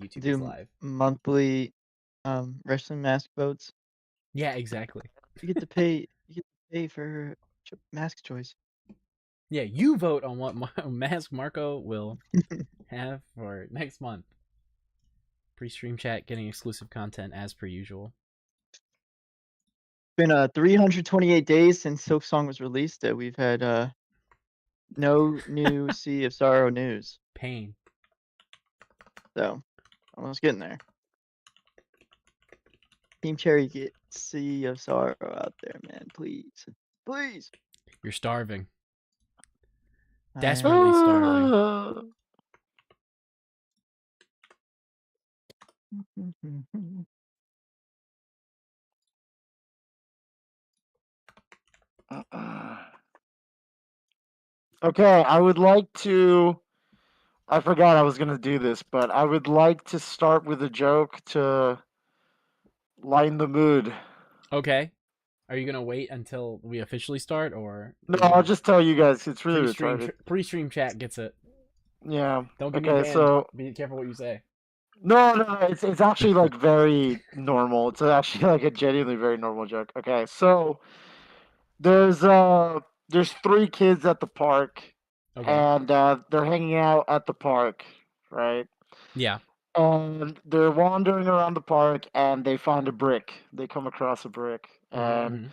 YouTube is do live. monthly wrestling mask votes. Yeah, exactly. You get to pay. You get to pay for mask choice. Yeah, you vote on what mask Marco will have for next month. Pre-stream chat, getting exclusive content as per usual. Been 328 days since Silk Song was released. We've had no new Sea of Sorrow news. Pain. So almost getting there. Team Cherry, get Sea of Sorrow out there, man. Please. Please. You're starving. I Desperately starving. Okay, I would like to. I forgot I was going to do this, but I would like to start with a joke to lighten the mood. Okay. Are you gonna wait until we officially start, or No, I'll just tell you guys. It's really retarded. pre-stream chat gets it. Yeah. Don't get me Okay, banned. so Be careful what you say. no, it's actually like very normal. It's actually like a genuinely very normal joke. Okay, so there's three kids at the park, Okay. and they're hanging out at the park, right? Yeah. And they're wandering around the park, and they find a brick. They come across a brick, and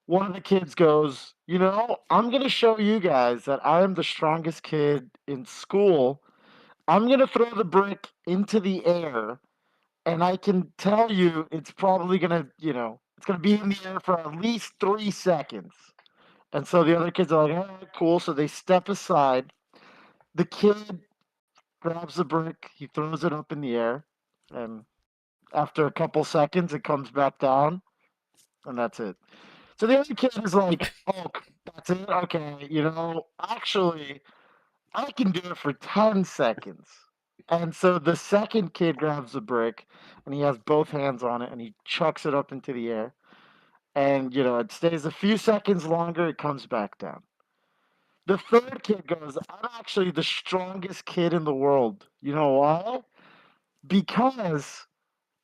one of the kids goes, "You know, I'm gonna show you guys that I am the strongest kid in school. I'm gonna throw the brick into the air, and I can tell you it's probably gonna, it's gonna be in the air for at least 3 seconds." And so the other kids are like, "Oh, cool." So they step aside. The kid grabs the brick, he throws it up in the air, and after a couple seconds, it comes back down, and that's it. So the other kid is like, "Oh, that's it? Okay, actually, I can do it for 10 seconds." And so the second kid grabs the brick, and he has both hands on it, and he chucks it up into the air. And, it stays a few seconds longer, it comes back down. The third kid goes, "I'm actually the strongest kid in the world. You know why? Because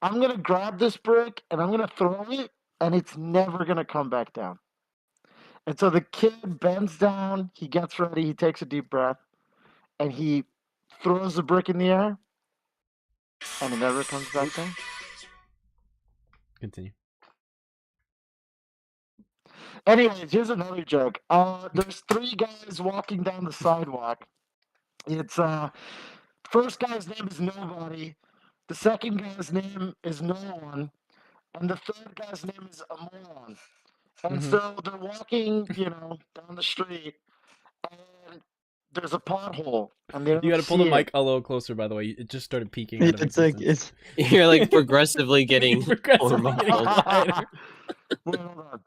I'm going to grab this brick and I'm going to throw it, and it's never going to come back down." And so the kid bends down, he gets ready, he takes a deep breath, and he throws the brick in the air, and it never comes back down. Continue. Anyways, here's another joke. There's three guys walking down the sidewalk. It's first guy's name is Nobody, the second guy's name is No One, and the third guy's name is a Moron. And so they're walking, down the street, and there's a pothole, and they don't You got to pull the see mic it. a little closer. By the way, it just started peaking out of It's like existence. You're like progressively getting more muffled. quieter. Wait, hold on.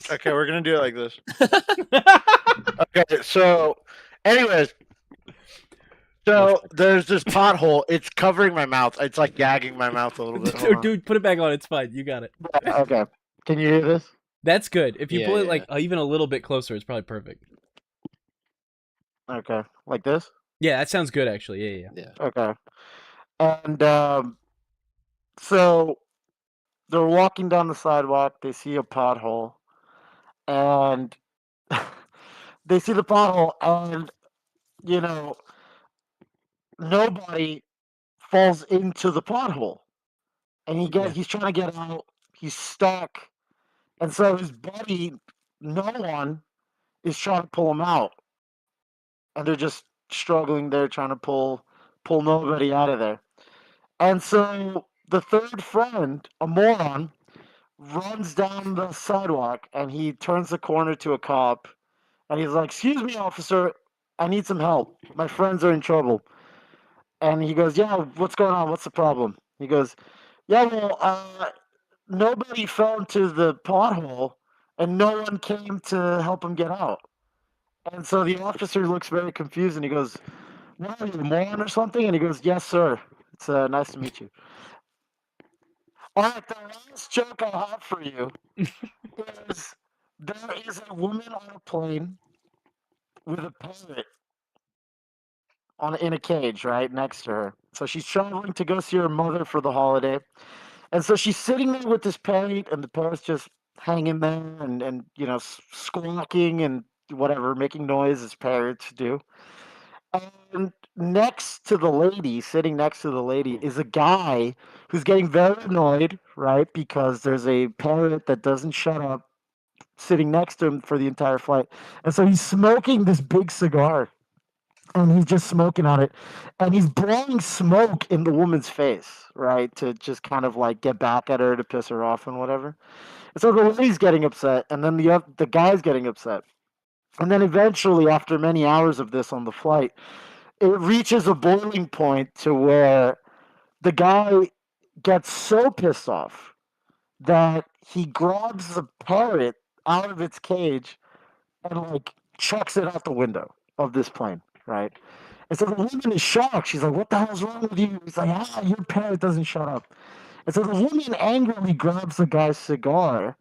Okay, we're gonna do it like this. Okay, so, anyways, so there's this pothole. It's covering my mouth. It's like gagging my mouth a little bit. Hold on. Dude, put it back on. It's fine. You got it. Okay, can you hear this? That's good. If you Yeah, pull it yeah. like even a little bit closer, it's probably perfect. Okay, like this? Yeah, that sounds good actually. Yeah. Okay. And so they're walking down the sidewalk, they see a pothole, and they see the pothole, and nobody falls into the pothole. And he's trying to get out, he's stuck. And so his buddy, No One, is trying to pull him out. And they're just struggling there, trying to pull Nobody out of there. And so the third friend, a Moron, runs down the sidewalk, and he turns the corner to a cop, and he's like, "Excuse me, officer, I need some help. My friends are in trouble." And he goes, "Yeah, what's going on? What's the problem?" He goes, "Yeah, well, nobody fell into the pothole, and no one came to help him get out." And so the officer looks very confused, and he goes, "What are you, a moron or something?" And he goes, "Yes, sir. It's nice to meet you." All right, the last joke I have for you is there is a woman on a plane with a parrot. in a cage right next to her. So she's traveling to go see her mother for the holiday, and so she's sitting there with this parrot, and the parrot's just hanging there and squawking and whatever, making noise as parrots do. And next to the lady, sitting next to the lady, is a guy who's getting very annoyed, right? Because there's a parrot that doesn't shut up sitting next to him for the entire flight. And so he's smoking this big cigar and he's just smoking on it. And he's blowing smoke in the woman's face, right? To just kind of like get back at her to piss her off and whatever. And so the lady's getting upset, and then the guy's getting upset. And then eventually, after many hours of this on the flight, it reaches a boiling point to where the guy gets so pissed off that he grabs the parrot out of its cage and like chucks it out the window of this plane, right? And so the woman is shocked. She's like, "What the hell's wrong with you?" He's like, "Your parrot doesn't shut up." And so the woman angrily grabs the guy's cigar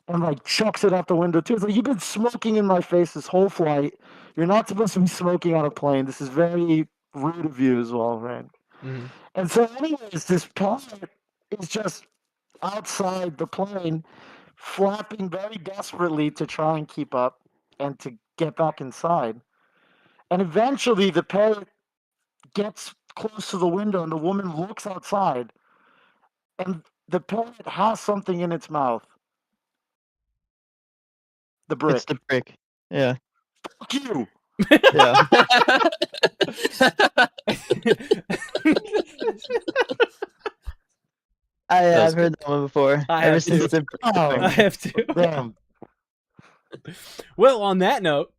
and like chucks it out the window too. It's like, "You've been smoking in my face this whole flight. You're not supposed to be smoking on a plane. This is very rude of you as well, right?" Mhm. And so, anyways, this parrot is just outside the plane, flapping very desperately to try and keep up and to get back inside. And eventually, the parrot gets close to the window, and the woman looks outside, and the parrot has something in its mouth. The It's brick. the brick. Yeah. Fuck you! Yeah. I've heard that one before. I Ever have since too. the I have to. Damn. Well, on that note,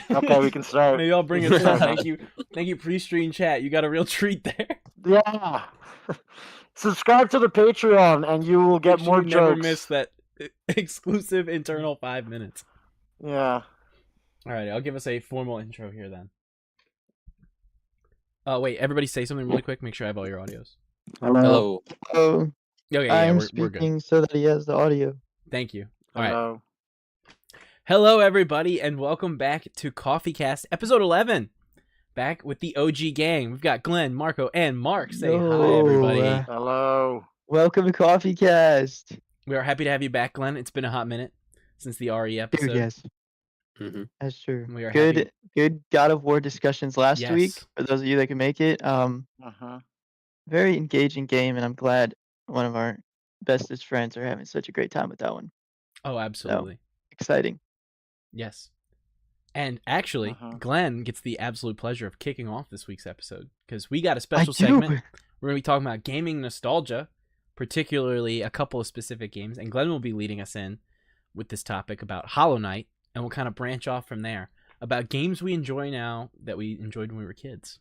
Okay, we can start. maybe I'll bring us in. Thank you, pre-stream chat. You got a real treat there. Yeah. Subscribe to the Patreon, and you will get more You never jokes. miss that exclusive internal 5 minutes. Yeah. All right, I'll give us a formal intro here then. Oh wait, everybody say something really quick. Make sure I have all your audios. Hello. Oh, Okay, I'm we're good. speaking so that he has the audio. Thank you. All right. Hello. Hello, everybody, and welcome back to Coffee Cast, episode 11. Back with the OG gang. We've got Glenn, Marco, and Mark. Say hi, everybody. Hello. Welcome to Coffee Cast. We are happy to have you back, Glenn. It's been a hot minute since the RE episode. Dude, yes. Mm-hmm. That's true. We are good God of War discussions last Yes. week. For those of you that can make it, very engaging game, and I'm glad one of our bestest friends are having such a great time with that one. Oh, absolutely. So, exciting. Yes. And actually, Glenn gets the absolute pleasure of kicking off this week's episode because we got a special segment. We're going to be talking about gaming nostalgia, particularly a couple of specific games, and Glenn will be leading us in with this topic about Hollow Knight, and we'll kind of branch off from there about games we enjoy now that we enjoyed when we were kids.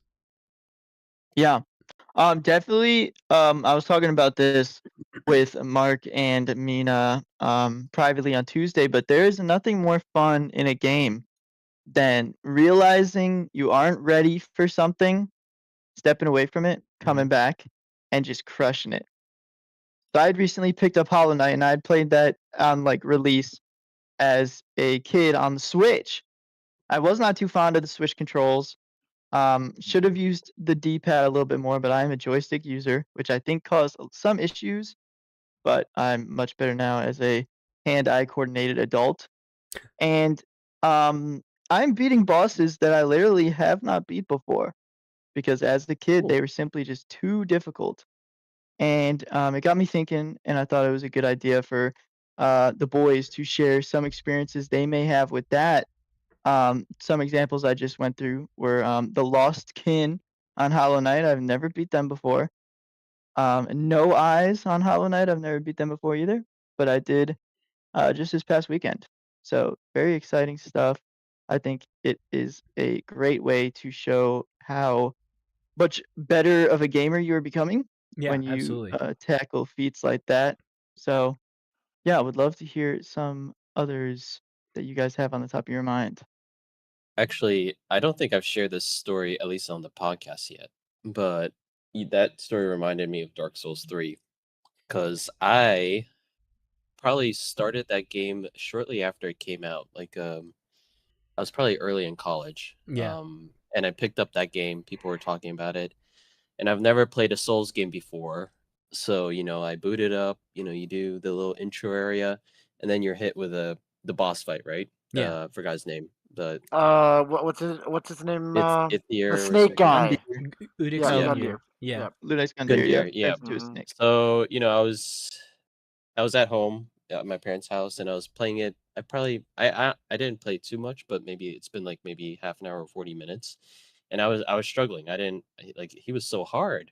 Yeah. Definitely. I was talking about this with Mark and Mina privately on Tuesday, but there is nothing more fun in a game than realizing you aren't ready for something, stepping away from it, coming back, and just crushing it. So I'd recently picked up Hollow Knight, and I'd played that on like release as a kid on the Switch. I was not too fond of the Switch controls. Should have used the D-pad a little bit more, but I'm a joystick user, which I think caused some issues, but I'm much better now as a hand-eye coordinated adult. And I'm beating bosses that I literally have not beat before because as a kid, they were simply just too difficult. And it got me thinking, and I thought it was a good idea for the boys to share some experiences they may have with that. Some examples I just went through were the Lost Kin on Hollow Knight. I've never beat them before. No Eyes on Hollow Knight. I've never beat them before either, but I did just this past weekend. So very exciting stuff. I think it is a great way to show how much better of a gamer you are becoming when you absolutely. tackle feats like that. So yeah, I would love to hear some others that you guys have on the top of your mind. Actually, I don't think I've shared this story, at least on the podcast yet, but that story reminded me of Dark Souls 3 because I probably started that game shortly after it came out. Like, I was probably early in college. Yeah. and I picked up that game. People were talking about it, and I've never played a Souls game before. So, I booted up, you do the little intro area, and then you're hit with the boss fight, right? Yeah. Forgot his name. The what's his name? it's The Ithier or snake guy. Udix Yeah, Yeah. Gundyr. Yeah. Ludex Gundyr, Gundyr, yeah. yeah. Turns into a snake. So, I was at home at my parents' house, and I was playing it. I didn't play too much, but maybe it's been like maybe half an hour or 40 minutes, and I was struggling. I didn't like he was so hard,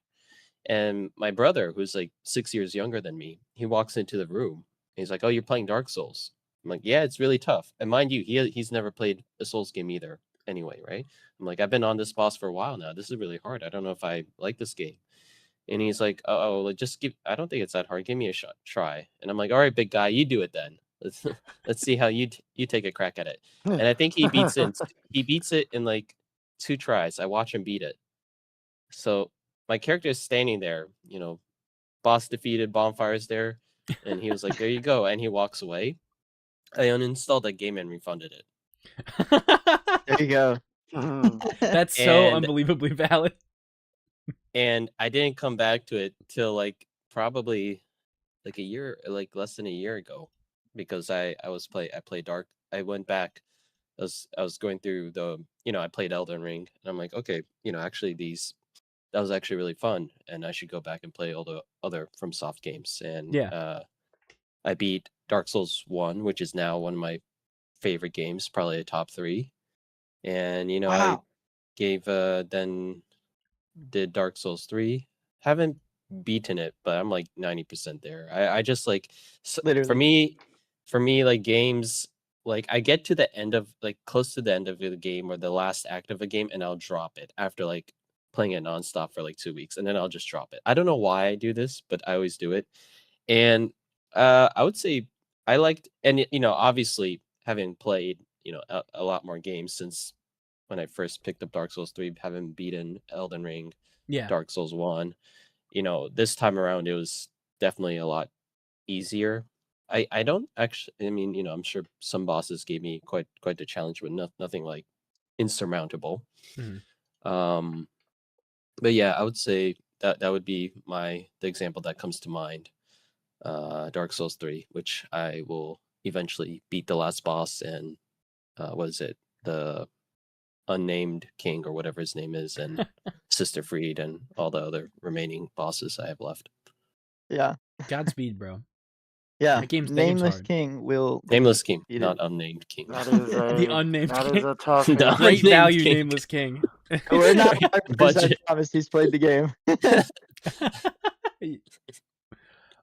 and my brother, who's like 6 years younger than me, he walks into the room. He's like, "Oh, you're playing Dark Souls." I'm like, "Yeah, it's really tough." And mind you, he's never played a Souls game either. Anyway, right? I'm like, "I've been on this boss for a while now. This is really hard. I don't know if I like this game." And he's like, "Oh, like, just give. I don't think it's that hard. Give me a shot, try." And I'm like, "All right, big guy, you do it then. Let's see how you take a crack at it." And I think he beats it in like 2 tries. I watch him beat it. So my character is standing there, boss defeated, bonfires there, and he was like, "There you go," and he walks away. I uninstalled that game and refunded it. There you go. That's so And unbelievably valid. and I didn't come back to it till like probably like a year, like less than a year ago, because I played Dark. I went back. I was going through I played Elden Ring, and I'm like, okay, actually that was actually really fun, and I should go back and play all the other FromSoft games. And I beat Dark Souls 1, which is now one of my favorite games, probably a top 3. And I gave then did Dark Souls 3. Haven't beaten it, but I'm like 90% there. I just like Literally. for me like games, like I get to the end of like close to the end of the game or the last act of a game, and I'll drop it after like playing it nonstop for like 2 weeks, and then I'll just drop it. I don't know why I do this, but I always do it. And I would say I liked, and obviously having played a lot more games since when I first picked up Dark Souls 3, having beaten Elden Ring, Dark Souls 1, this time around it was definitely a lot easier. I don't actually, I mean, I'm sure some bosses gave me quite the challenge, but nothing like insurmountable. But yeah, I would say that would be the example that comes to mind. Dark Souls 3, which I will eventually beat the last boss, and what is it? The unnamed king or whatever his name is, and Sister Freed, and all the other remaining bosses I have left. Yeah. Godspeed, bro. Yeah. That game's Nameless hard. King will. Nameless King, not unnamed king. That is the unnamed that king. is a tough The game. Great unnamed value, king. Nameless King. We're not 100% Budget. promised he's played the game.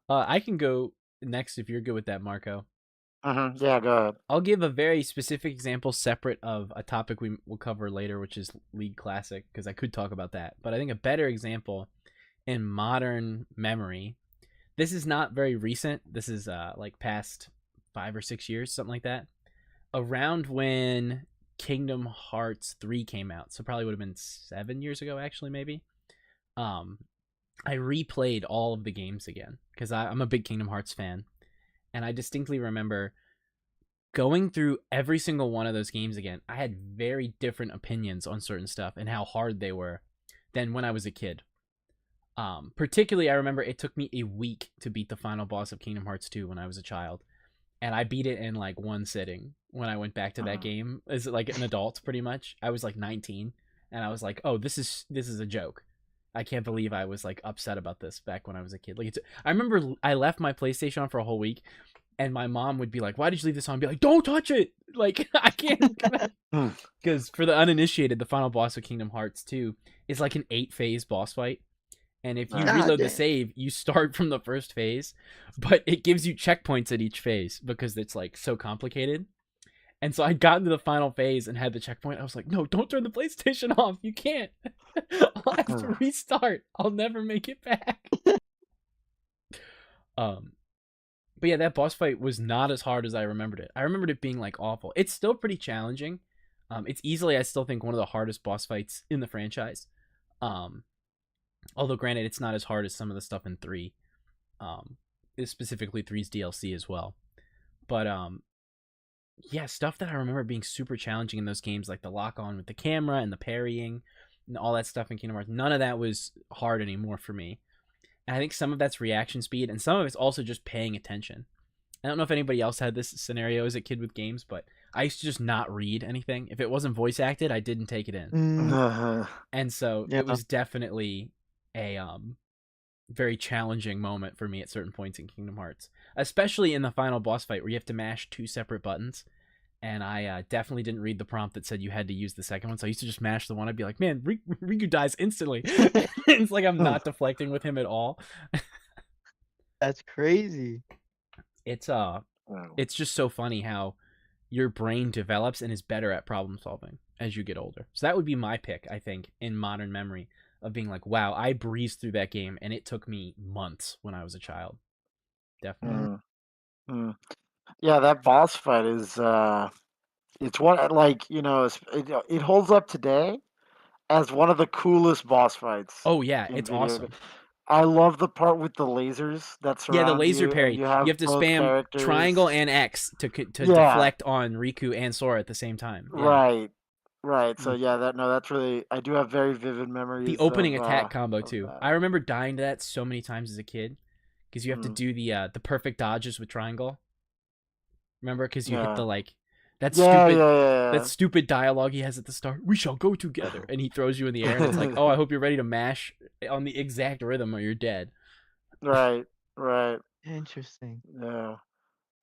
I can go next if you're good with that, Marco. Yeah, go ahead. I'll give a very specific example separate of a topic we will cover later, which is League Classic, because I could talk about that. But I think a better example in modern memory, this is not very recent. This is like past 5 or 6 years, something like that. Around when Kingdom Hearts 3 came out, so probably would have been 7 years ago, actually, maybe. I replayed all of the games again because I'm a big Kingdom Hearts fan. And I distinctly remember going through every single one of those games again. I had very different opinions on certain stuff and how hard they were than when I was a kid. Particularly, I remember it took me a week to beat the final boss of Kingdom Hearts 2 when I was a child. And I beat it in like one sitting when I went back to that game as like an adult, pretty much. I was like 19, and I was like, oh, this is a joke. I can't believe I was like upset about this back when I was a kid. Like, I remember I left my PlayStation on for a whole week, and my mom would be like, "Why did you leave this on?" I'd be like, "Don't touch it!" Like, I can't. Because for the uninitiated, the final boss of Kingdom Hearts 2 is like an 8-phase boss fight, and if you reload the save, you start from the first phase, but it gives you checkpoints at each phase because it's like so complicated. And so I got into the final phase and had the checkpoint. I was like, no, don't turn the PlayStation off. You can't. I'll have to restart. I'll never make it back. But yeah, that boss fight was not as hard as I remembered it. I remembered it being like awful. It's still pretty challenging. It's easily, I still think, one of the hardest boss fights in the franchise. Although granted, it's not as hard as some of the stuff in 3. Specifically 3's DLC as well. But yeah, stuff that I remember being super challenging in those games, like the lock on with the camera and the parrying and all that stuff in Kingdom Hearts. None of that was hard anymore for me. And I think some of that's reaction speed, and some of it's also just paying attention. I don't know if anybody else had this scenario as a kid with games, but I used to just not read anything. If it wasn't voice acted, I didn't take it in. And so Yeah. it was definitely a very challenging moment for me at certain points in Kingdom Hearts, especially in the final boss fight where you have to mash 2 separate buttons. And I definitely didn't read the prompt that said you had to use the second one, so I used to just mash the one. I'd be like, man, Riku dies instantly. It's like I'm not deflecting with him at all. That's crazy. It's just so funny how your brain develops and is better at problem solving as you get older. So that would be my pick, I think, in modern memory of being like, wow, I breezed through that game and it took me months when I was a child. Definitely. Yeah, that boss fight is it's one like, it holds up today as one of the coolest boss fights Oh yeah, in it's video. awesome. I love the part with the lasers that Yeah, the surround laser you, parry. and you have You have to both spam characters. triangle and X to Yeah. deflect on Riku and Sora at the same time. Yeah. Right. So yeah, that's really. I do have very vivid memories. The opening of, attack combo of too. that. I remember dying to that so many times as a kid because you have to do the perfect dodges with triangle. Remember, because you hit the that stupid dialogue he has at the start. We shall go together, and he throws you in the air, and it's like, oh, I hope you're ready to mash on the exact rhythm, or you're dead. Right. Interesting. Yeah.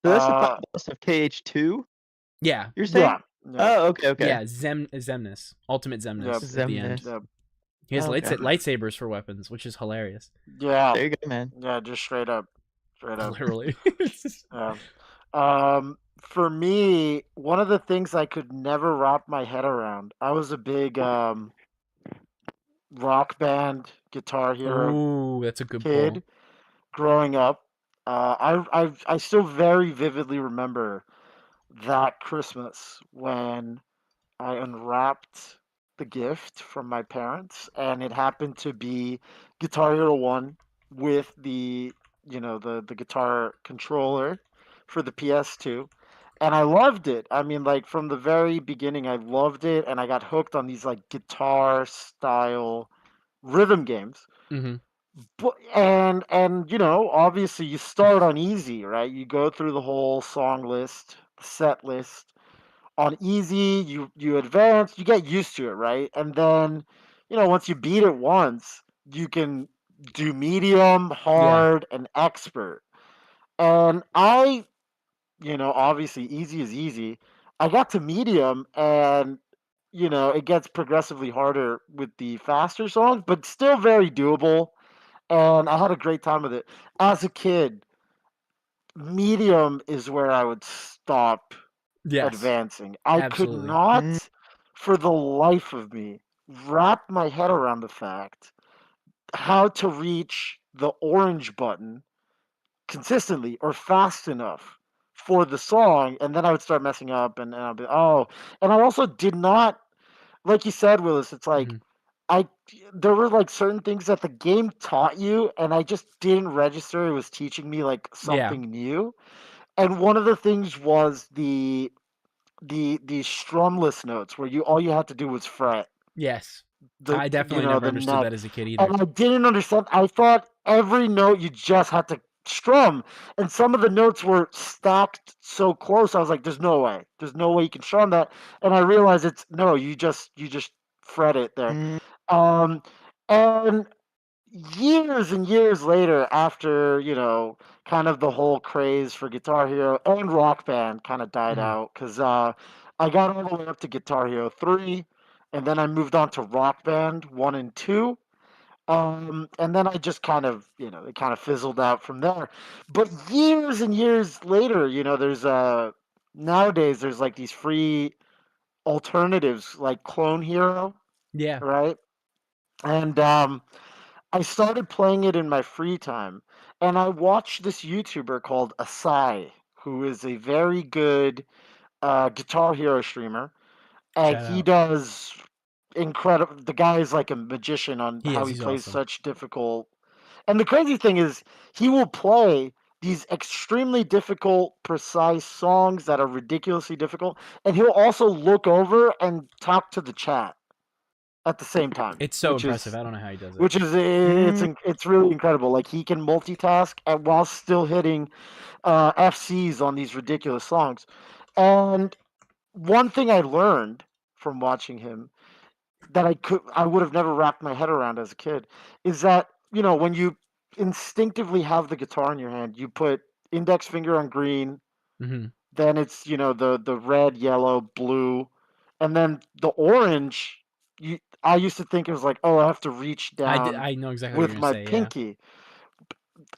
So that's the final boss of KH2? Yeah. You're saying? Yeah. Oh, okay. Yeah, Xemnas. Ultimate Xemnas Yep. at the end. Yep. He has Okay. lightsabers for weapons, which is hilarious. Yeah. There you go, man. Yeah, just straight up. Literally. For me, one of the things I could never wrap my head around, I was a big rock band, Guitar Hero Ooh, that's a good kid pull. growing up. I still very vividly remember that Christmas when I unwrapped the gift from my parents, and it happened to be Guitar Hero 1 with the guitar controller for the PS2. And I loved it. I mean, like from the very beginning, I loved it, and I got hooked on these like guitar style rhythm games. Mm-hmm. But and obviously you start on easy, right? You go through the whole song list, set list on easy. You advance, you get used to it, right? And then once you beat it once, you can do medium, hard, and expert. And obviously easy is easy. I got to medium, and it gets progressively harder with the faster songs, but still very doable. And I had a great time with it. As a kid, medium is where I would stop advancing. I Absolutely. could not, for the life of me, wrap my head around the fact how to reach the orange button consistently or fast enough for the song, and then I would start messing up, and I'll be and I also did not, like you said, Willis. It's like there were like certain things that the game taught you, and I just didn't register it was teaching me like something new. And one of the things was the strumless notes where all you had to do was fret. Yes. I definitely never understood that as a kid either. And I didn't understand. I thought every note you just had to strum, and some of the notes were stacked so close. I was like, "There's no way. There's no way you can strum that." And I realized you just fret it there. And years and years later, after kind of the whole craze for Guitar Hero and Rock Band kind of died out, because I got all the way up to Guitar Hero 3, and then I moved on to Rock Band 1 and 2. And then I just kind of, it kind of fizzled out from there. But years and years later, there's nowadays there's like these free alternatives like Clone Hero. Yeah. Right. And I started playing it in my free time, and I watched this YouTuber called Asai, who is a very good Guitar Hero streamer, and he does incredible. The guy is like a magician on how he plays awesome. such difficult. And the crazy thing is, he will play these extremely difficult, precise songs that are ridiculously difficult, and he'll also look over and talk to the chat at the same time. It's so impressive. I don't know how he does it. Which is it's really incredible. Like he can multitask and while still hitting FCs on these ridiculous songs. And one thing I learned from watching him that I would have never wrapped my head around as a kid is that, you know, when you instinctively have the guitar in your hand, you put index finger on green, then it's, you know, the red, yellow, blue, and then the orange. I used to think it was like, oh, I have to reach down I know exactly with what you're my gonna say, pinky.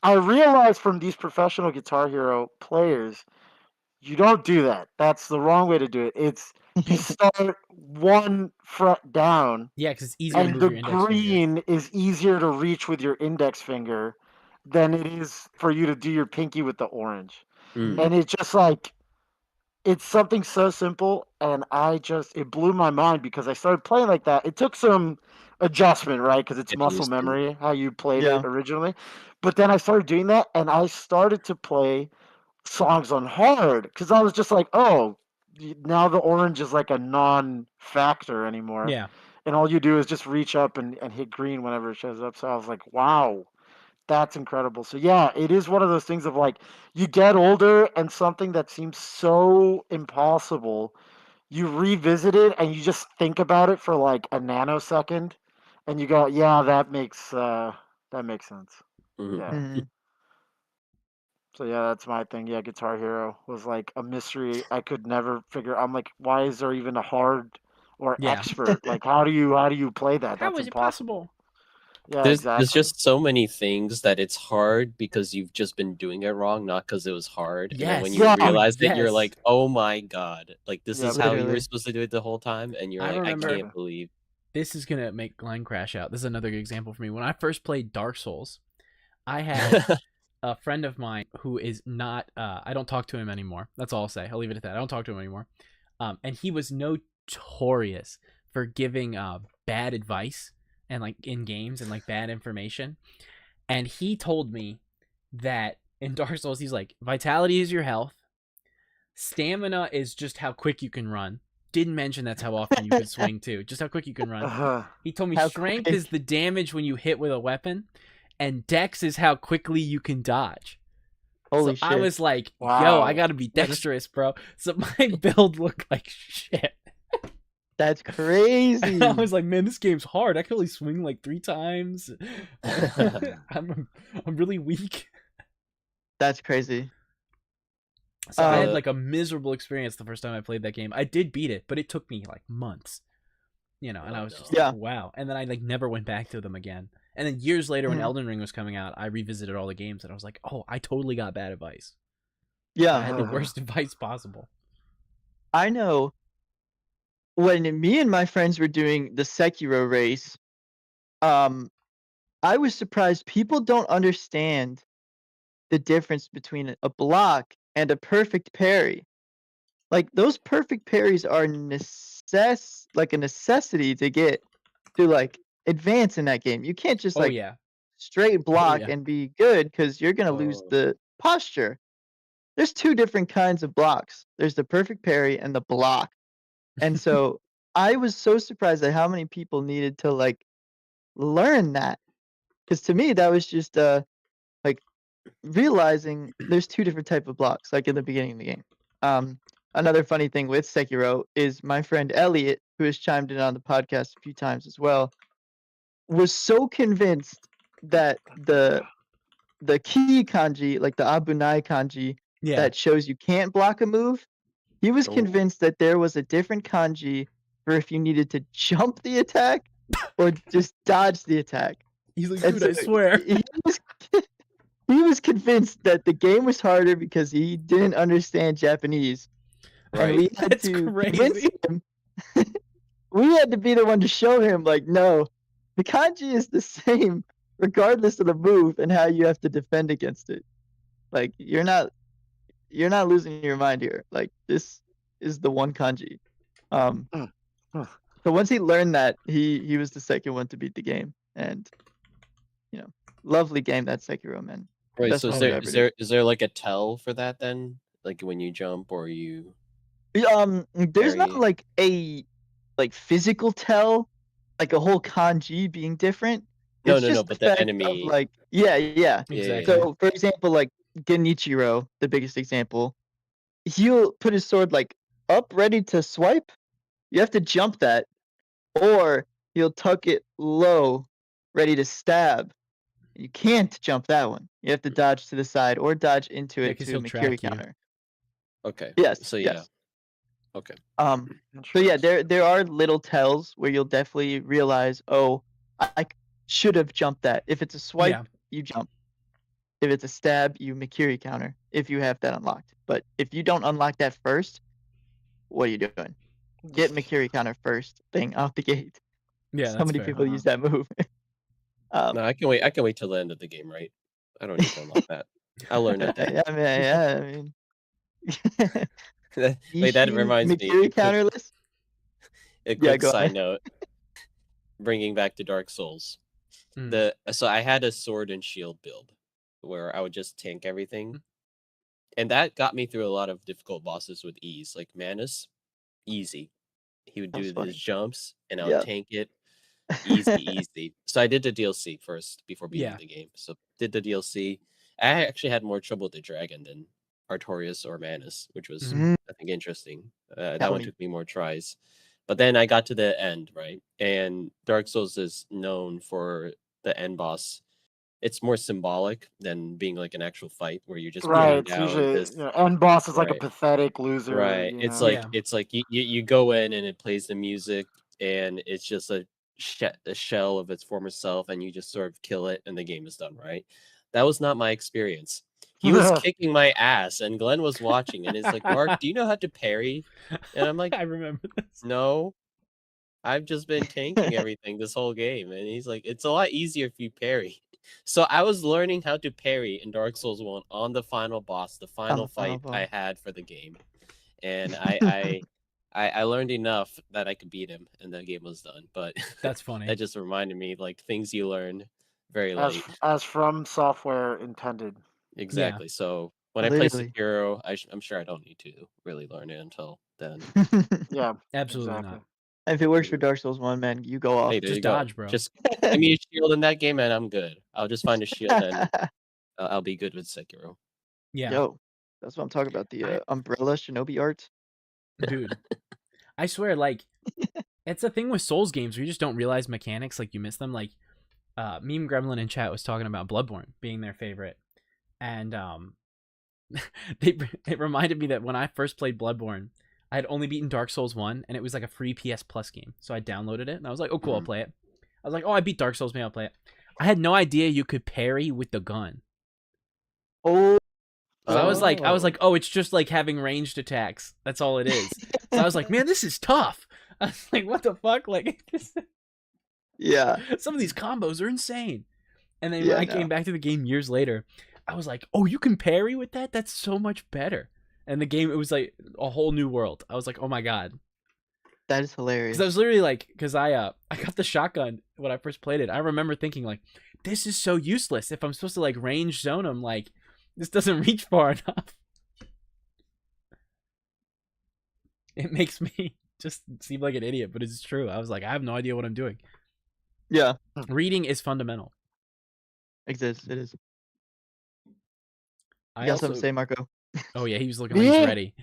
I realized from these professional Guitar Hero players, you don't do that. That's the wrong way to do it. It's you start one fret down. Yeah, because it's easier to And move the your index finger. green is easier to reach with your index finger than it is for you to do your pinky with the orange. And it's just like, it's something so simple, and it blew my mind because I started playing like that. It took some adjustment, right? Because it's muscle memory, how you played it originally. But then I started doing that, and I started to play songs on hard because I was just like, oh, now the orange is like a non-factor anymore. Yeah. And all you do is just reach up and hit green whenever it shows up. So I was like, wow, that's incredible. So yeah, it is one of those things of like, you get older and something that seems so impossible, you revisit it and you just think about it for like a nanosecond and you go, yeah, that makes sense. Yeah. So yeah, that's my thing. Yeah, Guitar Hero was like a mystery I could never figure. I'm like, why is there even a hard or expert? Like, how do you play that? How That's is it impossible. possible? Yeah, There's exactly. just so many things that it's hard because you've just been doing it wrong, not because it was hard. Yes. And then when you realize that, you're like, oh my god, like this is how you were supposed to do it the whole time, and you're like, I can't believe. This is gonna make Glenn crash out. This is another good example for me. When I first played Dark Souls, I had a friend of mine who is not. I don't talk to him anymore. That's all I'll say. I'll leave it at that. I don't talk to him anymore. And he was notorious for giving bad advice and like in games and like bad information. And he told me that in Dark Souls, he's like, vitality is your health. Stamina is just how quick you can run. Didn't mention that's how often you can swing too. Just how quick you can run. He told me strength is the damage when you hit with a weapon, and dex is how quickly you can dodge. Holy shit. I was like, yo, I gotta be dexterous, bro. So my build looked like shit. That's crazy. I was like, man, this game's hard. I can only swing like 3 times. I'm really weak. That's crazy. So I had like a miserable experience the first time I played that game. I did beat it, but it took me like months. You know, and I was just like, wow. And then I like never went back to them again. And then years later when Elden Ring was coming out, I revisited all the games and I was like, oh, I totally got bad advice. Yeah. I had the worst advice possible. I know when me and my friends were doing the Sekiro race, I was surprised people don't understand the difference between a block and a perfect parry. Like those perfect parries are like a necessity to get to like advance in that game. You can't just straight block and be good because you're gonna lose the posture. There's 2 different kinds of blocks. There's the perfect parry and the block. And so I was so surprised at how many people needed to like learn that. Because to me that was just like realizing there's 2 different type of blocks, like in the beginning of the game. Another funny thing with Sekiro is my friend Elliot, who has chimed in on the podcast a few times as well, was so convinced that the key kanji, like the Abunai kanji, that shows you can't block a move, he was convinced that there was a different kanji for if you needed to jump the attack or just dodge the attack. He's like, dude, I swear. He was convinced that the game was harder because he didn't understand Japanese. Right. And we had That's to crazy. convince him. We had to be the one to show him, like, no, the kanji is the same regardless of the move and how you have to defend against it. Like, you're not losing your mind here. Like, this is the one kanji. So once he learned that, he was the second one to beat the game. And, you know, lovely game, that Sekiro, man. Right. Best So mode ever. is there like a tell for that then? Like when you jump or you There's not parry? like a physical tell, like a whole kanji being different. No, It's no, no. just the But the fact of enemy. yeah. Yeah, yeah, Exactly. yeah. So for example, like Genichiro, the biggest example, he'll put his sword like up ready to swipe. You have to jump that, or he'll tuck it low, ready to stab. You can't jump that one. You have to dodge to the side or dodge into Yeah, it because to he'll Makiri track you. counter. Okay. Yes, So yeah. yes. Okay. So yeah, there are little tells where you'll definitely realize, oh, I should have jumped that. If it's a swipe, Yeah. you jump. If it's a stab, you Makiri counter if you have that unlocked. But if you don't unlock that first, what are you doing? Get Makiri counter first thing off the gate. Yeah, So that's many fair. people use that move. No, I can wait. I can wait till the end of the game, right? I don't need to unlock that. I'll learn it then. yeah, I mean, Wait, that Ishin reminds me. Makiri counterless. A Yeah, quick go side ahead. note. Bringing back to Dark Souls. Mm. So I had a sword and shield build where I would just tank everything, Mm. and that got me through a lot of difficult bosses with ease. Like Manus, easy. He would That was do his funny. jumps, and I would Yeah. tank it. Easy, easy. So I did the DLC first before beating Yeah. the game. So did the DLC. I actually had more trouble with the dragon than Artorias or Manus, which was Mhm. I think interesting. That Tell one me. took me more tries. But then I got to the end, right? And Dark Souls is known for the end boss. It's more symbolic than being like an actual fight where you're just Right. beating It's down usually this end boss is like a right. pathetic loser. Right. You It's know. like Yeah. you go in and it plays the music and it's just a shell of its former self and you just sort of kill it and the game is done, right? That was not my experience. He was kicking my ass and Glenn was watching and it's like, "Mark, do you know how to parry?" And I'm like, I remember this. "No. I've just been tanking everything this whole game." And he's like, "It's a lot easier if you parry." So I was learning how to parry in Dark Souls 1 on the final boss, the On final the final fight boss. I had for the game. And I learned enough that I could beat him, and the game was done. But That's funny. that just reminded me, like things you learn very as late. as from software intended. Exactly. So when I play Literally. Sekiro, I'm sure I don't need to really learn it until then. Yeah. Absolutely Exactly. not. If it works for Dark Souls 1, man, you go off. Hey, there Just you go. dodge, bro. Just give me a shield in that game, and I'm good. I'll just find a shield, and I'll be good with Sekiro. Yeah. Yo, that's what I'm talking about. The umbrella shinobi art. Dude. I swear, like, it's a thing with Souls games where you just don't realize mechanics, like you miss them. Like, Meme Gremlin in chat was talking about Bloodborne being their favorite. And it reminded me that when I first played Bloodborne, I had only beaten Dark Souls 1, and it was like a free PS Plus game. So I downloaded it, and I was like, oh, cool, I'll play it. I was like, oh, I beat Dark Souls, maybe I'll play it. I had no idea you could parry with the gun. Oh. So I was like, oh, it's just like having ranged attacks. That's all it is. So I was like, man, this is tough. I was like, what the fuck? Like, Yeah. some of these combos are insane. And then Yeah, when I no. came back to the game years later, I was like, oh, you can parry with that? That's so much better. And the game, it was like a whole new world. I was like, oh my god. That is hilarious. Because I was literally like, because I got the shotgun when I first played it. I remember thinking like, this is so useless. If I'm supposed to like range zone them, like this doesn't reach far enough. It makes me just seem like an idiot, but it's true. I was like, I have no idea what I'm doing. Yeah. Reading is fundamental. Exists. It is. I got also something to say, Marco. Oh yeah, he was looking like he's ready.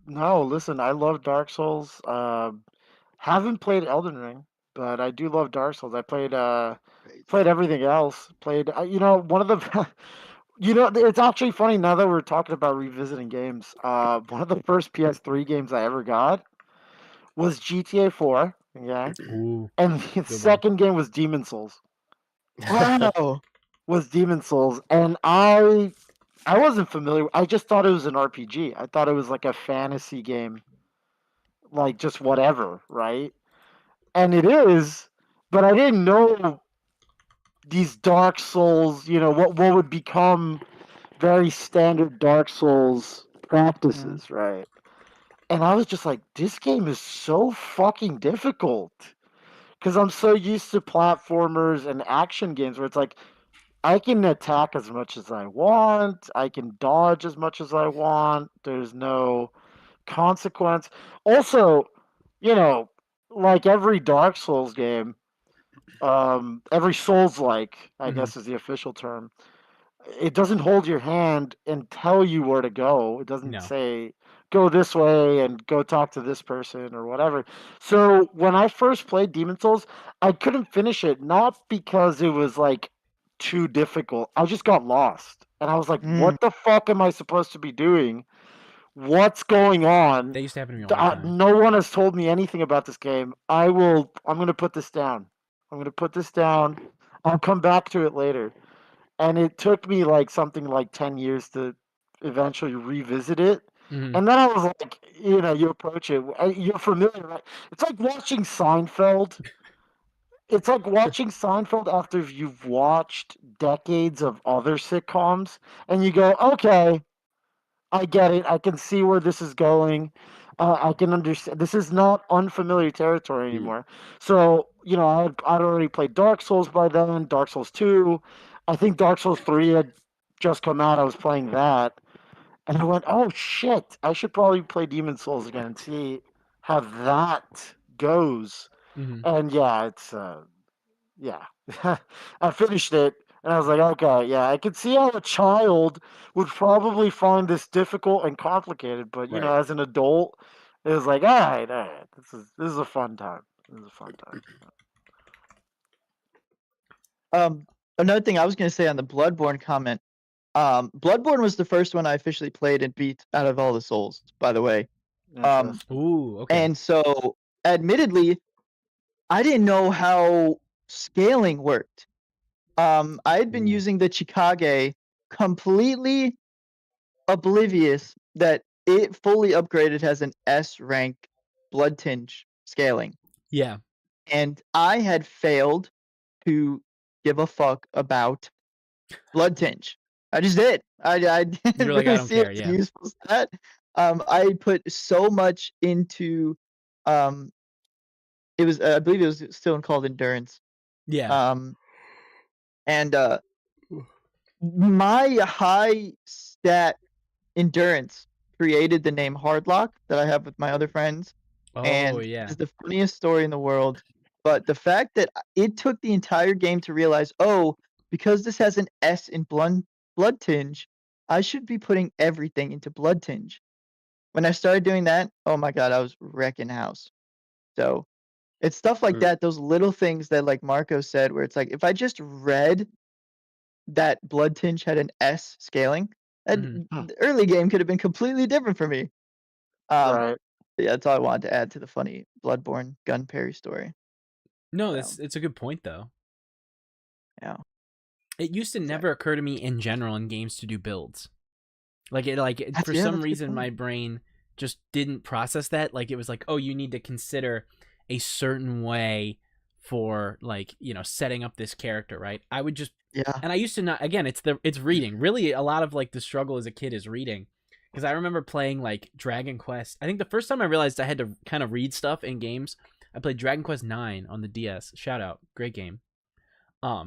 No, listen, I love Dark Souls. Haven't played Elden Ring, but I do love Dark Souls. I played everything else. Played one of the it's actually funny now that we're talking about revisiting games. One of the first PS3 games I ever got was GTA 4. Yeah. Ooh, And the one. second game was Demon Souls. Wow. Was Demon Souls, and I wasn't familiar. I just thought it was an RPG. I thought it was like a fantasy game, like just whatever, right? And it is, but I didn't know these Dark Souls. What would become very standard Dark Souls practices, right? And I was just like, this game is so fucking difficult. because I'm so used to platformers and action games where it's like I can attack as much as I want, I can dodge as much as I want. There's no consequence. Also, like every Dark Souls game, every Souls-like, I guess is the official term. It doesn't hold your hand and tell you where to go. It doesn't say go this way and go talk to this person or whatever. So when I first played Demon Souls, I couldn't finish it, not because it was like too difficult. I just got lost. And I was like, what the fuck am I supposed to be doing? What's going on? That used to happen to me all the time. No one has told me anything about this game. I'm going to put this down. I'm going to put this down. I'll come back to it later. And it took me like something like 10 years to eventually revisit it. And then I was like, you approach it. You're familiar, right? It's like watching Seinfeld. It's like watching Seinfeld after you've watched decades of other sitcoms. And you go, okay, I get it. I can see where this is going. I can understand. This is not unfamiliar territory anymore. So, I'd already played Dark Souls by then, Dark Souls 2. I think Dark Souls 3 had just come out. I was playing that. And I went, oh, shit. I should probably play Demon Souls again and see how that goes. And yeah, it's, yeah. I finished it. And I was like, okay, yeah, I could see how a child would probably find this difficult and complicated, but as an adult, it was like, all right, this is a fun time. This is a fun time. Another thing I was gonna say on the Bloodborne comment, Bloodborne was the first one I officially played and beat out of all the Souls, by the way. Ooh, okay. And so, admittedly, I didn't know how scaling worked. I had been using the Chikage, completely oblivious that it fully upgraded has an S rank blood tinge scaling. Yeah. And I had failed to give a fuck about blood tinge. I just did. I didn't really see it as a useful stat. I put so much into it was I believe it was still called endurance. Yeah. And my high stat endurance created the name Hardlock that I have with my other friends. And it's the funniest story in the world. But the fact that it took the entire game to realize, because this has an S in blood tinge, I should be putting everything into blood tinge. When I started doing that, oh my god, I was wrecking house. So it's stuff like that, those little things that like Marco said, where it's like, if I just read that blood tinge had an S scaling, the early game could have been completely different for me. right. Yeah, that's all I wanted to add to the funny Bloodborne gun parry story. No, it's a good point though. Yeah. It used to never occur to me in general in games to do builds. For some reason my brain just didn't process that. Like it was like, oh, you need to consider a certain way for setting up this character, right? I would just and I used to not, again, it's reading. Really a lot of like the struggle as a kid is reading. Because I remember playing like Dragon Quest. I think the first time I realized I had to kind of read stuff in games, I played Dragon Quest 9 on the DS. Shout out, great game. I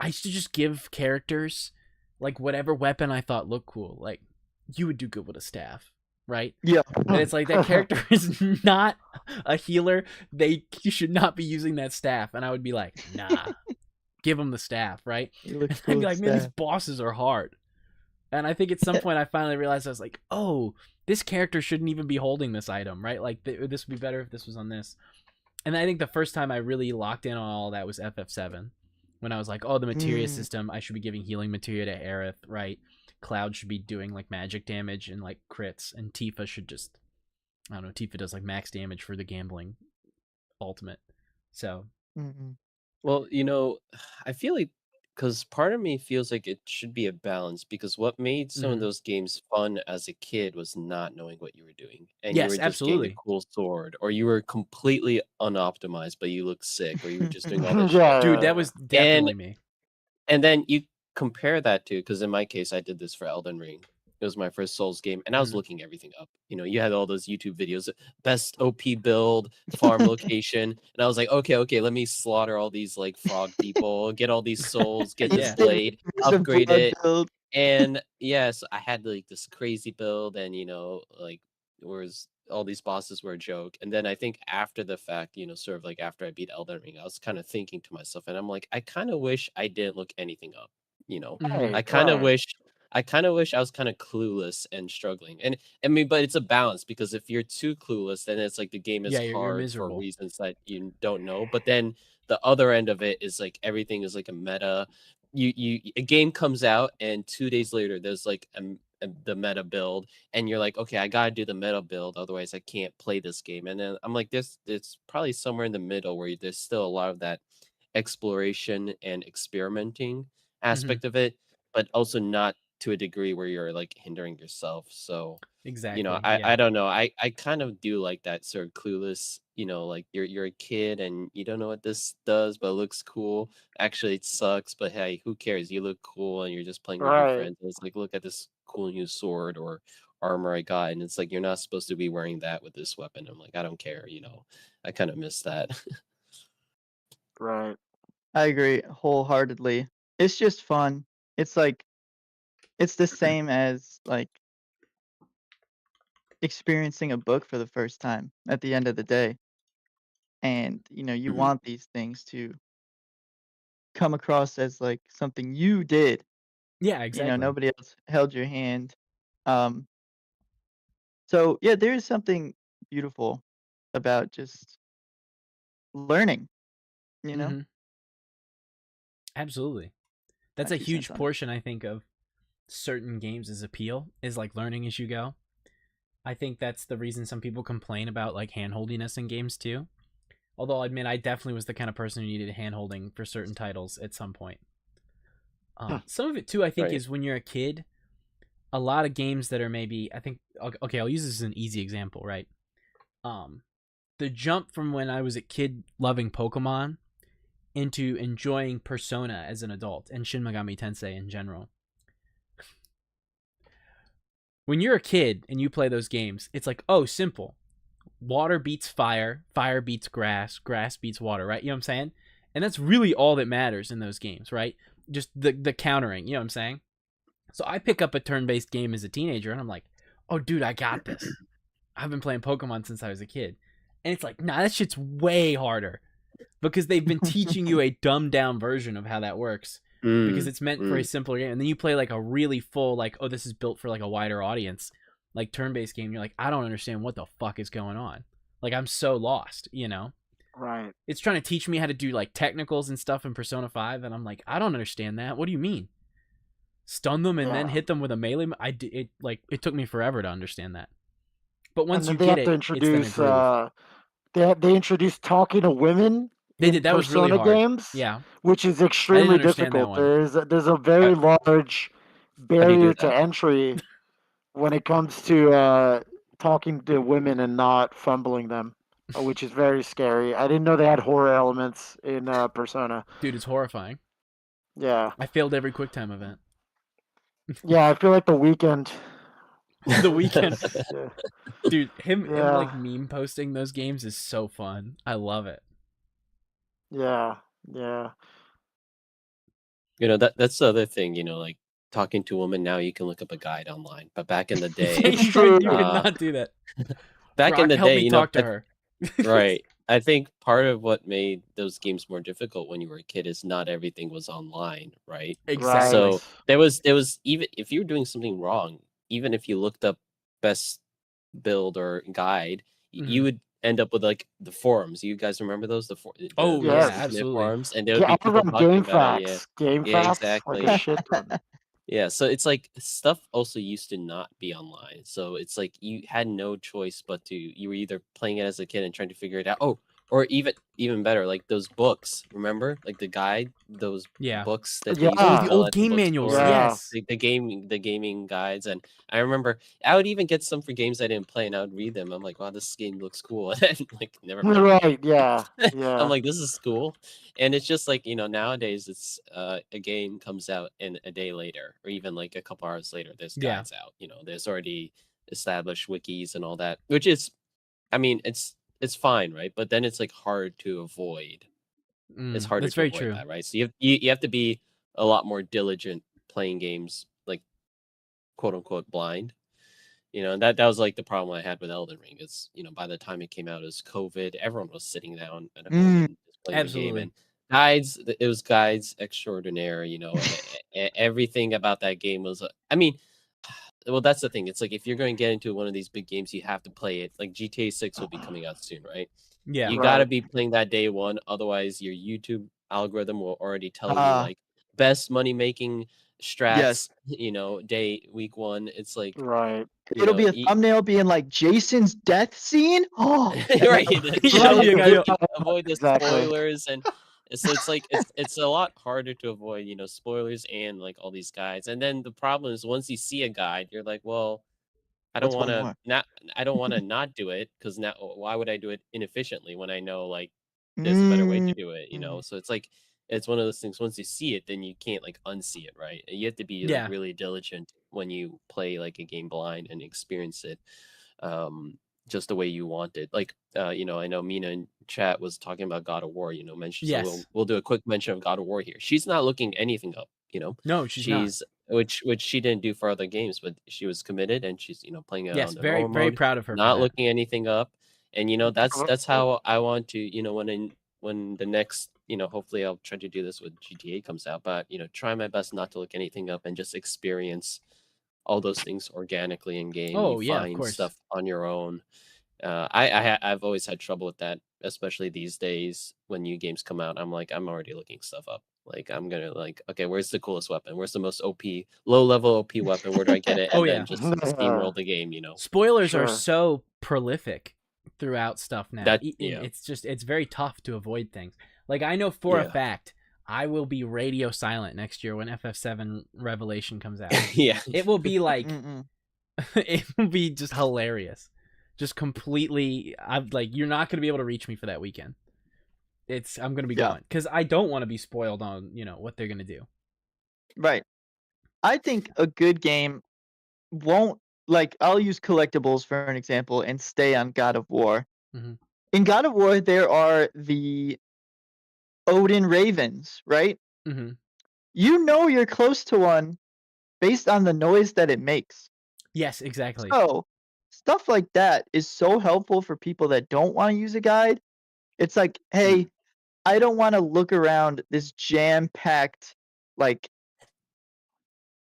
used to just give characters like whatever weapon I thought looked cool. Like you would do good with a staff, right? Yeah. And it's like that character is not a healer. You should not be using that staff. And I would be like, nah, give him the staff, right? And I'd be like, man, these bosses are hard. And I think at some point I finally realized I was like, oh, this character shouldn't even be holding this item, right? Like this would be better if this was on this. And I think the first time I really locked in on all that was FF7. When I was like, oh, the materia system, I should be giving healing materia to Aerith, right? Cloud should be doing like magic damage and like crits, and Tifa should just, I don't know, Tifa does like max damage for the gambling ultimate. So, well, I feel like, because part of me feels like it should be a balance, because what made some of those games fun as a kid was not knowing what you were doing, and you were just getting a cool sword, or you were completely unoptimized but you looked sick, or you were just doing all this shit. Dude, that was definitely me. And then you compare that to, because in my case I did this for Elden Ring, It was my first Souls game, and I was looking everything up. You had all those YouTube videos, best OP build, farm location, and I was like, okay, let me slaughter all these like frog people, get all these souls, get this blade, upgrade it, build. and yes, I had like this crazy build, and like whereas all these bosses were a joke. And then I think after the fact, sort of like after I beat Elden Ring, I was kind of thinking to myself, and I'm like, I kind of wish I didn't look anything up. I kind of wish I was kind of clueless and struggling. And I mean, but it's a balance, because if you're too clueless, then it's like the game is you're hard for miserable. reasons that you don't know. But then the other end of it is like everything is like a meta. A game comes out, and 2 days later there's like the meta build, and you're like, okay, I gotta do the meta build, otherwise I can't play this game. And then I'm like, it's probably somewhere in the middle where there's still a lot of that exploration and experimenting aspect of it, but also not to a degree where you're like hindering yourself. So Exactly. I don't know. I kind of do like that sort of clueless, like you're a kid and you don't know what this does, but it looks cool. Actually, it sucks, but hey, who cares? You look cool and you're just playing with your friends. And it's like, look at this cool new sword or armor I got, and it's like, you're not supposed to be wearing that with this weapon. I'm like, I don't care. I kind of miss that. Right. I agree wholeheartedly. It's just fun. It's like, it's the same as like experiencing a book for the first time at the end of the day. And you want these things to come across as like something you did. Yeah, exactly. Nobody else held your hand. Um, so yeah, there is something beautiful about just learning, you know? Absolutely. That's a huge portion, I think, of certain games' appeal, is like learning as you go. I think that's the reason some people complain about like handholdiness in games too. Although I'll admit, I definitely was the kind of person who needed handholding for certain titles at some point. Some of it too, I think, is when you're a kid. A lot of games that are maybe, I think, okay, I'll use this as an easy example, right? The jump from when I was a kid loving Pokemon into enjoying Persona as an adult and Shin Megami Tensei in general. When you're a kid and you play those games, it's like, oh, simple. Water beats fire, fire beats grass, grass beats water, right? You know what I'm saying? And that's really all that matters in those games, right? Just the countering, you know what I'm saying? So I pick up a turn-based game as a teenager, and I'm like, oh, dude, I got this. I've been playing Pokemon since I was a kid. And it's like, nah, that shit's way harder. Because they've been teaching you a dumbed-down version of how that works. Because it's meant for a simpler game. And then you play like a really full, like, oh, this is built for like a wider audience, like turn-based game. You're like, I don't understand what the fuck is going on. Like, I'm so lost, Right. It's trying to teach me how to do like technicals and stuff in Persona 5, and I'm like, I don't understand that. What do you mean? Stun them and then hit them with a melee? It took me forever to understand that. But once you get it, it's then a groove. They introduced talking to women They did. That was really Persona hard. games, Yeah. which is extremely difficult. There's a very large barrier to entry when it comes to talking to women and not fumbling them, which is very scary. I didn't know they had horror elements in Persona. Dude, it's horrifying. Yeah. I failed every QuickTime event. Yeah, I feel like the weekend. The weekend. Dude, him like meme posting those games is so fun. I love it. Yeah. That's the other thing, like talking to a woman now, you can look up a guide online. But back in the day, you could not do that. Back in the help day, me talk to her. Right. I think part of what made those games more difficult when you were a kid is not everything was online, right? Exactly. So there was even if you were doing something wrong, even if you looked up best build or guide, you would end up with like the forums. You guys remember those? Absolutely. Forums, and there would be people talking about it. Game facts, exactly. Like a shit ton. Yeah, so it's like stuff also used to not be online. So it's like you had no choice but you were either playing it as a kid and trying to figure it out. Oh, or even better, like those books. Remember, like the guide, those books that they used Oh, to the sell old at the game manuals. bookstore. Yes. The gaming guides, and I remember I would even get some for games I didn't play, and I would read them. I'm like, wow, this game looks cool, and then, like never played. Right? Yeah. Yeah. I'm like, this is cool, and it's just like nowadays it's a game comes out in a day later, or even like a couple hours later. There's guides out. There's already established wikis and all that, which is, I mean, it's fine, right? But then it's like hard to avoid. It's harder That's to very avoid true. that, right? So you have to be a lot more diligent playing games, like quote unquote blind. And that was like the problem I had with Elden Ring. Is by the time it came out, it was COVID. Everyone was sitting down at home and just playing the game, and guides. It was guides extraordinaire. Everything about that game was. I mean, well, that's the thing. It's like if you're going to get into one of these big games, you have to play it. Like GTA 6 will be coming out soon, right? Yeah. You got to be playing that day one. Otherwise, your YouTube algorithm will already tell you like best money making strats, week one. It's like it'll be a thumbnail being like Jason's death scene. Oh, right. Avoid the spoilers, and so it's like it's a lot harder to avoid, spoilers and like all these guides. And then the problem is once you see a guide, you're like, well, I don't want to not do it, because now why would I do it inefficiently when I know like there's a better way to do it, So it's like it's one of those things. Once you see it, then you can't like unsee it, right? You have to be like really diligent when you play like a game blind and experience it just the way you want it. Like I know Mina in chat was talking about God of War, mentioned. Yes. So we'll do a quick mention of God of War here. She's not looking anything up, No, she's not. Which she didn't do for other games, but she was committed, and she's playing it on the very normal very mode, proud of her. not looking anything up, and that's how I want to when the next hopefully I'll try to do this when GTA comes out, but try my best not to look anything up and just experience all those things organically in game. Oh, you find stuff on your own. I've always had trouble with that, especially these days when new games come out. I'm already looking stuff up. Like I'm gonna okay, where's the coolest weapon? Where's the most low level OP weapon? Where do I get it? And then just steamroll the game. Spoilers are so prolific throughout stuff now. It's it's very tough to avoid things. Like I know for a fact I will be radio silent next year when FF7 Revelation comes out. It will be like it will be just hilarious. Just completely, I'm like, you're not going to be able to reach me for that weekend. I'm going to be gone because I don't want to be spoiled on, what they're going to do. Right. I think a good game won't, like, I'll use collectibles for an example and stay on God of War. Mm-hmm. In God of War, there are the Odin Ravens, right? Mm-hmm. You're close to one based on the noise that it makes. Yes, exactly. So, stuff like that is so helpful for people that don't want to use a guide. It's like, hey, I don't want to look around this jam-packed, like,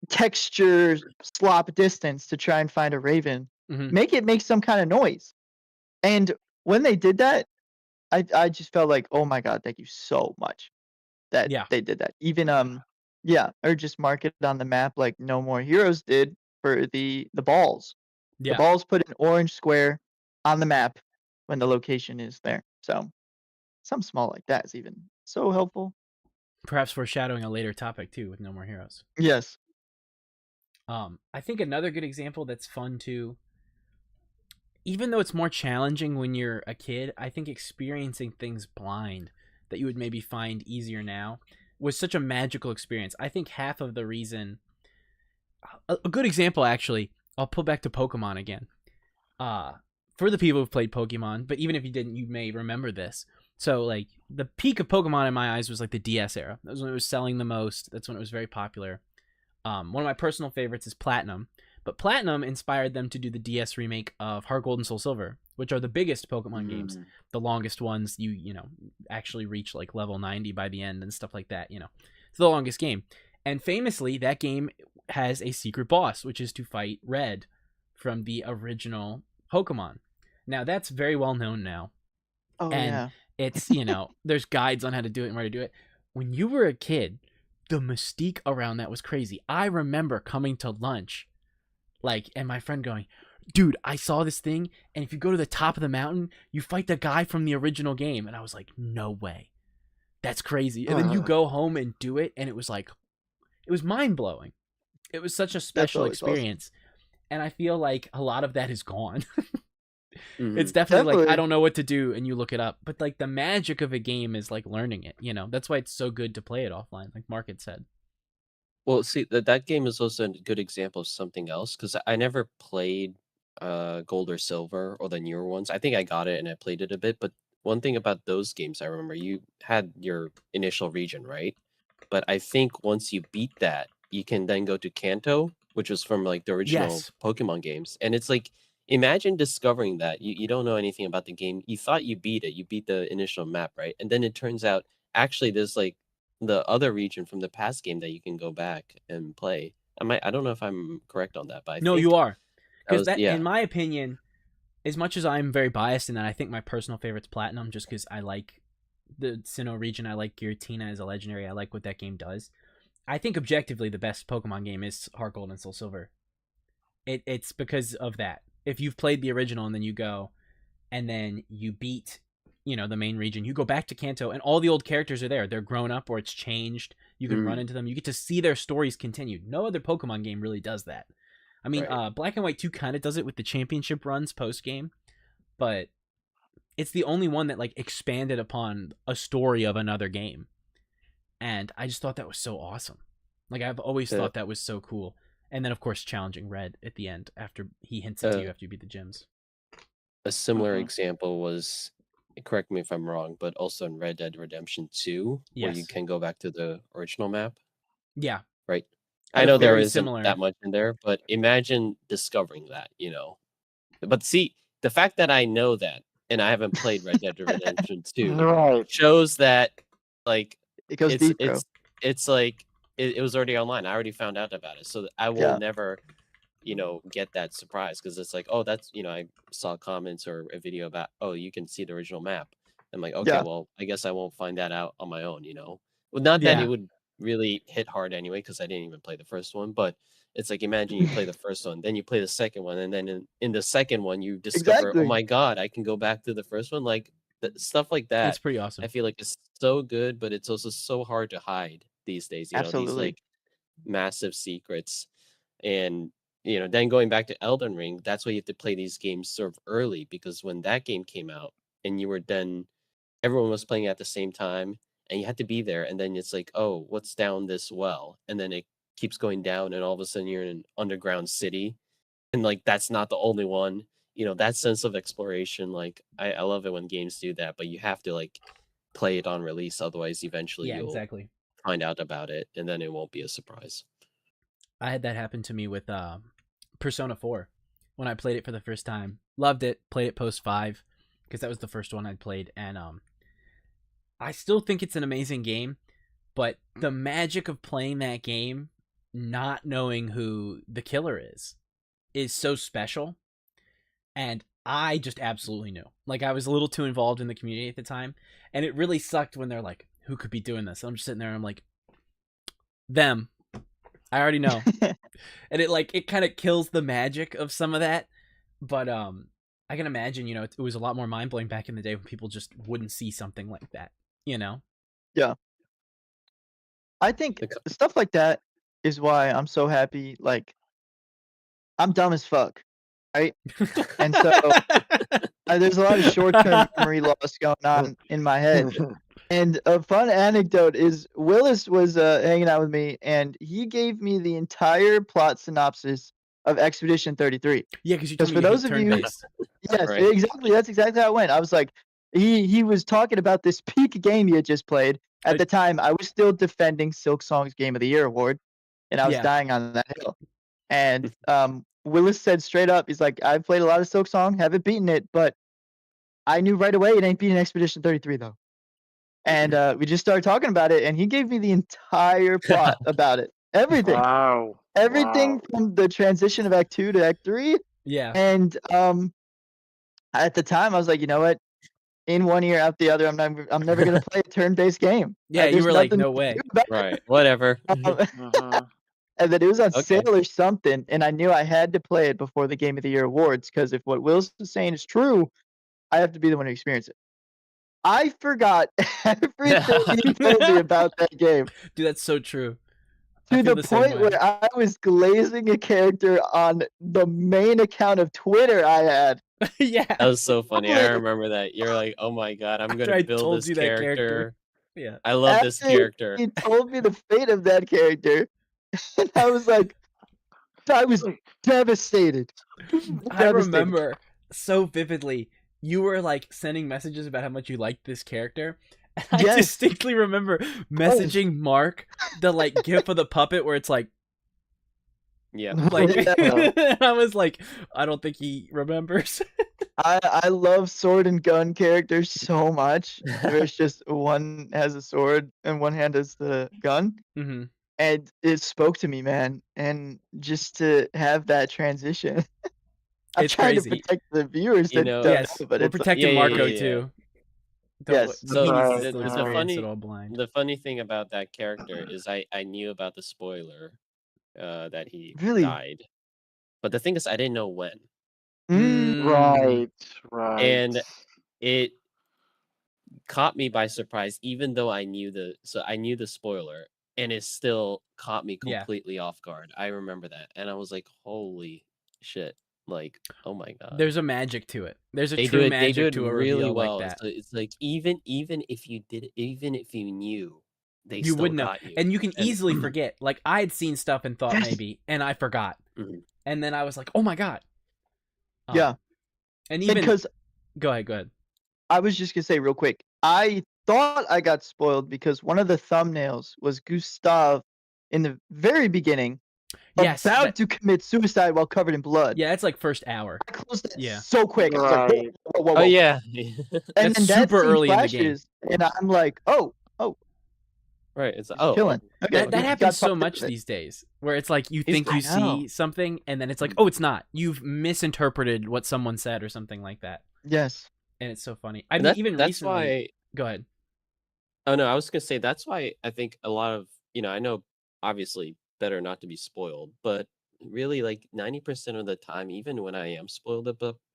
texture slop distance to try and find a raven. Mm-hmm. Make it make some kind of noise. And when they did that, I just felt like, oh my god, thank you so much that they did that. Even or just mark it on the map like No More Heroes did for the balls. The balls put an orange square on the map when the location is there. So something small like that is even so helpful. Perhaps foreshadowing a later topic too with No More Heroes. Yes. I think another good example that's fun too, even though it's more challenging when you're a kid, I think experiencing things blind that you would maybe find easier now was such a magical experience. I think half of the reason, a good example actually, I'll pull back to Pokemon again. For the people who've played Pokemon, but even if you didn't, you may remember this. So like the peak of Pokemon in my eyes was like the DS era. That was when it was selling the most. That's when it was very popular. One of my personal favorites is Platinum. But Platinum inspired them to do the DS remake of Heart Gold and Soul Silver, which are the biggest Pokemon games, the longest ones. You actually reach like level 90 by the end and stuff like that. It's the longest game. And famously, that game has a secret boss, which is to fight Red from the original Pokemon. Now, that's very well known now. Oh, and it's, there's guides on how to do it and where to do it. When you were a kid, the mystique around that was crazy. I remember coming to lunch, and my friend going, dude, I saw this thing, and if you go to the top of the mountain, you fight the guy from the original game. And I was like, no way. That's crazy. And then you go home and do it, and it was mind-blowing. It was such a special experience. Awesome. And I feel like a lot of that is gone. It's definitely like, I don't know what to do, and you look it up. But like the magic of a game is like learning it, you know? That's why it's so good to play it offline, like Mark had said. Well, see, that game is also a good example of something else, because I never played Gold or Silver or the newer ones. I think I got it and I played it a bit, but one thing about those games, I remember you had your initial region, right? But I think once you beat that, you can then go to Kanto, which was from like the original Pokemon games. And it's like, imagine discovering that. You don't know anything about the game. You thought you beat it. You beat the initial map, right? And then it turns out, actually, there's like the other region from the past game that you can go back and play. I don't know if I'm correct on that, but I think you are. Because in my opinion, as much as I'm very biased in that, I think my personal favorite's Platinum, just because I like the Sinnoh region. I like Giratina as a legendary. I like what that game does. I think objectively the best Pokemon game is Heart Gold and Soul Silver. It's because of that. If you've played the original and then you go and then you beat, you know, the main region, you go back to Kanto and all the old characters are there. They're grown up or it's changed. You can run into them. You get to see their stories continue. No other Pokemon game really does that. I mean, Black and White 2 kind of does it with the championship runs post-game, but it's the only one that like expanded upon a story of another game. And I just thought that was so awesome. Like, I've always thought that was so cool. And then, of course, challenging Red at the end after he hints it to you after you beat the gyms. A similar example was, correct me if I'm wrong, but also in Red Dead Redemption 2, where you can go back to the original map. Yeah. Right? I know there isn't that much in there, but imagine discovering that, you know. But see, the fact that I know that, and I haven't played Red Dead Redemption 2, shows that, like, it goes deep, bro. It's like, it was already online. I already found out about it. So I will never, you know, get that surprise, because it's like, oh, that's, you know, I saw comments or a video about, oh, you can see the original map. I'm like, okay, well, I guess I won't find that out on my own, you know. Well, not that it would really hit hard anyway, because I didn't even play the first one, but it's like, imagine you play the first one, then you play the second one, and then in the second one you discover, oh my god, I can go back to the first one. Like, stuff like that. It's pretty awesome. I feel like it's so good, but it's also so hard to hide these days, you know, these like massive secrets. And, you know, then going back to Elden Ring, that's why you have to play these games sort of early, because when that game came out and you were then, everyone was playing at the same time, and you had to be there, and then it's like, oh, what's down this well? And then it keeps going down, and all of a sudden you're in an underground city, and like, that's not the only one. You know, that sense of exploration, like, I love it when games do that, but you have to like play it on release, otherwise eventually you'll find out about it, and then it won't be a surprise. I had that happen to me with Persona 4 when I played it for the first time. Loved it, played it post 5 because that was the first one I'd played, and I still think it's an amazing game, but the magic of playing that game, not knowing who the killer is so special. And I just absolutely knew. Like, I was a little too involved in the community at the time, and it really sucked when they're like, who could be doing this? And I'm just sitting there and I'm like, them. I already know. And it kind of kills the magic of some of that. But I can imagine, you know, it was a lot more mind-blowing back in the day when people just wouldn't see something like that, you know? Yeah. I think stuff like that is why I'm so happy. Like, I'm dumb as fuck, right? And so there's a lot of short-term memory loss going on in my head. And a fun anecdote is Willis was hanging out with me, and he gave me the entire plot synopsis of Expedition 33. Yeah, because you told me for those of you, yes, exactly, that's exactly how it went. I was like, he was talking about this peak game he had just played. At the time, I was still defending Silk Song's Game of the Year award, and I was dying on that hill. And Willis said straight up, he's like, I've played a lot of Silk Song, haven't beaten it, but I knew right away it ain't beating Expedition 33 though. And we just started talking about it, and he gave me the entire plot about it. Everything. Wow. Everything from the transition of Act 2 to Act 3. Yeah. And at the time, I was like, you know what? In one ear, out the other, I'm never gonna play a turn-based game. Yeah, you were like, no way. Right. Whatever. And then it was on Okay. sale or something, and I knew I had to play it before the Game of the Year awards because if what Will's saying is true, I have to be the one to experience it. I forgot everything you told me about that game. Dude, that's so true. To the point where I was glazing a character on the main account of Twitter I had. Yeah. That was so funny. I remember that. You're like, oh my god, I'm After gonna I build told this you that character. character. Yeah. I love this After character. he told me the fate of that character, and I was like, I was devastated. I remember so vividly. You were like sending messages about how much you liked this character. And I Yes. distinctly remember messaging Mark the like gif of the puppet where it's like Yeah. like Yeah. and I was like, I don't think he remembers. I love sword and gun characters so much. Where it's just one has a sword and one hand has the gun. Mm-hmm. And it spoke to me, man. And just to have that transition. I'm It's trying crazy. to protect the viewers You that know- don't Yes, know, but we're it's protecting yeah, Marco yeah. too. Yes, He the- needs Right. to still The experience funny- it all blind. The funny thing about that character is I knew about the spoiler that he Really? died. But the thing is I didn't know when. Right. And it caught me by surprise, even though I knew the spoiler, and it still caught me Yeah. completely off guard. I remember that, and I was like, "Holy shit!" Like, oh my god, There's a magic to it. There's a they true do it. magic They do it to a really reveal well. like that. So it's like even if you knew, they You still would know, got you. and you can easily forget. Like I had seen stuff and thought Yes. maybe, and I forgot, Mhm. and then I was like, "Oh my god!" Yeah. and even Because go ahead. I was just gonna say real quick, I thought I got spoiled because one of the thumbnails was Gustav in the very beginning Yes, about to commit suicide while covered in blood. yeah, it's like first hour. I closed that Yeah. so quick. I was like, Right. whoa. Oh yeah, And That's then that super scene early in the game. flashes, and I'm like, oh, right. It's he's chilling. Okay, That he got happens so fucked much with it. these days, where it's like you He's- think I you know. see something, and then it's like, oh, it's not. You've misinterpreted what someone said or something like that, Yes. and it's so funny. I mean, That- even that's recently. why. Go ahead. Oh no, I was gonna say that's why I think a lot of I know obviously better not to be spoiled, but really like 90% of the time, even when I am spoiled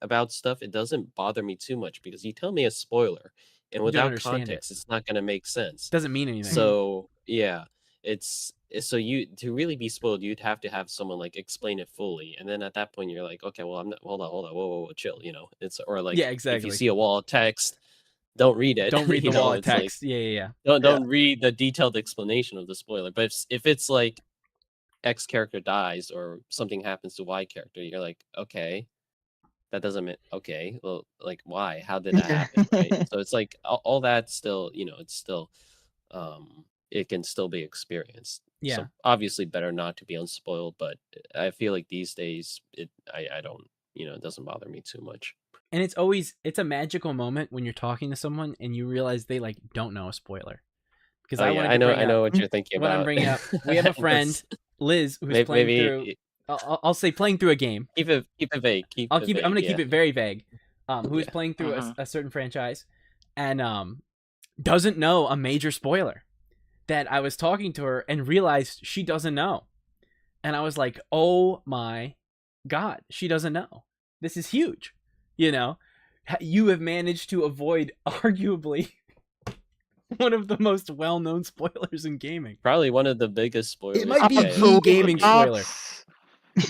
about stuff, it doesn't bother me too much because you tell me a spoiler, and don't without understand it. context, it's not gonna make sense. Doesn't mean anything. So yeah, it's so you to really be spoiled, you'd have to have someone like explain it fully, and then at that point you're like, okay, well I'm not. Hold on, whoa, chill. It's or like Yeah, if exactly. you see a wall of text, don't read it. Don't read the you know, wall of it's like, text. Yeah. don't read the detailed explanation of the spoiler. But if it's like X character dies or something happens to Y character, you're like, okay, that doesn't mean okay. Well, like why? How did that happen? Right. So it's like all that still, it's still, it can still be experienced. Yeah. So obviously better not to be unspoiled, but I feel like these days I don't, it doesn't bother me too much. And it's a magical moment when you're talking to someone and you realize they like don't know a spoiler. Because I know what you're thinking what about. I'm bringing up. We have a friend, Liz, who's playing through. I'll say playing through a game. Keep it vague. I'm gonna keep it very vague. Who is Yeah. playing through a certain franchise, and doesn't know a major spoiler. That I was talking to her and realized she doesn't know, and I was like, "Oh my god, she doesn't know. This is huge." You have managed to avoid arguably one of the most well-known spoilers in gaming. Probably one of the biggest spoilers. It might be yet. the gaming spoiler.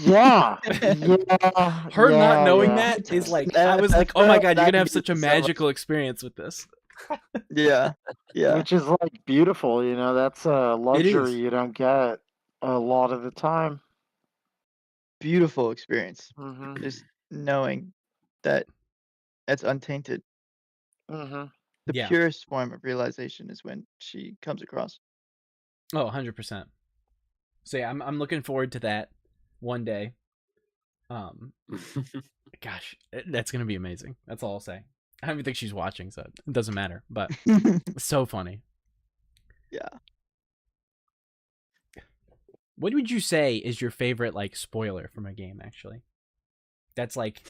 Yeah. Her not knowing yeah. that is like, I was like, oh my god, you're gonna have such a magical experience with this. Yeah. Which is like beautiful, that's a is. luxury you don't get a lot of the time. Beautiful experience. hmm Just knowing that that's untainted. hmm The Yeah. purest form of realization is when she comes across. Oh, 100%. So yeah, I'm looking forward to that one day. Gosh, that's gonna be amazing. That's all I'll say. I don't even think she's watching, so it doesn't matter. But it's so funny. Yeah. What would you say is your favorite like spoiler from a game? Actually, that's like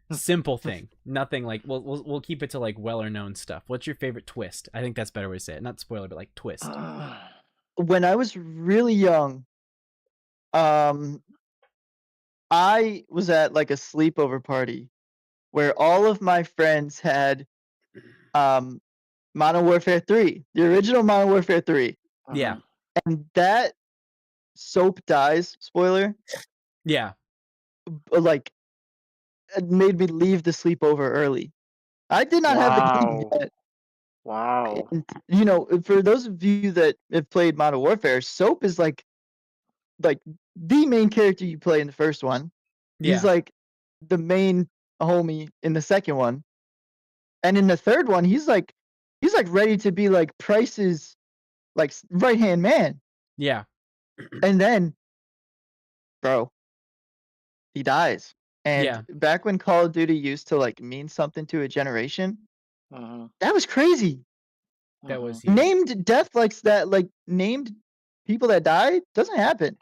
a simple thing. Nothing like we'll keep it to like well known stuff. What's your favorite twist? I think that's a better way to say it. Not spoiler, but like twist. When I was really young, I was at like a sleepover party where all of my friends had Modern Warfare 3, the original Modern Warfare 3. Yeah. And that Soap dies, spoiler, Yeah. like it made me leave the sleepover early. I did not have the game yet. Wow. And, you know, for those of you that have played Modern Warfare, Soap is like the main character you play in the first one. Yeah. He's like the main homie in the second one. And in the third one, he's like ready to be like Price's like right-hand man. Yeah. And then, bro, he dies. And Yeah. back when Call of Duty used to like mean something to a generation, Uh-huh. that was crazy. That was huge. Named death like that, like named people that died doesn't happen.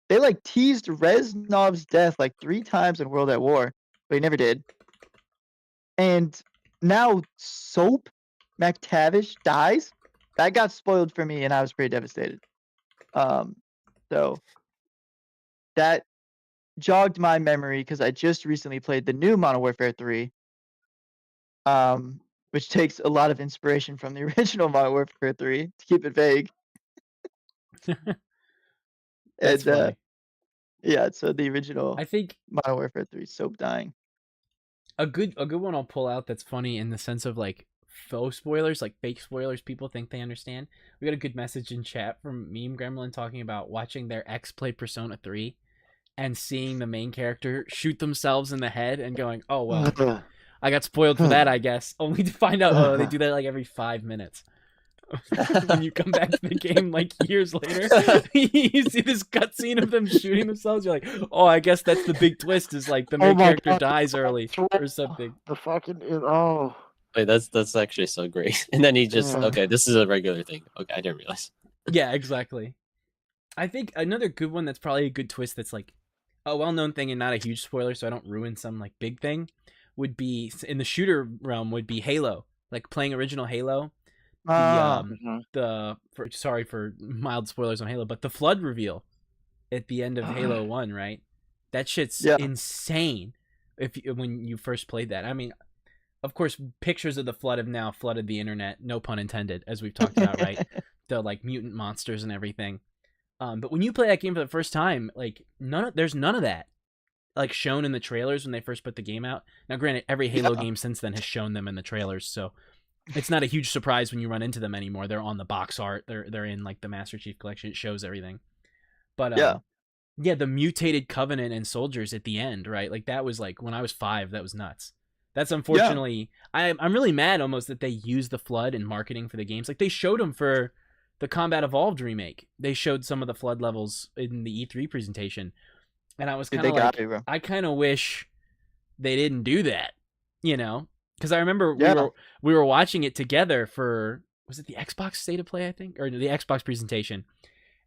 They like teased Reznov's death like 3 times in World at War, but he never did. And now Soap McTavish dies. That got spoiled for me, and I was pretty devastated. So that jogged my memory because I just recently played the new Modern Warfare 3, which takes a lot of inspiration from the original Modern Warfare 3 to keep it vague. That's funny. Yeah, so the original I think Modern Warfare 3 Soap dying. a good one I'll pull out that's funny in the sense of like faux spoilers, like fake spoilers people think they understand. We got a good message in chat from Meme Gremlin talking about watching their ex play Persona 3 and seeing the main character shoot themselves in the head and going, oh well, I got spoiled for that, I guess, only to find out, oh, they do that like every 5 minutes. When you come back to the game like years later, you see this cutscene of them shooting themselves, you're like, oh, I guess that's the big twist, is like the main character dies early or something. The fucking Wait, that's actually so great. And then he just okay, this is a regular thing. Okay, I didn't realize. Yeah, exactly. I think another good one that's probably a good twist that's like a well-known thing and not a huge spoiler, so I don't ruin some like big thing, would be in the shooter realm would be Halo, like playing original Halo. Sorry for mild spoilers on Halo, but the flood reveal at the end of Halo 1, right? That shit's insane. When you first played that, I mean, of course, pictures of the flood have now flooded the internet. No pun intended, as we've talked about, right? The like mutant monsters and everything. But when you play that game for the first time, like there's none of that, like shown in the trailers when they first put the game out. Now, granted, every Halo game since then has shown them in the trailers, so it's not a huge surprise when you run into them anymore. They're on the box art. They're in like the Master Chief Collection. It shows everything. But yeah, the mutated Covenant and soldiers at the end, right? Like that was like when I was 5. That was nuts. That's unfortunately. I'm really mad almost that they used the flood in marketing for the games. Like they showed them for the Combat Evolved remake. They showed some of the flood levels in the E3 presentation, and I was kind of like, I kind of wish they didn't do that, you know. Because I remember we were watching it together for, was it the Xbox State of Play, I think? Or the Xbox presentation.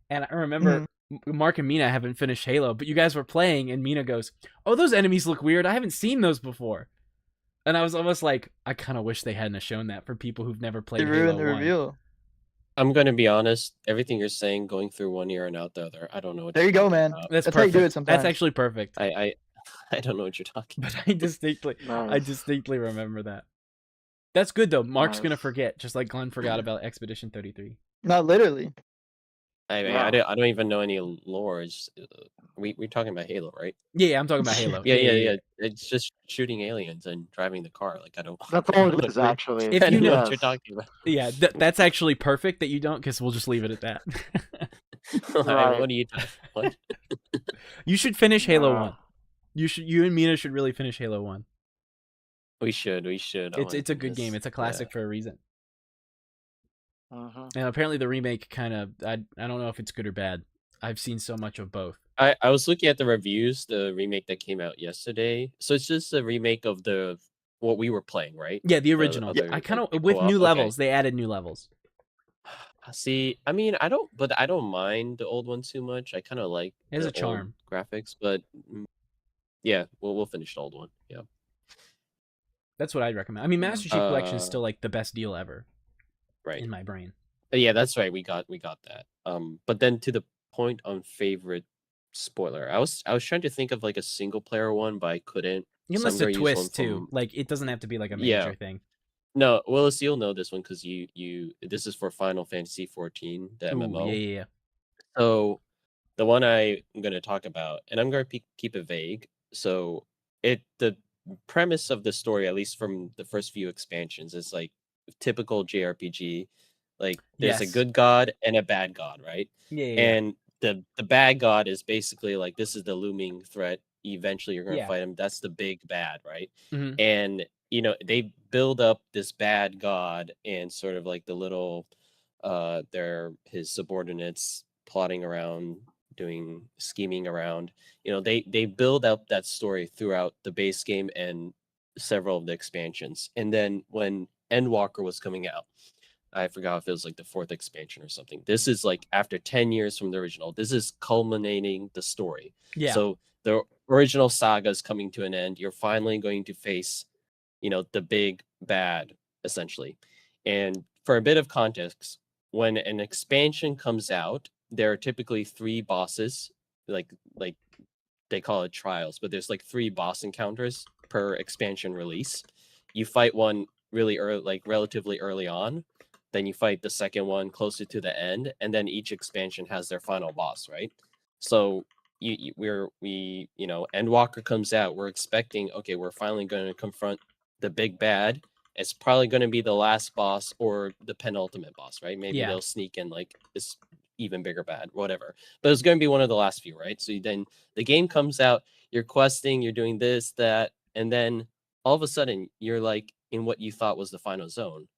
And I remember Mark and Mina haven't finished Halo, but you guys were playing, and Mina goes, oh, those enemies look weird. I haven't seen those before. And I was almost like, I kind of wish they hadn't shown that for people who've never played Halo 1. They ruined the reveal. I'm going to be honest. Everything you're saying, going through one ear and out the other, I don't know what there you go, man. That's how you do it sometimes. That's actually perfect. I don't know what you're talking about. But I distinctly remember that. That's good, though. Mark's going to forget, just like Glenn forgot about Expedition 33. Not literally. I don't even know any lore. We're talking about Halo, right? Yeah, I'm talking about Halo. Yeah. It's just shooting aliens and driving the car. Like I don't. That's all it is, actually. If you know what you're talking about. Yeah, that's actually perfect that you don't, because we'll just leave it at that. Right. What are you talking about? You should finish Halo 1. You and Mina should really finish Halo 1. We should. It's a good game. It's a classic for a reason. And apparently the remake kind of, I don't know if it's good or bad. I've seen so much of both. I was looking at the reviews, the remake that came out yesterday. So it's just a remake of what we were playing, right? Yeah, the original. I kind of with new levels. They added new levels. See, I mean, I don't mind the old one too much. I kind of like it has a charm graphics, but yeah, we'll finish the old one. Yeah, that's what I'd recommend. I mean, Master Chief Collection is still like the best deal ever, right? In my brain. Yeah, that's right. We got that. But then to the point on favorite spoiler. I was trying to think of like a single player one, but I couldn't. You So I'm must a gonna use one twist too. from Like it doesn't have to be like a yeah. major thing. No, Willis, you'll know this one because you this is for Final Fantasy 14, the Ooh, MMO. yeah. So the one I'm going to talk about, and I'm going to keep it vague. So the premise of the story, at least from the first few expansions, is like typical JRPG. Like there's a Yes. good god and a bad god, right? Yeah. And the bad god is basically like this is the looming threat. Eventually, you're going to fight him. That's the big bad, right? Mm-hmm. And they build up this bad god and sort of like the little they're his subordinates plotting around, scheming around. They build up that story throughout the base game and several of the expansions. And then when Endwalker was coming out, I forgot if it was like the 4th expansion or something. This is like after 10 years from the original. This is culminating the story. Yeah. So the original saga is coming to an end. You're finally going to face, the big bad, essentially. And for a bit of context, when an expansion comes out, there are typically 3 bosses, like they call it trials, but there's like 3 boss encounters per expansion release. You fight one really early, like relatively early on, then you fight the second one closer to the end, and then each expansion has their final boss, right? So Endwalker comes out, we're expecting, okay, we're finally going to confront the big bad. It's probably going to be the last boss or the penultimate boss, right? Maybe they'll sneak in like this even bigger bad, whatever. But it's going to be one of the last few, right? So then the game comes out, you're questing, you're doing this, that, and then all of a sudden you're like in what you thought was the final zone,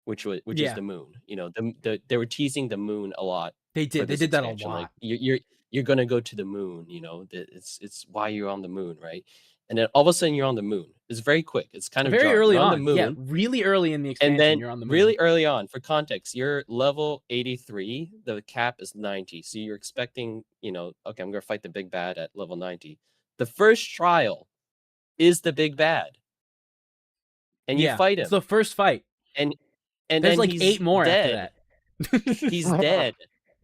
which is the moon. They were teasing the moon a lot. They did. They did expansion. That a lot. Like you're gonna go to the moon. It's why you're on the moon, right? And then all of a sudden you're on the moon. It's very quick. It's kind of very jarring. early you're on the moon. Yeah, really early in the expansion. And then you're on the moon. Really early on, for context, you're level 83. The cap is 90. So you're expecting, okay, I'm gonna fight the big bad at level 90. The first trial is the big bad, and you fight him. It's the first fight, and there's then like he's 8 more dead. after that. He's dead,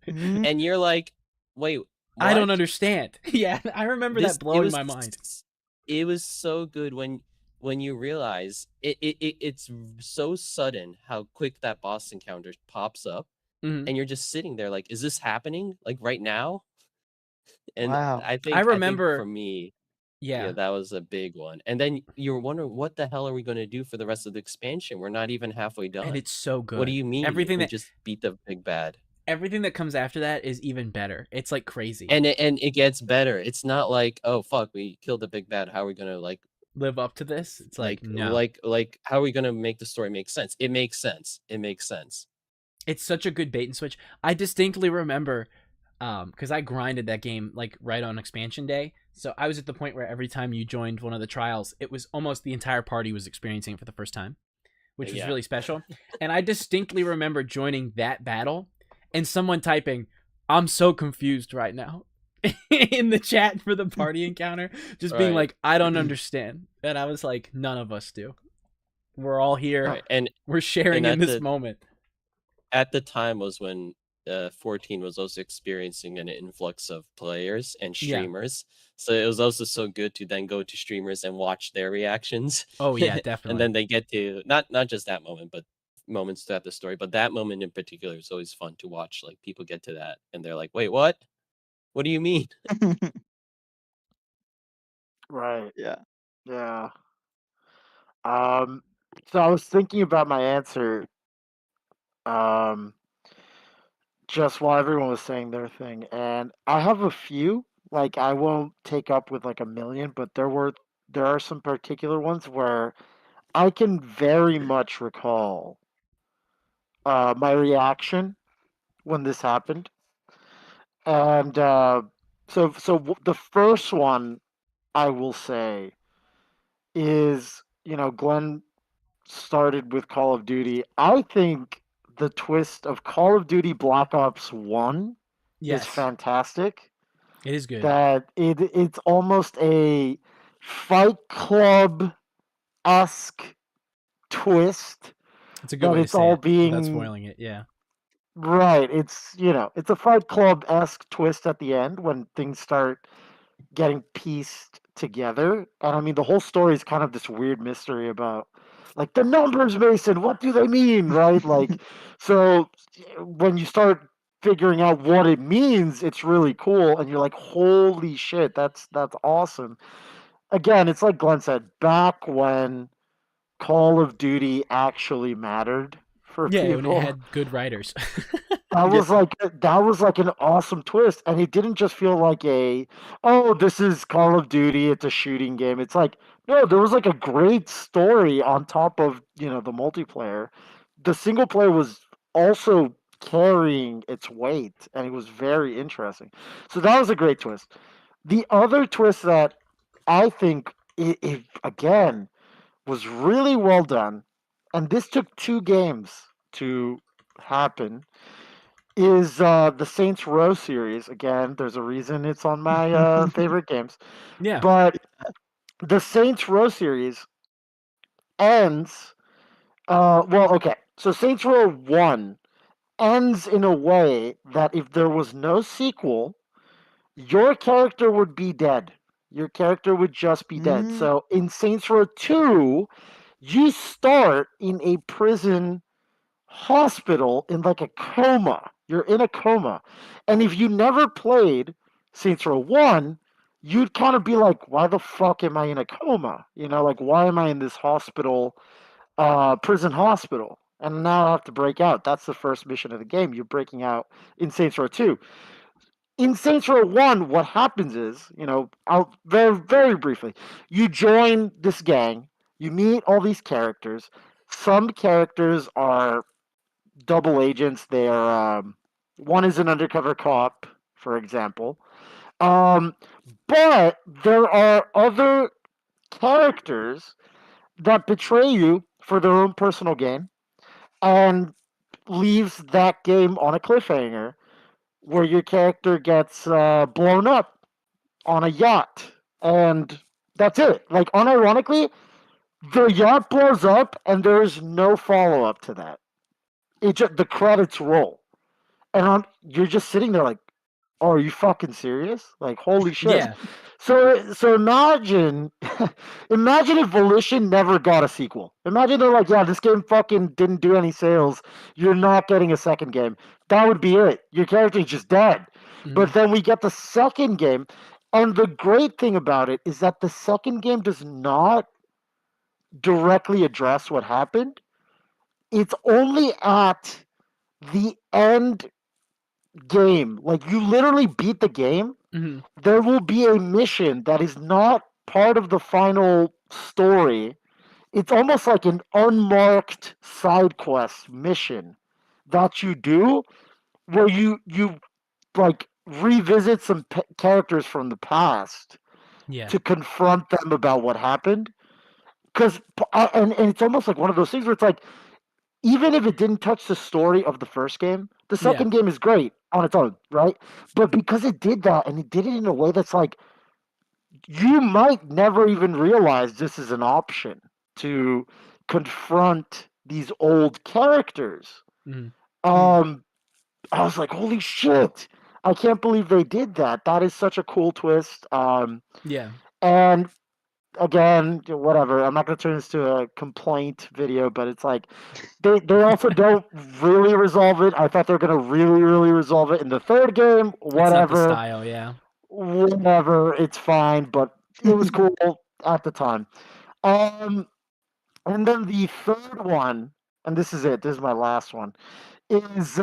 and you're like, wait, what? I don't understand. Yeah, I remember that blowing my mind. It was so good when you realize it's so sudden how quick that boss encounter pops up, and you're just sitting there like, is this happening like right now? And wow. I think for me, that was a big one. And then you're wondering, what the hell are we going to do for the rest of the expansion? We're not even halfway done. And it's so good. What do you mean? Everything that just beat the big bad. Everything that comes after that is even better. It's like crazy. And it gets better. It's not like, oh fuck, we killed the big bad. How are we gonna like live up to this? It's like no. Like how are we gonna make the story make sense? It makes sense. It's such a good bait and switch. I distinctly remember, because I grinded that game like right on expansion day. So I was at the point where every time you joined one of the trials, it was almost the entire party was experiencing it for the first time, which was really special. And I distinctly remember joining that battle and someone typing, "I'm so confused right now," in the chat for the party encounter, just being like, "I don't understand." And I was like, "None of us do. We're all here, and we're sharing in this moment." At the time was when 14 was also experiencing an influx of players and streamers, so it was also so good to then go to streamers and watch their reactions. Oh yeah, definitely. And then they get to not just that moment, but moments throughout the story, but that moment in particular is always fun to watch. Like people get to that and they're like, wait, what do you mean? Right. Yeah. So I was thinking about my answer just while everyone was saying their thing, and I have a few. Like I won't take up with like a million, but there are some particular ones where I can very much recall my reaction when this happened. And the first one I will say is, Glenn started with Call of Duty. I think the twist of Call of Duty Black Ops 1 is fantastic. It is good. That it's almost a Fight Club-esque twist. It's a good way to say all it being without spoiling it. Yeah. Right. It's it's a Fight Club-esque twist at the end when things start getting pieced together. And I mean, the whole story is kind of this weird mystery about like the numbers, Mason. What do they mean, right? Like, so when you start figuring out what it means, it's really cool, and you're like, holy shit, that's awesome. Again, it's like Glenn said, back when Call of Duty actually mattered for Yeah, when it people. had good writers. That was like an awesome twist, and it didn't just feel like oh, this is Call of Duty, it's a shooting game. It's like, no, there was like a great story on top of the multiplayer. The single player was also carrying its weight, and it was very interesting. So that was a great twist. The other twist that I think it again was really well done, and this took 2 games to happen, is the Saints Row series. Again, there's a reason it's on my favorite games. Yeah. But the Saints Row series ends. Well, okay. So Saints Row 1 ends in a way that if there was no sequel, your character would be dead. Your character would just be dead. Mm. So in Saints Row 2, you start in a prison hospital in like a coma. You're in a coma. And if you never played Saints Row 1, you'd kind of be like, why the fuck am I in a coma? Like, why am I in this hospital, prison hospital? And now I have to break out. That's the first mission of the game. You're breaking out in Saints Row 2. In Saints Row 1, what happens is, I'll very, very briefly, you join this gang, you meet all these characters. Some characters are double agents. One is an undercover cop, for example. Um, but there are other characters that betray you for their own personal gain and leaves that game on a cliffhanger where your character gets blown up on a yacht, and that's it. Like, unironically, the yacht blows up, and there's no follow up to that. The credits roll, and you're just sitting there like, oh, are you fucking serious? Like, holy shit. Yeah. So imagine, imagine if Volition never got a sequel. Imagine they're like, yeah, this game fucking didn't do any sales. You're not getting a second game. That would be it. Your character's just dead. But then we get the second game, and the great thing about it is that the second game does not directly address what happened. It's only at the end game. Like, you literally beat the game. There will be a mission that is not part of the final story. It's almost like an unmarked side quest mission that you do where you like revisit some characters from the past Yeah. to confront them about what happened. And it's almost like one of those things where it's like, even if it didn't touch the story of the first game, the second game is great on its own, right? But because it did that, and it did it in a way that's like, you might never even realize this is an option to confront these old characters. I was like, holy shit! I can't believe they did that. That is such a cool twist. Yeah. And again, whatever. I'm not going to turn this to a complaint video, but it's like they also don't really resolve it. I thought they were going to really, really resolve it in the third game. Whatever. It's not the style, yeah. Whatever. It's fine, but it was cool at the time. And then the third one, and this is it. This is my last one. Is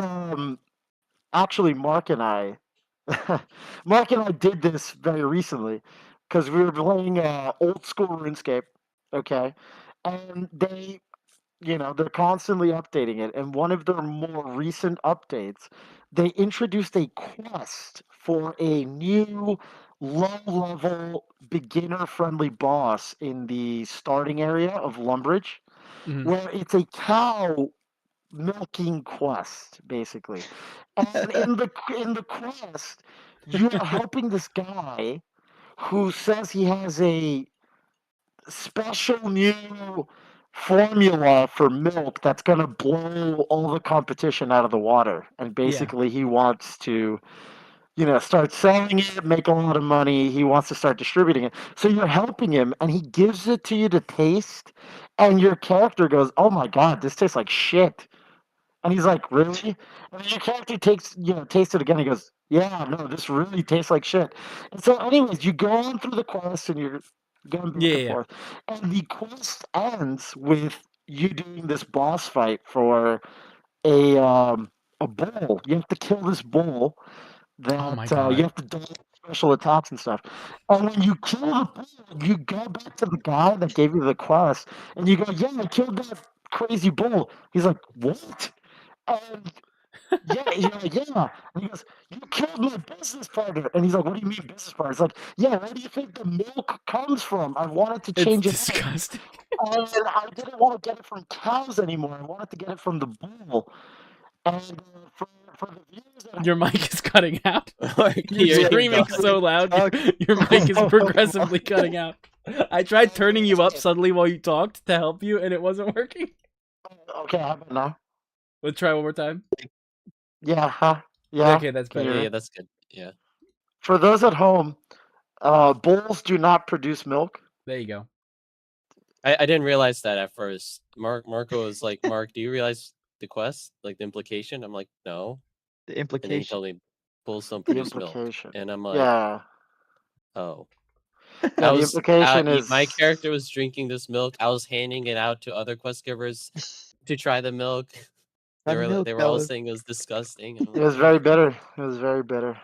actually Mark and I. Mark and I did this very recently because we were playing old school RuneScape, okay, and they're constantly updating it. And one of their more recent updates, they introduced a quest for a new low-level, beginner-friendly boss in the starting area of Lumbridge, where it's a cow milking quest, basically. And in the quest, you're helping this guy who says he has a special new formula for milk that's going to blow all the competition out of the water. And basically, he wants to, start selling it, make a lot of money. He wants to start distributing it. So you're helping him, and he gives it to you to taste. And your character goes, "Oh my God, this tastes like shit." And he's like, "Really?" And then your character tastes it again. He goes, "Yeah, no, this really tastes like shit." And so, anyways, you go on through the quest and you're going back and forth. And the quest ends with you doing this boss fight for a bull. You have to kill this bull Oh my that God. you have to do special attacks and stuff. And when you kill the bull, you go back to the guy that gave you the quest and you go, "Yeah, I killed that crazy bull." He's like, "What?" And you're like, "Yeah." And he goes, "You killed my business partner." And he's like, "What do you mean business partner?" It's like, "Yeah, where do you think the milk comes from? I wanted to change It's it. disgusting. And I didn't want to get it from cows anymore. I wanted to get it from the bull." And for the viewers that Your mic is cutting out. You're You're screaming so loud. Your mic is progressively cutting out. I tried turning you up suddenly while you talked to help you, and it wasn't working. Okay, how about now? Let's try one more time. Yeah, huh? Yeah. Okay, that's Can you better. hear Yeah, me? that's good. Yeah. For those at home, bulls do not produce milk. There you go. I didn't realize that at first. Marco was like, "Mark, do you realize the quest, like the implication?" I'm like, "No." The And then he implication. told me bulls don't The produce milk, implication. and I'm like, Yeah. "Oh." Yeah, the implication My is character was drinking this milk. I was handing it out to other quest givers to try the milk. They Try the were milk, they were all fella. saying it was disgusting. And I'm it like, was very bitter. It was very bitter.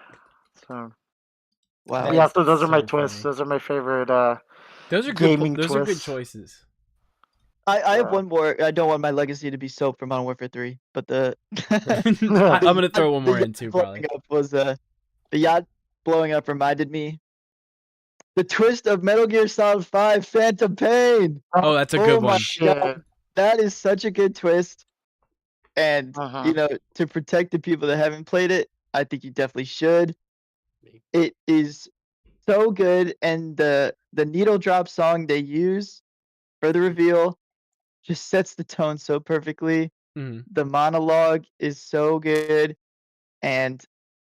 So Wow. yeah, That's so those are my so twists. funny. Those are my favorite Those are good. gaming Those are good twists. choices. I have Yeah. one more. I don't want my legacy to be soap for Modern Warfare 3, but the I'm gonna throw one more in too, blowing probably. up was the yacht blowing up reminded me the twist of Metal Gear Solid 5 Phantom Pain. Oh, that's a good Oh my one. Shit. God, that is such a good twist. And Uh-huh. to protect the people that haven't played it, I think you definitely should. It is so good, and the needle drop song they use for the reveal just sets the tone so perfectly. Mhm. The monologue is so good, and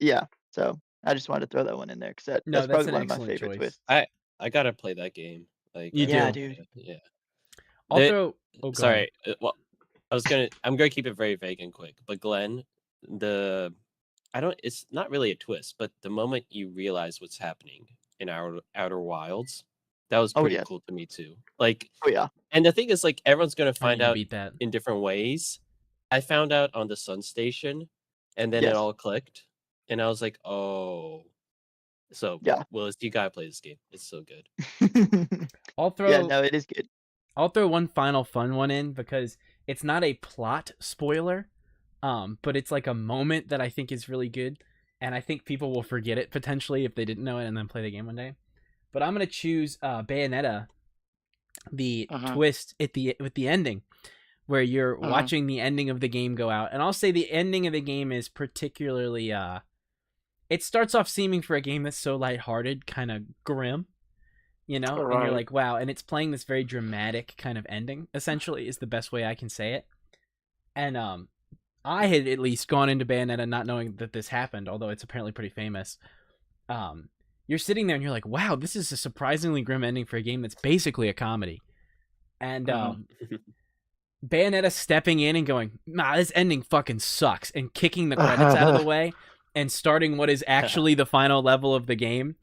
yeah, so I just wanted to throw that one in there because No, that's that's probably an one of my excellent favorite choice. twists. I gotta play that game. Like, You Yeah, do. dude. Yeah. I'll The- throw. Oh, go Sorry. ahead. Well, I'm gonna keep it very vague and quick. But Glenn, it's not really a twist, but the moment you realize what's happening in Outer Wilds, that was Oh, pretty yes. cool to me too. Like, Oh yeah. and the thing is, like, everyone's gonna I need find to out beat that. in different ways. I found out on the Sun Station, and then it Yes. all clicked, and I was like, "Oh." So, Yeah. Willis, you gotta play this game. It's so good. I'll throw. Yeah, no, it is good. I'll throw one final fun one in because it's not a plot spoiler, but it's like a moment that I think is really good, and I think people will forget it potentially if they didn't know it and then play the game one day. But I'm gonna choose Bayonetta, the twist with the ending, where you're watching the ending of the game go out, and I'll say the ending of the game is particularly it starts off seeming for a game that's so lighthearted, kind of grim. And you're like, wow, and it's playing this very dramatic kind of ending, essentially, is the best way I can say it. And I had at least gone into Bayonetta not knowing that this happened, although it's apparently pretty famous. You're sitting there and you're like, wow, this is a surprisingly grim ending for a game that's basically a comedy. And Bayonetta stepping in and going, nah, this ending fucking sucks, and kicking the credits out of the way and starting what is actually the final level of the game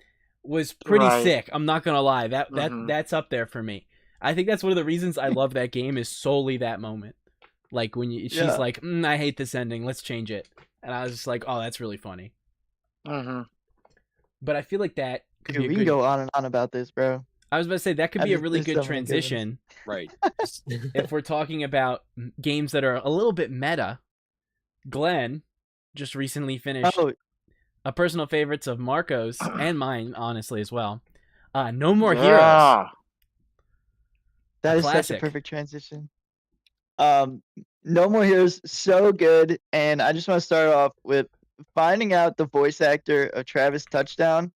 was pretty sick. I'm not gonna lie. That's up there for me. I think that's one of the reasons I love that game is solely that moment. Like when she's like, I hate this ending. Let's change it. And I was just like, oh, that's really funny. But I feel like that could be a we good... can go on and on about this, bro. I was about to say that could be a really good transition. Right. If we're talking about games that are a little bit meta, Glenn just recently finished a personal favorites of Marco's and mine, honestly, as well. No More Heroes. That is such a perfect transition. No More Heroes, so good. And I just want to start off with finding out the voice actor of Travis Touchdown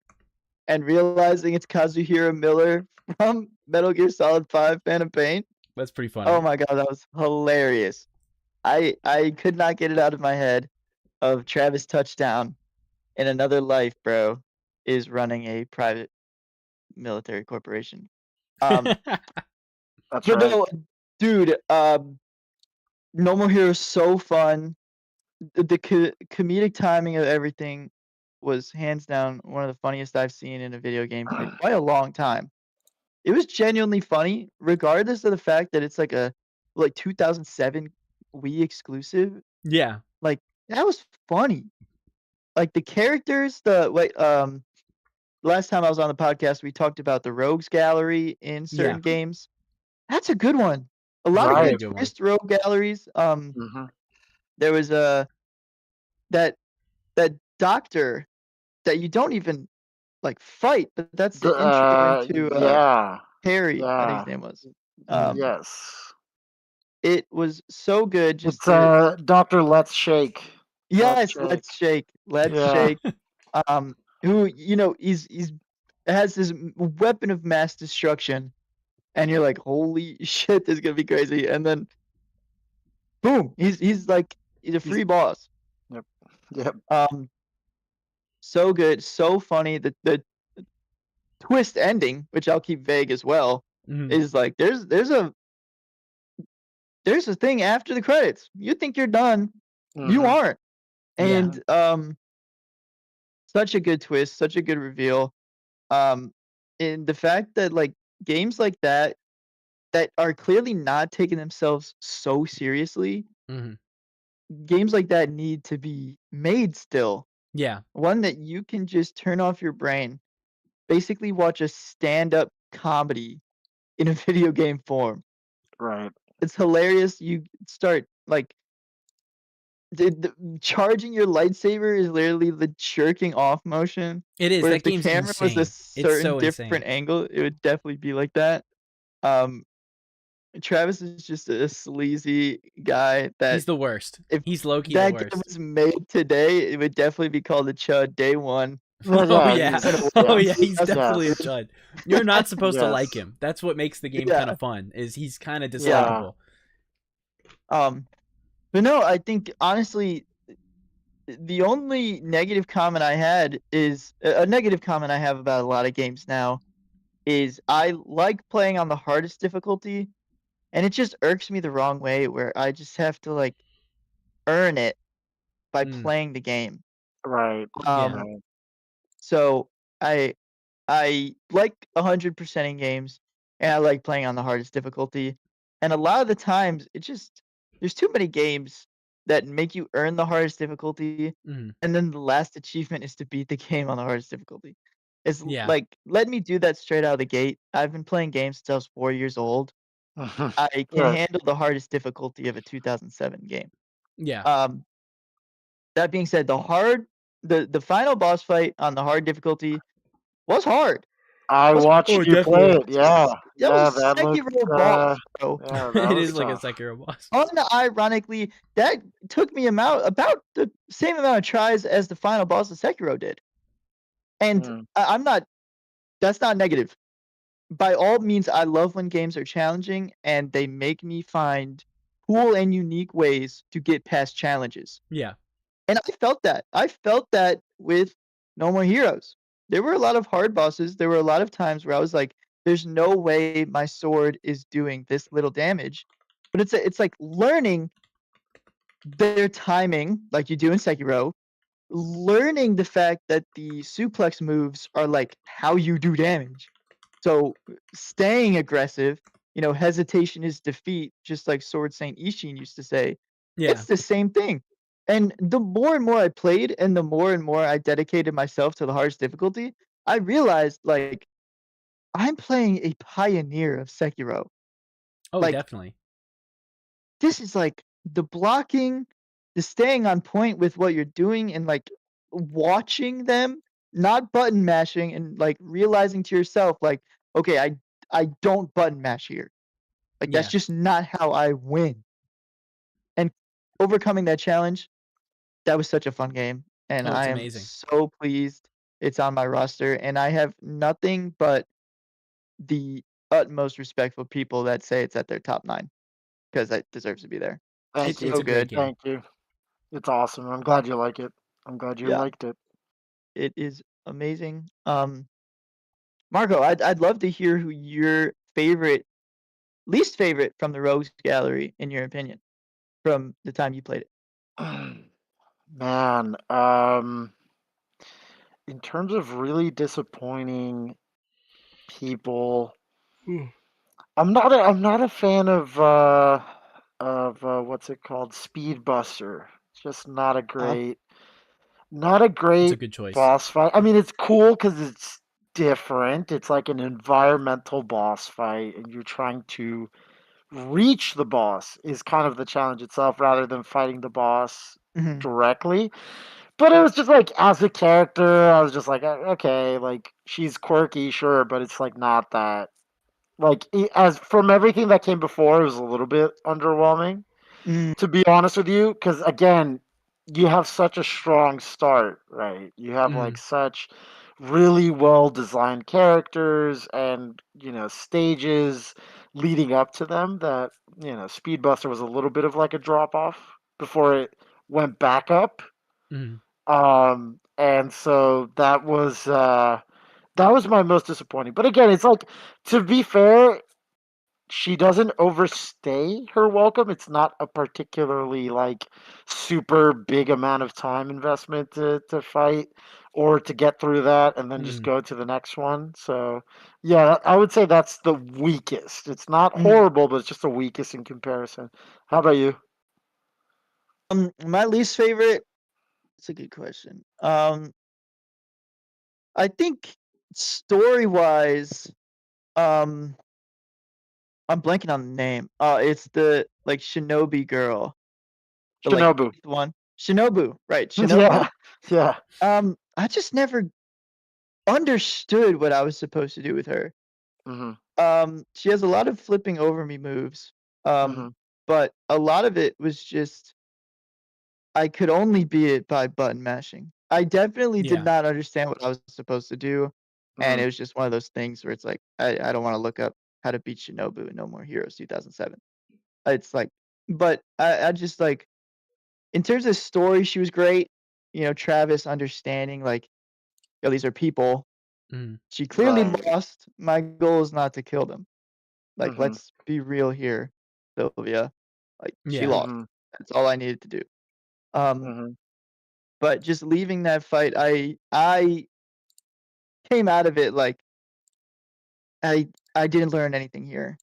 and realizing it's Kazuhiro Miller from Metal Gear Solid 5 Phantom Pain. That's pretty funny. Oh my god, that was hilarious. I could not get it out of my head of Travis Touchdown in another life, bro, is running a private military corporation. That's But right. no, dude, No More Heroes so fun. The comedic timing of everything was hands down one of the funniest I've seen in a video game for quite a long time. It was genuinely funny, regardless of the fact that it's like a 2007 Wii exclusive. Yeah. Like that was funny. Like the characters, last time I was on the podcast, we talked about the rogues gallery in certain games. That's a good one. A lot of Right. good twist rogue galleries. Mm-hmm. There was that doctor that you don't even like fight, but that's the intro into Yeah. Harry, I think his Yeah. name was. Yes. It was so good. Just It's Dr. Let's Shake. yes, let's shake. Let's Yeah. shake. Who he's has this weapon of mass destruction, and you're like, holy shit, this is gonna be crazy. And then, boom, he's a free boss. Yep. So good, so funny. The twist ending, which I'll keep vague as well, is like there's a thing after the credits. You think you're done, you aren't. And such a good twist, such a good reveal. And the fact that like games like that are clearly not taking themselves so seriously, games like that need to be made still. Yeah. One that you can just turn off your brain, basically watch a stand-up comedy in a video game form. Right. It's hilarious. You start like the charging your lightsaber is literally the jerking off motion. It is. Where That if the game's camera was a insane. It's certain so different insane. angle, it would definitely be like that. Travis is just a sleazy guy that He's the worst. if He's low-key that the worst. game was made today, it would definitely be called the Chud Day One. Oh yeah. Oh yeah, he's That's definitely a chud. You're not supposed to like Yes. him. That's what makes the game kind of fun. Is he's kind of dislikable. But no, I think honestly, the only negative comment I had is a negative comment I have about a lot of games now is I like playing on the hardest difficulty, and it just irks me the wrong way where I just have to like earn it by playing the game. Right. So I like 100% in games, and I like playing on the hardest difficulty. And a lot of the times, there's too many games that make you earn the hardest difficulty, and then the last achievement is to beat the game on the hardest difficulty. It's like, let me do that straight out of the gate. I've been playing games since I was 4 years old. I can handle the hardest difficulty of a 2007 game. Yeah. That being said, the final boss fight on the hard difficulty was hard. I watched you play it. Yeah. That was a Sekiro boss, bro. It is like a Sekiro boss. Unironically, that took me about the same amount of tries as the final boss of Sekiro did. And that's not negative. By all means, I love when games are challenging and they make me find cool and unique ways to get past challenges. Yeah. And I felt that. I felt that with No More Heroes. There were a lot of hard bosses. There were a lot of times where I was like, there's no way my sword is doing this little damage. But it's like learning their timing, like you do in Sekiro, learning the fact that the suplex moves are like how you do damage. So staying aggressive, hesitation is defeat, just like Sword Saint Ishin used to say. Yeah. It's the same thing. And the more and more I played and the more and more I dedicated myself to the hardest difficulty, I realized like I'm playing a pioneer of Sekiro. Oh, like, definitely. This is like the blocking, the staying on point with what you're doing and like watching them, not button mashing and like realizing to yourself like, okay, I don't button mash here. Like that's just not how I win. And overcoming that challenge, that was such a fun game, and Oh, it's I am amazing. so pleased it's on my roster, and I have nothing but the utmost respectful people that say it's at their top 9 because it deserves to be there. Thank It's you. a great good. game. Thank you. It's awesome. I'm glad you like it. I'm glad you Yeah. liked it. It is amazing. Marco, I'd love to hear who your least favorite from the Rogues Gallery, in your opinion, from the time you played it. Man, in terms of really disappointing people, I'm not a fan of what's it called? Speedbuster. It's just not a It's a great good choice. boss fight. I mean, it's cool because it's different. It's like an environmental boss fight, and you're trying to reach the boss is kind of the challenge itself rather than fighting the boss Mhm. directly. But it was just like as a character, I was just like, okay, like she's quirky, sure, but it's like not that. Like as from everything that came before, it was a little bit underwhelming, Mm, to be honest with you, because again, you have such a strong start, right? You have like such really well designed characters and stages leading up to them that Speedbuster was a little bit of like a drop off before it went back up. Mhm. And so that was my most disappointing. But again, it's like, to be fair, she doesn't overstay her welcome. It's not a particularly like super big amount of time investment to fight or to get through that and then just go to the next one. So yeah, I would say that's the weakest. It's not mhm. horrible, but it's just the weakest in comparison. How about you? My least favorite. That's a good question. I think story wise, um, I'm blanking on the name. It's the like Shinobi girl, the like Shinobu. eighth one. Shinobu, right? Shinobu. Yeah. Yeah. I just never understood what I was supposed to do with her. Mhm. She has a lot of flipping over me moves. Mhm. But a lot of it was just I could only beat it by button mashing. I definitely did Yeah. not understand what I was supposed to do, and it Mhm. was just one of those things where it's like I don't want to look up how to beat Shinobu in No More Heroes 2007. It's like, but I just like in terms of story, she was great. Travis understanding like, yo, these are people. Mhm. She clearly Right. lost. My goal is not to kill them. Like, Mhm. let's be real here, Sylvia. Like, she Yeah. lost. Mhm. That's all I needed to do. Um, Mhm. but just leaving that fight, I came out of it like I didn't learn anything here.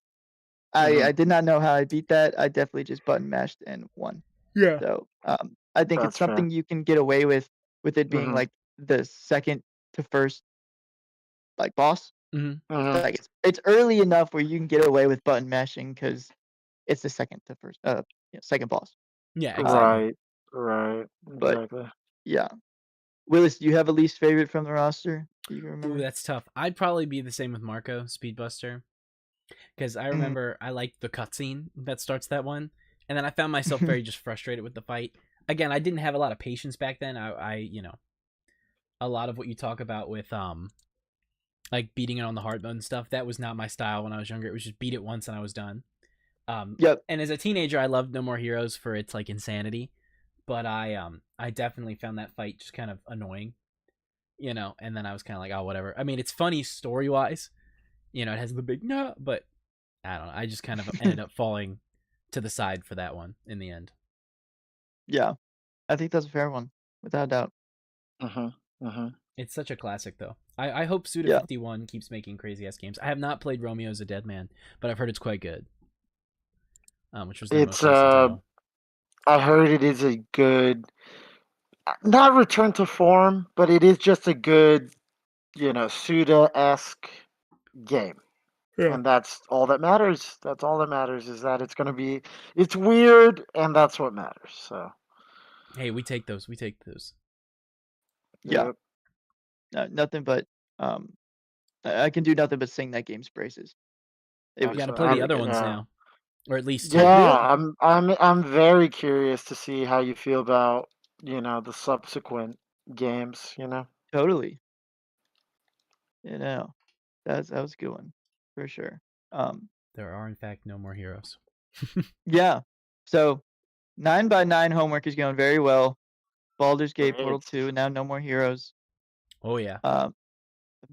I Mhm. did not know how I beat that. I definitely just button mashed and won. Yeah. So I think it's That's fair. something you can get away with it being Mhm. like the second to first like boss. Mhm. Mhm. Like it's early enough where you can get away with button mashing because it's the second to first second boss. Yeah, exactly. Right. Right. But Exactly. yeah. Willis, do you have a least favorite from the roster? Do you Ooh, remember? that's tough. I'd probably be the same with Marco, Speedbuster, because I remember I liked the cutscene that starts that one, and then I found myself very just frustrated with the fight. Again, I didn't have a lot of patience back then. A lot of what you talk about with like beating it on the hard mode and stuff, that was not my style when I was younger. It was just beat it once and I was done. Yep. And as a teenager, I loved No More Heroes for its like insanity, but I definitely found that fight just kind of annoying, and then I was kind of like, oh, whatever. I mean, it's funny story wise, it has the big no, but I don't know. I just kind of ended up falling to the side for that one in the end. Yeah. I think that's a fair one, without a doubt. Mhm. Mhm. It's such a classic, though. I hope Yeah. Suda51 keeps making crazy ass games. I have not played Romeo's a Dead Man, but I've heard it's quite good. Which was their It's most recent title. I heard it is a good, not return to form, but it is just a good, Suda-esque game. Yeah. And that's all that matters. That's all that matters is that it's weird, and that's what matters. So, Hey, we take those. We take those. Yeah. yep, Nothing but I can do nothing but sing that game's praises. It We got was to excellent. play the really other good. ones Yeah, now, or at least Oh, two. yeah. really? I'm very curious to see how you feel about the subsequent games. Totally. You know. That was a good one. For sure. There are, in fact, no more heroes. Yeah. So 9x9 homework is going very well. Baldur's Gate, Portal 2, and now No More Heroes. Oh yeah.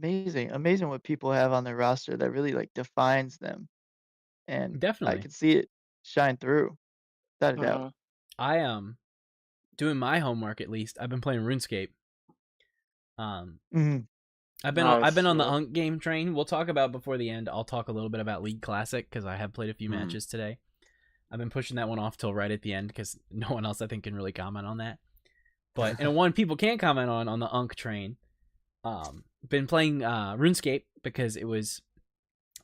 Amazing what people have on their roster that really like defines them, and Definitely. I can see it shine through, without a doubt. I doing my homework at least. I've been playing RuneScape. I've been on the Unk game train. We'll talk about before the end. I'll talk a little bit about League Classic because I have played a few matches today. I've been pushing that one off till right at the end because no one else I think can really comment on that. But and one people can comment on the Unk train. Been playing RuneScape because it was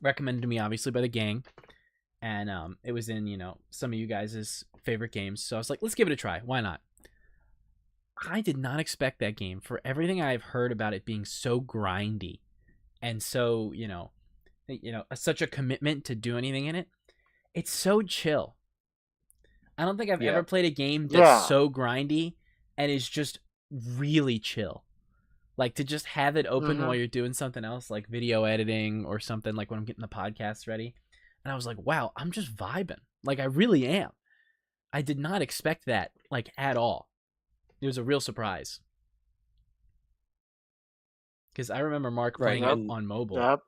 recommended to me obviously by the gang, and it was in some of you guys' favorite games. So I was like, let's give it a try. Why not? I did not expect that game for everything I've heard about it being so grindy and so, such a commitment to do anything in it. It's so chill. I don't think I've ever played a game that's so grindy and is just really chill. Like to just have it open while you're doing something else, like video editing or something, like when I'm getting the podcast ready. And I was like, wow, I'm just vibing. Like I really am. I did not expect that, like at all. It was a real surprise. Because I remember Mark playing it on mobile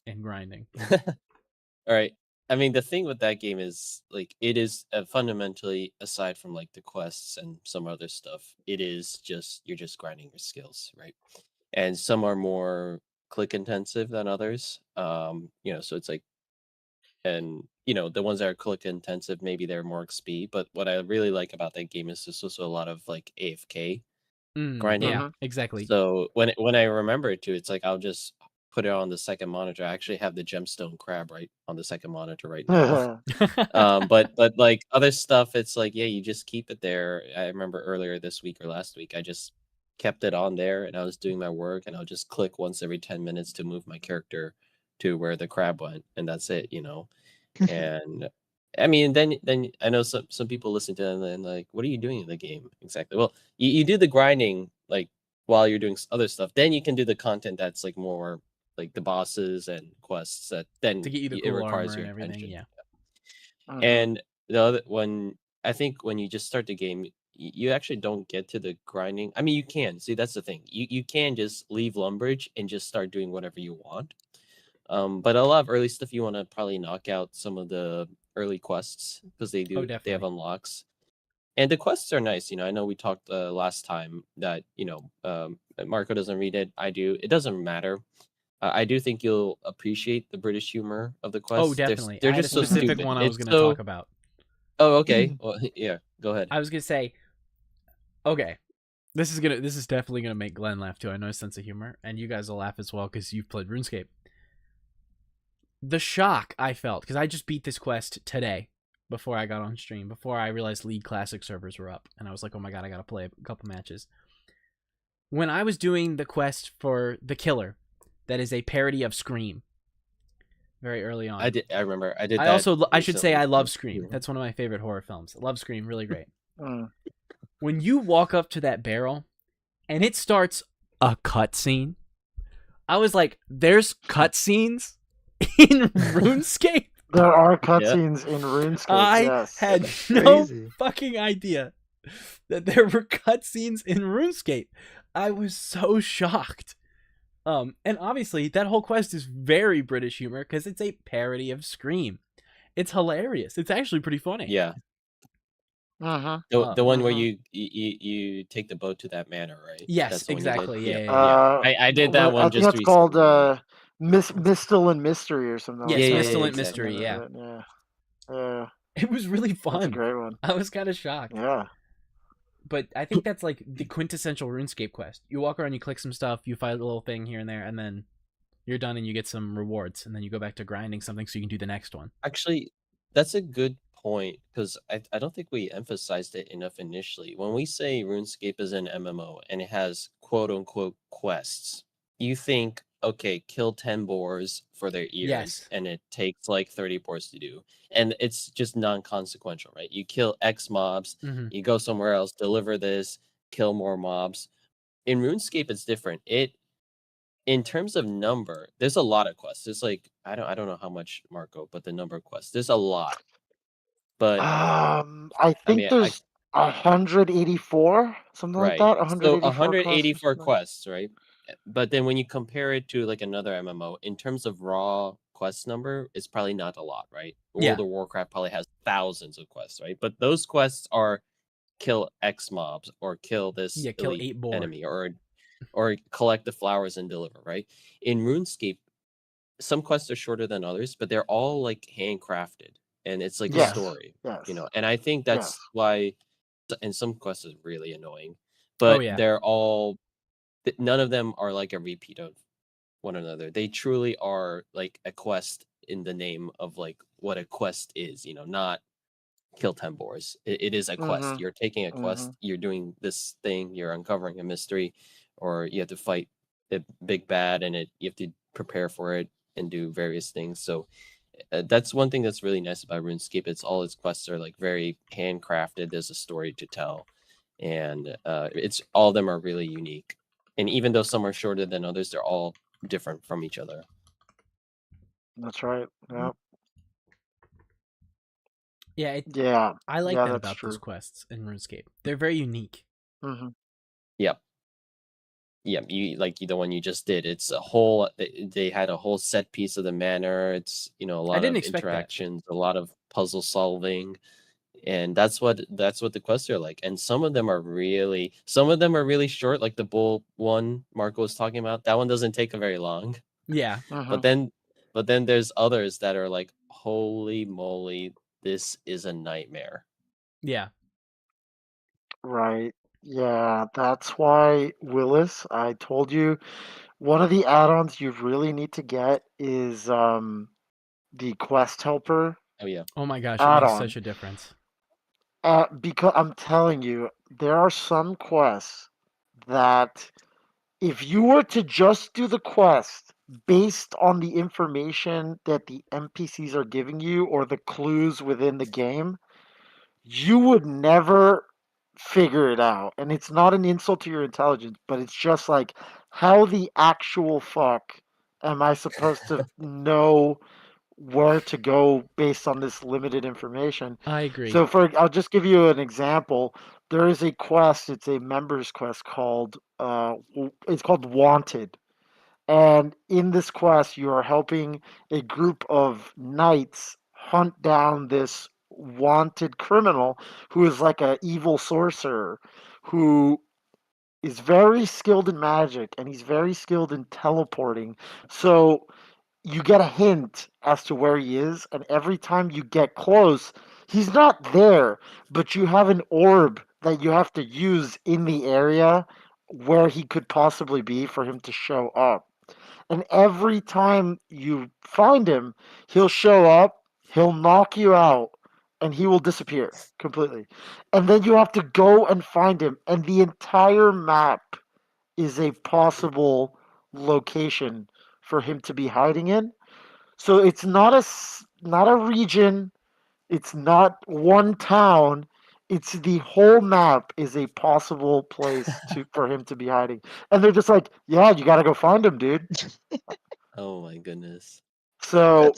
and grinding. All right. I mean, the thing with that game is, like, it is fundamentally, aside from, like, the quests and some other stuff, it is just, you're just grinding your skills, right? And some are more click intensive than others. So it's like, and, the ones that are click intensive, maybe they're more XP. But what I really like about that game is there's also a lot of, like, AFK grinding. Yeah, exactly. So when I remember it too, it's like I'll just put it on the second monitor. I actually have the gemstone crab right on the second monitor right now. But like other stuff, it's like, yeah, you just keep it there. I remember earlier this week or last week, I just kept it on there and I was doing my work and I'll just click once every 10 minutes to move my character to where the crab went, and that's it, And I mean, then I know some people listen to it and like, what are you doing in the game exactly? Well, you do the grinding like while you're doing other stuff. Then you can do the content that's like more like the bosses and quests that then to get you the it cool requires armor your and everything. attention. Yeah. And the other I think when you just start the game, you actually don't get to the grinding. I mean, you can. See, that's the thing. You can just leave Lumbridge and just start doing whatever you want. But a lot of early stuff, you want to probably knock out some of the early quests because they have unlocks, and the quests are nice. I know we talked last time that Marco doesn't read it. I do. It doesn't matter. I do think you'll appreciate the British humor of the quests. Oh, definitely. They're I had just a specific so stupid. one I was going to talk about. Oh, okay. Well, yeah. Go ahead. I was going to say, okay, this is definitely gonna make Glenn laugh too. I know his sense of humor, and you guys will laugh as well because you've played RuneScape. The shock I felt, because I just beat this quest today before I got on stream, before I realized League Classic servers were up, and I was like, oh my god, I gotta play a couple matches. When I was doing the quest for the killer, that is a parody of Scream, very early on. I remember. I did that. I should say I love Scream. That's one of my favorite horror films. I love Scream, really great. When you walk up to that barrel, and it starts a cutscene, I was like, there's cutscenes in RuneScape? There are cutscenes in RuneScape. I had no fucking idea that there were cutscenes in RuneScape. I was so shocked. And obviously that whole quest is very British humor because it's a parody of Scream. It's hilarious. It's actually pretty funny. Yeah. The one where you take the boat to that manor, right? Yes, exactly. Yeah. I did that one. I think that's called Mistal and Mystery or something. Yes, Mistal and Mystery. Yeah. It was really fun. That's a great one. I was kind of shocked. Yeah. But I think that's like the quintessential RuneScape quest. You walk around, you click some stuff, you find a little thing here and there, and then you're done and you get some rewards, and then you go back to grinding something so you can do the next one. Actually, that's a good point because I don't think we emphasized it enough initially. When we say RuneScape is an MMO and it has quote unquote quests, you think, okay, kill 10 boars for their ears, and it takes like 30 boars to do, and it's just non-consequential, right? You kill X mobs, you go somewhere else, deliver this, kill more mobs. In RuneScape, it's different. It in terms of number, there's a lot of quests. There's like I don't know how much, Marco, but the number of quests, there's a lot. But I think mean, there's 184, something like right. that. So 184 quests. 184 quests, right? But then when you compare it to like another MMO, in terms of raw quest number, it's probably not a lot, right? World of Warcraft probably has thousands of quests, right? But those quests are kill X mobs or kill this kill elite 8 boar enemy or collect the flowers and deliver, right? In RuneScape, some quests are shorter than others, but they're all like handcrafted and it's like a story, Yes. And I think that's why, and some quests is really annoying, Oh, but they're all, none of them are like a repeat of one another. They truly are like a quest in the name of like what a quest is, not kill 10 boars. It is a quest. You're taking a quest, you're doing this thing, you're uncovering a mystery, or you have to fight the big bad, and you have to prepare for it and do various things. So that's one thing that's really nice about RuneScape. It's all its quests are like very handcrafted. There's a story to tell, and it's all of them are really unique. And even though some are shorter than others, they're all different from each other. That's right. Yep. Yeah, I like that about true. those quests in RuneScape. They're very unique. Yep. Yeah, the one you just did. It's a whole. They had a whole set piece of the manor. It's a lot of interactions, a lot of puzzle solving, and that's what the quests are like. And some of them are really short, like the bull one Marco was talking about. That one doesn't take very long. Yeah. But then there's others that are like, holy moly, this is a nightmare. Yeah. Right. Yeah, that's why, Willis, I told you one of the add-ons you really need to get is the quest helper. Oh yeah. Oh my gosh, it makes such a difference. Because I'm telling you, there are some quests that if you were to just do the quest based on the information that the NPCs are giving you or the clues within the game, you would never figure it out. And it's not an insult to your intelligence, but it's just like, how the actual fuck am I supposed to know where to go based on this limited information? I agree. So I'll just give you an example. There is a quest, it's a members quest called it's called Wanted. And in this quest, you are helping a group of knights hunt down this wanted criminal who is like an evil sorcerer who is very skilled in magic and he's very skilled in teleporting. So you get a hint as to where he is, and every time you get close, he's not there, but you have an orb that you have to use in the area where he could possibly be for him to show up. And every time you find him, he'll show up, he'll knock you out, and he will disappear completely. And then you have to go and find him, and the entire map is a possible location for him to be hiding in. So it's not a region, it's not one town, it's the whole map is a possible place for him to be hiding. And they're just like, yeah, you got to go find him, dude. Oh my goodness. So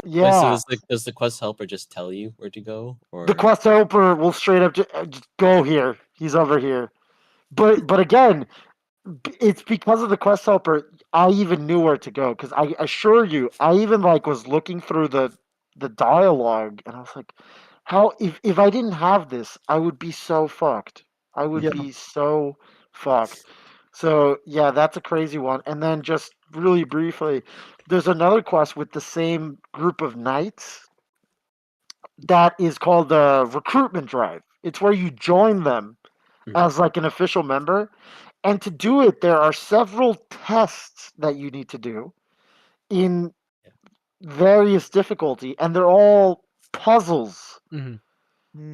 yeah. Wait, so does the quest helper just tell you where to go, or the quest helper will straight up just go here. He's over here. But again, it's because of the quest helper I even knew where to go, because I assure you, I even like was looking through the dialogue and I was like, how if I didn't have this, I would be so fucked. I would be so fucked. So yeah, that's a crazy one. And then just really briefly, there's another quest with the same group of knights that is called the recruitment drive. It's where you join them as like an official member. And to do it, there are several tests that you need to do in various difficulty, and they're all puzzles.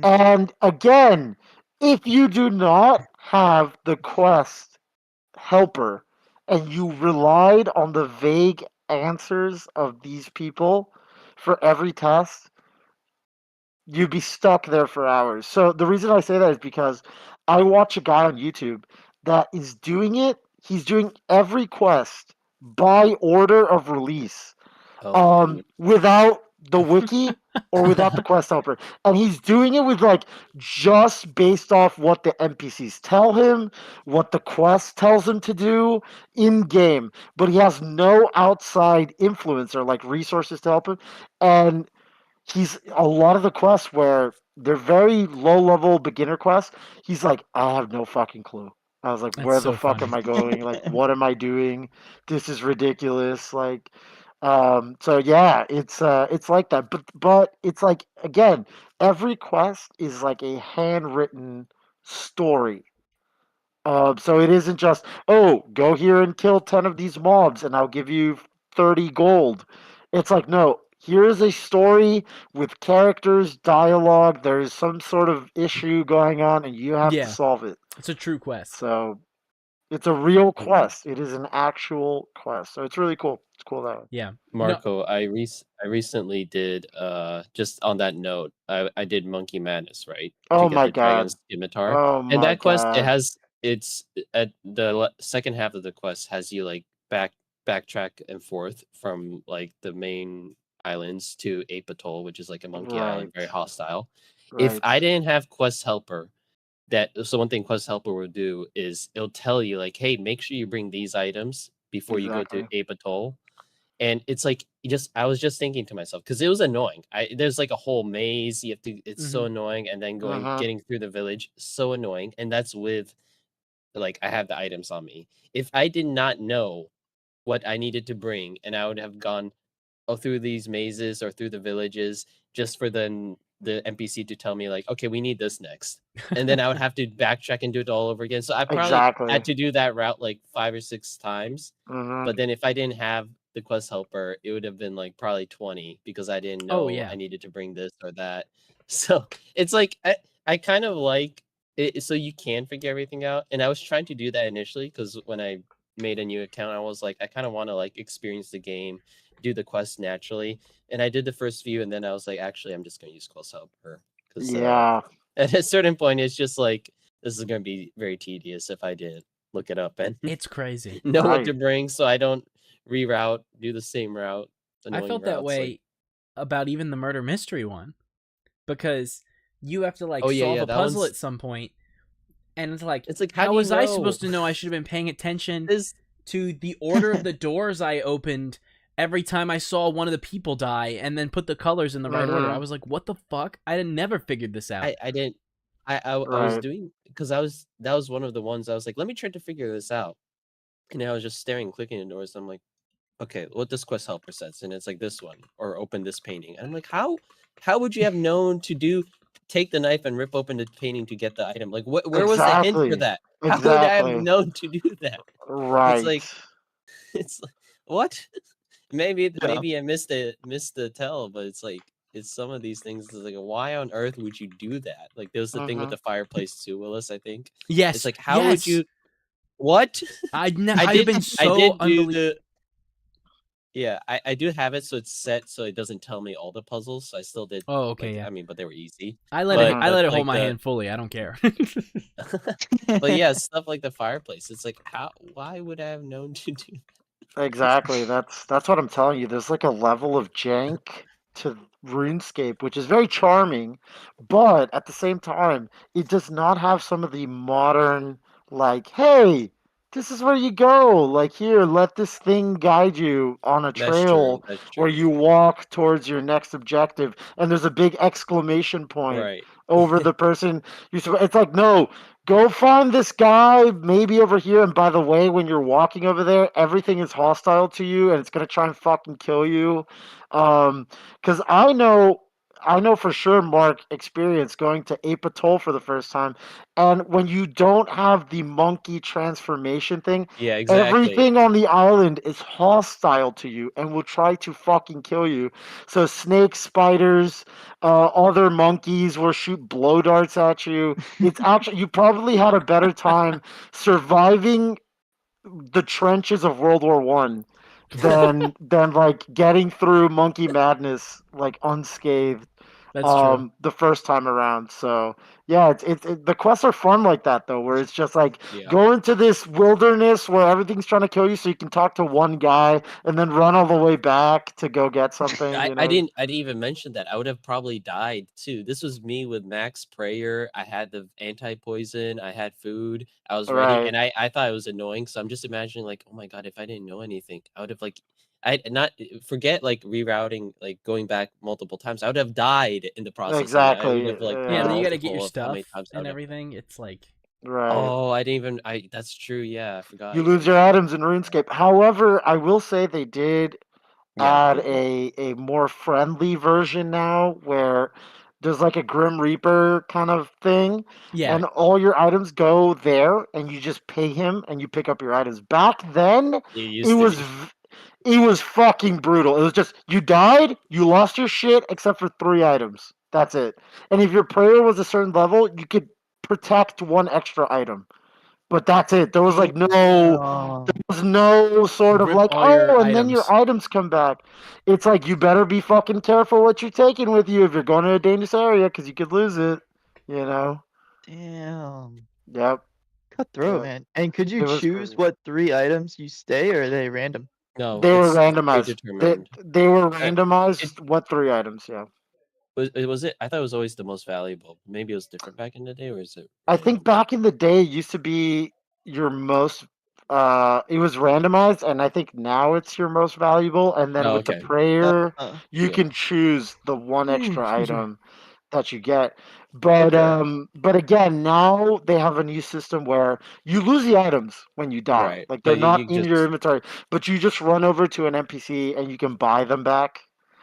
And again, if you do not have the quest helper and you relied on the vague answers of these people for every test, you'd be stuck there for hours. So the reason I say that is because I watch a guy on YouTube that is doing it he's doing every quest by order of release, without the wiki or without the quest helper, and he's doing it with like just based off what the NPCs tell him, what the quest tells him to do in game, but he has no outside influence or like resources to help him. And he's a lot of the quests where they're very low level beginner quests. He's like, I have no fucking clue. I was like, That's where the so fuck funny. am I going? Like, what am I doing? This is ridiculous. Like, so yeah, it's like that. But it's like again, every quest is like a handwritten story. So it isn't just, oh, go here and kill 10 of these mobs and I'll give you 30 gold. It's like, no, here is a story with characters, dialogue. There is some sort of issue going on and you have to Yeah. solve it. It's a true quest. So it's a real quest. It is an actual quest. So it's really cool. It's cool that way. Yeah. Marco, I recently did just on that note, I did Monkey Madness, right? Oh To get my the god. Dragon's Scimitar. Oh And my that quest, god. it's at the second half of the quest has you like backtrack and forth from like the main islands to Ape Atoll, which is like a monkey island, very hostile. If Right. I didn't have Quest Helper, so one thing Quest Helper will do is it'll tell you like, hey, make sure you bring these items before you go to Ape Atoll. And it's like I was just thinking to myself, because it was annoying. There's like a whole maze. You have to, it's so annoying, and then getting through the village, so annoying. And that's with like I have the items on me. If I did not know what I needed to bring, and I would have gone through these mazes or through the villages just for the NPC to tell me like, okay, we need this next, and then I would have to backtrack and do it all over again. So I probably had to do that route like 5 or 6 times. But then if I didn't have the quest helper, it would have been like probably 20 because I didn't know I needed to bring this or that. So it's like I kind of like it, so you can figure everything out. And I was trying to do that initially because when I made a new account, I was like, I kind of want to like experience the game, do the quest naturally. And I did the first few, and then I was like, actually, I'm just going to use quest helper because at a certain point, it's just like this is going to be very tedious if I didn't look it up and it's crazy know what to bring, so I don't reroute, do the same route. I felt that way about even the murder mystery one, because you have to like solve a puzzle at some point, and it's like how was I supposed to know? I should have been paying attention to the order of the doors I opened every time I saw one of the people die, and then put the colors in the right order. I was like, what the fuck? I never figured this out. I didn't. I was doing because that was one of the ones I was like, let me try to figure this out. And I was just staring, clicking the doors. I'm like, okay, what this quest helper says, and it's like this one, or open this painting. And I'm like, how would you have known to take the knife and rip open the painting to get the item? Like, where was the hint for that? How would I have known to do that? Right. It's like what? Maybe I missed the tell, but it's like some of these things is like, why on earth would you do that? Like there was the thing with the fireplace too, Willis, I think. Yes. It's like how would you? What? I did do the. Yeah, I do have it, so it's set so it doesn't tell me all the puzzles. So I still did. Oh, okay, I mean, but they were easy. I let it hold my hand fully. I don't care. But yeah, stuff like the fireplace. It's like why would I have known to do? Exactly. That's what I'm telling you. There's like a level of jank to RuneScape, which is very charming, but at the same time, it does not have some of the modern, like, hey, this is where you go. Like, here, let this thing guide you on a trail where you walk towards your next objective, and there's a big exclamation point over the person. It's like, no, go find this guy, maybe over here. And by the way, when you're walking over there, everything is hostile to you, and it's gonna try and fucking kill you. Because I know for sure, Mark experienced going to Ape Atoll for the first time, and when you don't have the monkey transformation thing, everything on the island is hostile to you and will try to fucking kill you. So snakes, spiders, other monkeys will shoot blow darts at you. It's actually, you probably had a better time surviving the trenches of World War One than like getting through Monkey Madness like unscathed. That's true. The first time around. So Yeah, the quests are fun like that though, where it's just like Yeah. go into this wilderness where everything's trying to kill you, so you can talk to one guy and then run all the way back to go get something. I didn't even mention that. I would have probably died too. This was me with max prayer. I had the anti-poison. I had food. I was ready, Right. and I thought it was annoying. So I'm just imagining like, oh my god, if I didn't know anything, I would have like, I not forget like rerouting, like going back multiple times. I would have died in the process. I would Exactly. have like Yeah, and then you got to multiple get your of how many stuff times I and would have. everything. It's like, Right. Oh, I didn't even. That's true. Yeah, I forgot. You lose your items in RuneScape. However, I will say they did Yeah. add a more friendly version now where there's like a Grim Reaper kind of thing, yeah, and all your items go there, and you just pay him and you pick up your items. Back then, It it used to was be. it was fucking brutal. It was just you died, you lost your shit except for 3 items. That's it. And if your prayer was a certain level, you could protect one extra item. But that's it. There was like no Oh, sort of rip like, all your oh, and then your items. items come back. It's like you better be fucking careful what you're taking with you if you're going to a dangerous area because you could lose it. You know? damn. Yep. Cutthroat, Yep. man. And could you It was choose crazy. what 3 items you stay, or are they random? No, They were it's randomized. predetermined. They were It randomized. What 3 items? Yeah. was it. I thought it was always the most valuable. Maybe it was different back in the day, or is it I random? think back in the day, it used to be your most. It was randomized, and I think now it's your most valuable. And then Oh, with the okay. prayer, you Yeah. can choose the one extra Mm. item that you get. But Okay. but again, now they have a new system where you lose the items when you die. Right. Like they're But not you in your just inventory, but you just run over to an NPC and you can buy them back.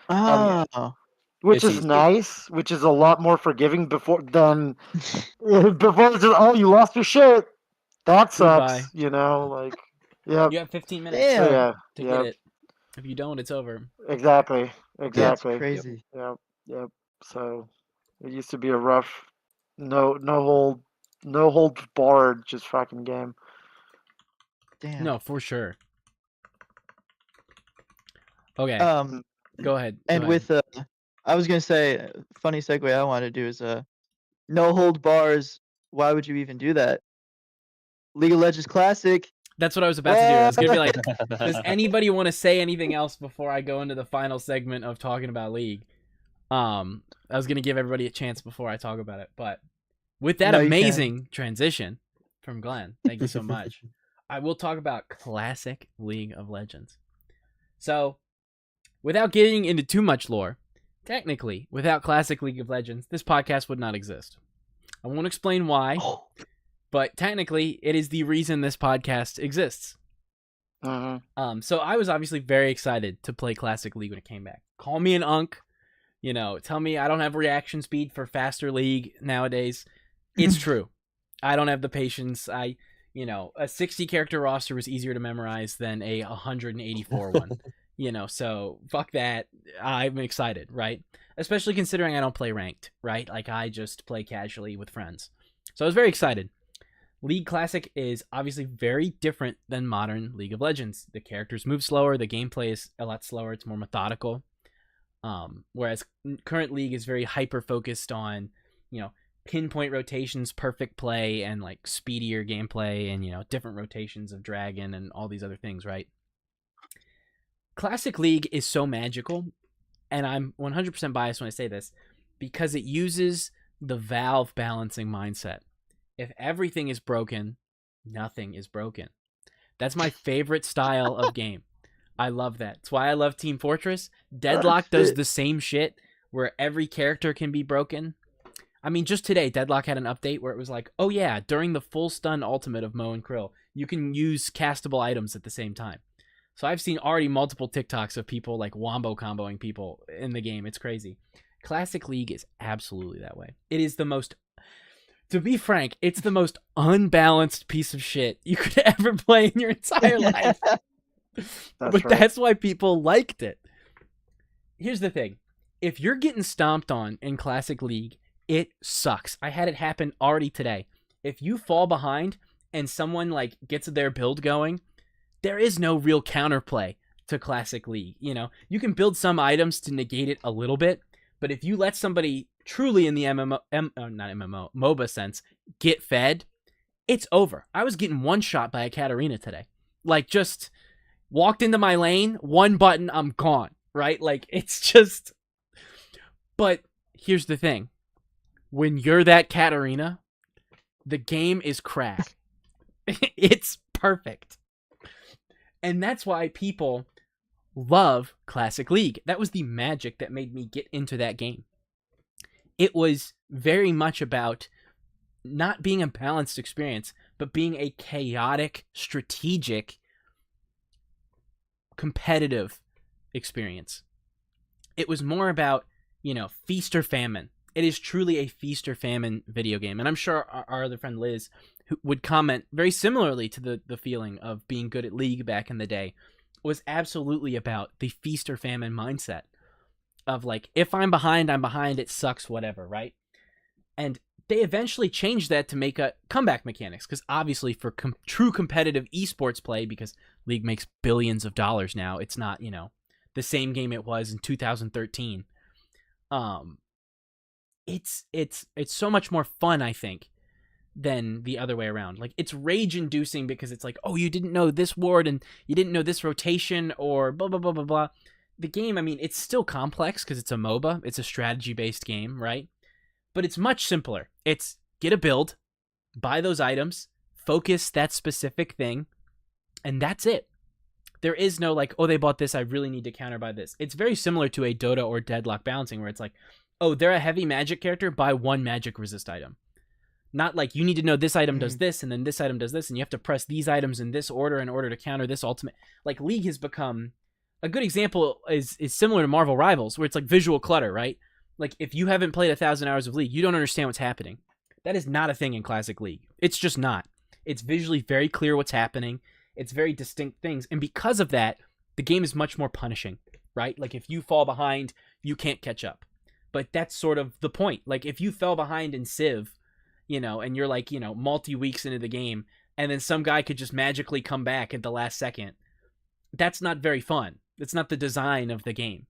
And yeah, Oh. which it's is easier. nice, which is a lot more forgiving before it's just, oh, you lost your shit. That Goodbye. sucks, you know, like, yep. You have 15 minutes So Damn. yeah, to get yep, it. If you don't, it's over. exactly, Yep. That's exactly, Yep. crazy. yep, yep. So it used to be a rough, no hold barred, just fucking game. Damn. No, for sure. Okay, Um, go ahead. and with I was gonna say, funny segue I want to do is no hold bars. Why would you even do that? League of Legends Classic. That's what I was about to do. I was gonna be What? like, does anybody want to say anything else before I go into the final segment of talking about League? I was gonna give everybody a chance before I talk about it, but with that No, you can. amazing transition from Glenn, thank you so much. I will talk about classic League of Legends. So, without getting into too much lore, technically, without classic League of Legends, this podcast would not exist. I won't explain why, Oh, but technically, it is the reason this podcast exists. So I was obviously very excited to play Classic League when it came back. Call me an unk, tell me I don't have reaction speed for faster League nowadays. It's true. I don't have the patience. A 60 character roster was easier to memorize than a 184 one. So fuck that. I'm excited, right? Especially considering I don't play ranked, right? Like I just play casually with friends. So I was very excited. League Classic is obviously very different than modern League of Legends. The characters move slower, the gameplay is a lot slower, it's more methodical. Whereas current League is very hyper focused on, pinpoint rotations, perfect play, and like speedier gameplay and, different rotations of Dragon and all these other things, right? Classic League is so magical, and I'm 100% biased when I say this, because it uses the Valve balancing mindset. If everything is broken, nothing is broken. That's my favorite style of game. I love that. It's why I love Team Fortress. Deadlock does the same shit where every character can be broken. I mean, just today, Deadlock had an update where it was like, oh yeah, during the full stun ultimate of Mo and Krill, you can use castable items at the same time. So I've seen already multiple TikToks of people like wombo comboing people in the game. It's crazy. Classic League is absolutely that way. It is the most... To be frank, it's the most unbalanced piece of shit you could ever play in your entire life. That's why people liked it. Here's the thing. If you're getting stomped on in Classic League, it sucks. I had it happen already today. If you fall behind and someone like gets their build going, there is no real counterplay to Classic League. You can build some items to negate it a little bit, but if you let somebody truly in the MOBA sense, get fed, it's over. I was getting one shot by a Katarina today. Like, just walked into my lane, one button, I'm gone, right? Like, it's just... But here's the thing. When you're that Katarina, the game is crack. It's perfect. And that's why people love Classic League. That was the magic that made me get into that game. It was very much about not being a balanced experience, but being a chaotic, strategic, competitive experience. It was more about, feast or famine. It is truly a feast or famine video game. And I'm sure our other friend Liz would comment very similarly to the feeling of being good at League back in the day. It was absolutely about the feast or famine mindset of like, if I'm behind, it sucks, whatever, right? And they eventually changed that to make a comeback mechanics, because obviously for true competitive esports play, because League makes billions of dollars now, it's not, the same game it was in 2013. It's so much more fun, I think, than the other way around. Like, it's rage inducing because it's like, oh, you didn't know this ward and you didn't know this rotation or blah, blah, blah, blah, blah. The game, I mean, it's still complex because it's a MOBA. It's a strategy-based game, right? But it's much simpler. It's get a build, buy those items, focus that specific thing, and that's it. There is no like, oh, they bought this, I really need to counter by this. It's very similar to a Dota or Deadlock balancing where it's like, oh, they're a heavy magic character, buy one magic resist item. Not like you need to know this item does this and then this item does this and you have to press these items in this order in order to counter this ultimate. Like, League has become... A good example is similar to Marvel Rivals, where it's like visual clutter, right? Like, if you haven't played 1,000 hours of League, you don't understand what's happening. That is not a thing in Classic League. It's just not. It's visually very clear what's happening. It's very distinct things. And because of that, the game is much more punishing, right? Like, if you fall behind, you can't catch up. But that's sort of the point. Like, if you fell behind in Civ, and you're like, multi-weeks into the game, and then some guy could just magically come back at the last second, that's not very fun. It's not the design of the game,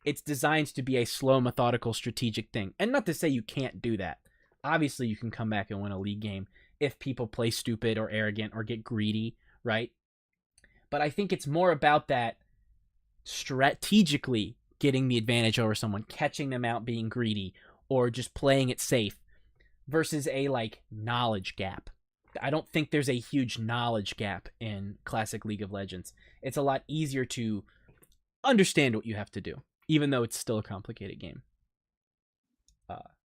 It's designed to be a slow, methodical, strategic thing. And not to say you can't do that. Obviously, you can come back and win a League game if people play stupid or arrogant or get greedy, right? But I think it's more about that strategically getting the advantage over someone, catching them out being greedy, or just playing it safe, versus a, knowledge gap. I don't think there's a huge knowledge gap in Classic League of Legends. It's a lot easier to understand what you have to do, even though it's still a complicated game.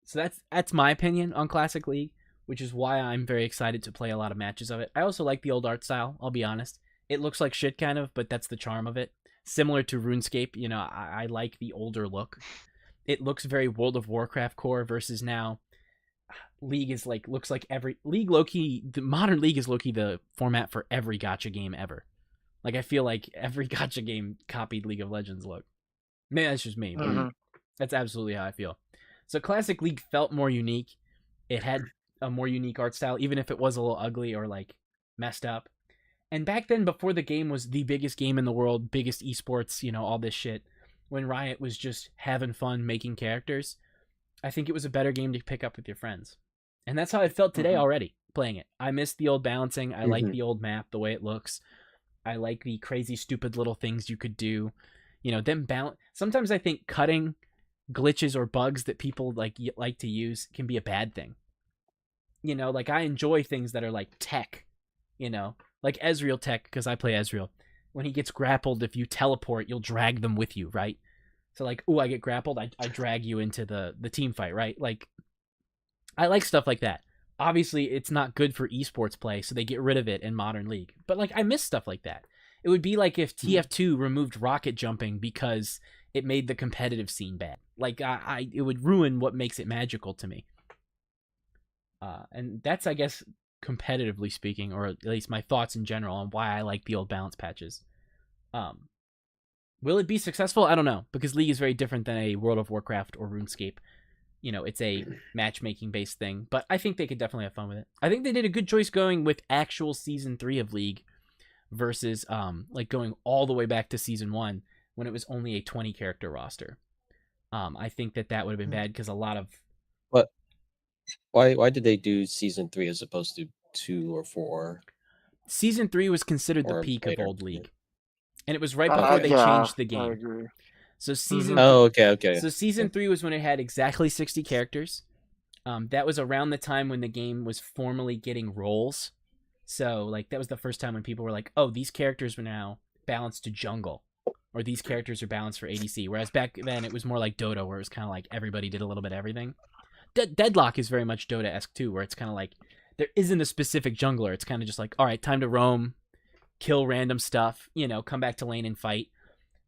So that's my opinion on Classic League, which is why I'm very excited to play a lot of matches of it. I also like the old art style, I'll be honest. It looks like shit kind of, but that's the charm of it. Similar to RuneScape, I like the older look. It looks very World of Warcraft core versus now League is looks like every League low-key, the modern League is low-key the format for every gacha game ever. Like, I feel like every gacha game copied League of Legends look. Maybe that's just me, but that's absolutely how I feel. So Classic League felt more unique. It had a more unique art style, even if it was a little ugly or messed up. And back then, before the game was the biggest game in the world, biggest esports, all this shit, when Riot was just having fun making characters, I think it was a better game to pick up with your friends. And that's how I felt today already, playing it. I missed the old balancing. I like the old map, the way it looks. I like the crazy, stupid little things you could do. Sometimes I think cutting glitches or bugs that people like to use can be a bad thing. I enjoy things that are like tech, like Ezreal tech, because I play Ezreal. When he gets grappled, if you teleport, you'll drag them with you, right? So I get grappled, I drag you into the team fight, right? I like stuff like that. Obviously, it's not good for esports play, so they get rid of it in Modern League. But I miss stuff like that. It would be like if TF2 removed rocket jumping because it made the competitive scene bad. It would ruin what makes it magical to me. And that's, I guess, competitively speaking, or at least my thoughts in general on why I like the old balance patches. Will it be successful? I don't know, because League is very different than a World of Warcraft or RuneScape. It's a matchmaking based thing, but I think they could definitely have fun with it. I think they did a good choice going with actual Season 3 of League versus going all the way back to Season 1 when it was only a 20 character roster. I think that would have been bad because a lot of. But why did they do season 3 as opposed to 2 or 4? Season 3 was considered the Or peak later. of Old League, and it was right before they changed the game. I agree. So season. Oh, okay. So season 3 was when it had exactly 60 characters. That was around the time when the game was formally getting roles. So like that was the first time when people were like, "Oh, these characters were now balanced to jungle," or "These characters are balanced for ADC." Whereas back then it was more like Dota, where it was kind of like everybody did a little bit of everything. Deadlock is very much Dota-esque too, where it's kind of like there isn't a specific jungler. It's kind of just like, all right, time to roam, kill random stuff, come back to lane and fight.